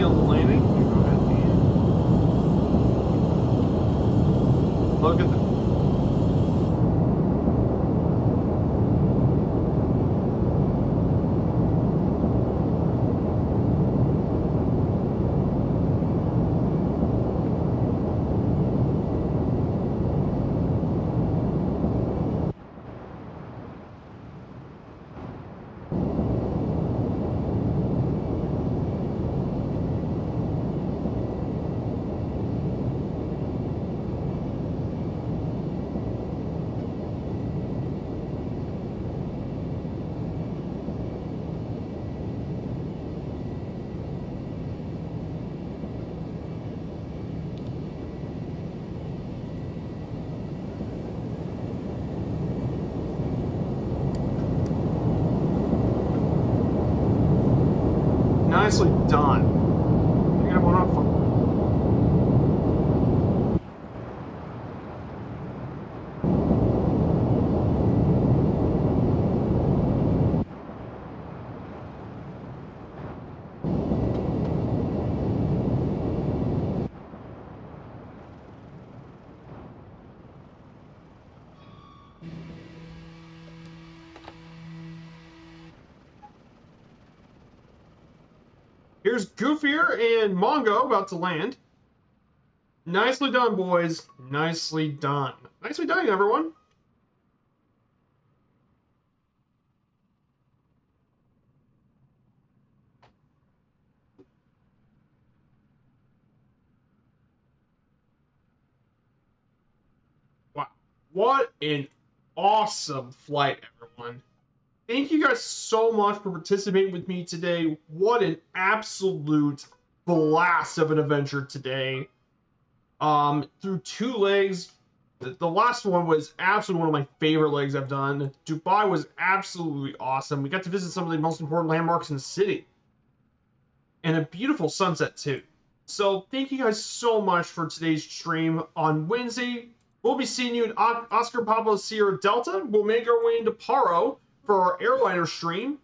on the landing. Go ahead and look at the. Nicely done. You got one up for. Here's Goofier and Mongo about to land. Nicely done, boys. Nicely done. Nicely done, everyone. Wow. What an awesome flight, everyone. Thank you guys so much for participating with me today. What an absolute blast of an adventure today. Through 2 legs. The last one was absolutely one of my favorite legs I've done. Dubai was absolutely awesome. We got to visit some of the most important landmarks in the city. And a beautiful sunset, too. So thank you guys so much for today's stream. On Wednesday, we'll be seeing you in Oscar Papa Sierra Delta. We'll make our way into Paro for our airliner stream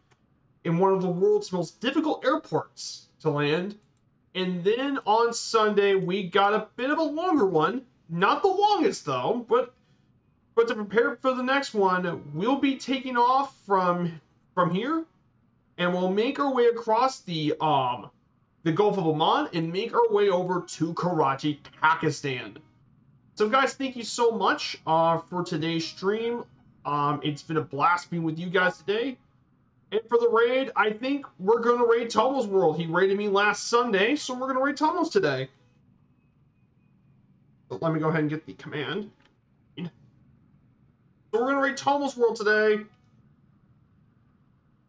in one of the world's most difficult airports to land. And then on Sunday, we got a bit of a longer one. Not the longest, though, but to prepare for the next one, we'll be taking off from here, and we'll make our way across the Gulf of Oman and make our way over to Karachi, Pakistan. So, guys, thank you so much for today's stream. It's been a blast being with you guys today. And for the raid, I think we're going to raid Tomo's World. He raided me last Sunday, so we're going to raid Tomo's today. So let me go ahead and get the command. So we're going to raid Tomo's World today.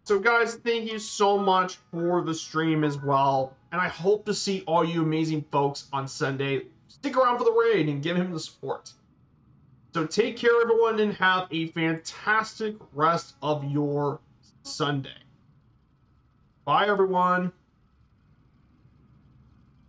So guys, thank you so much for the stream as well. And I hope to see all you amazing folks on Sunday. Stick around for the raid and give him the support. So take care, everyone, and have a fantastic rest of your Sunday. Bye, everyone.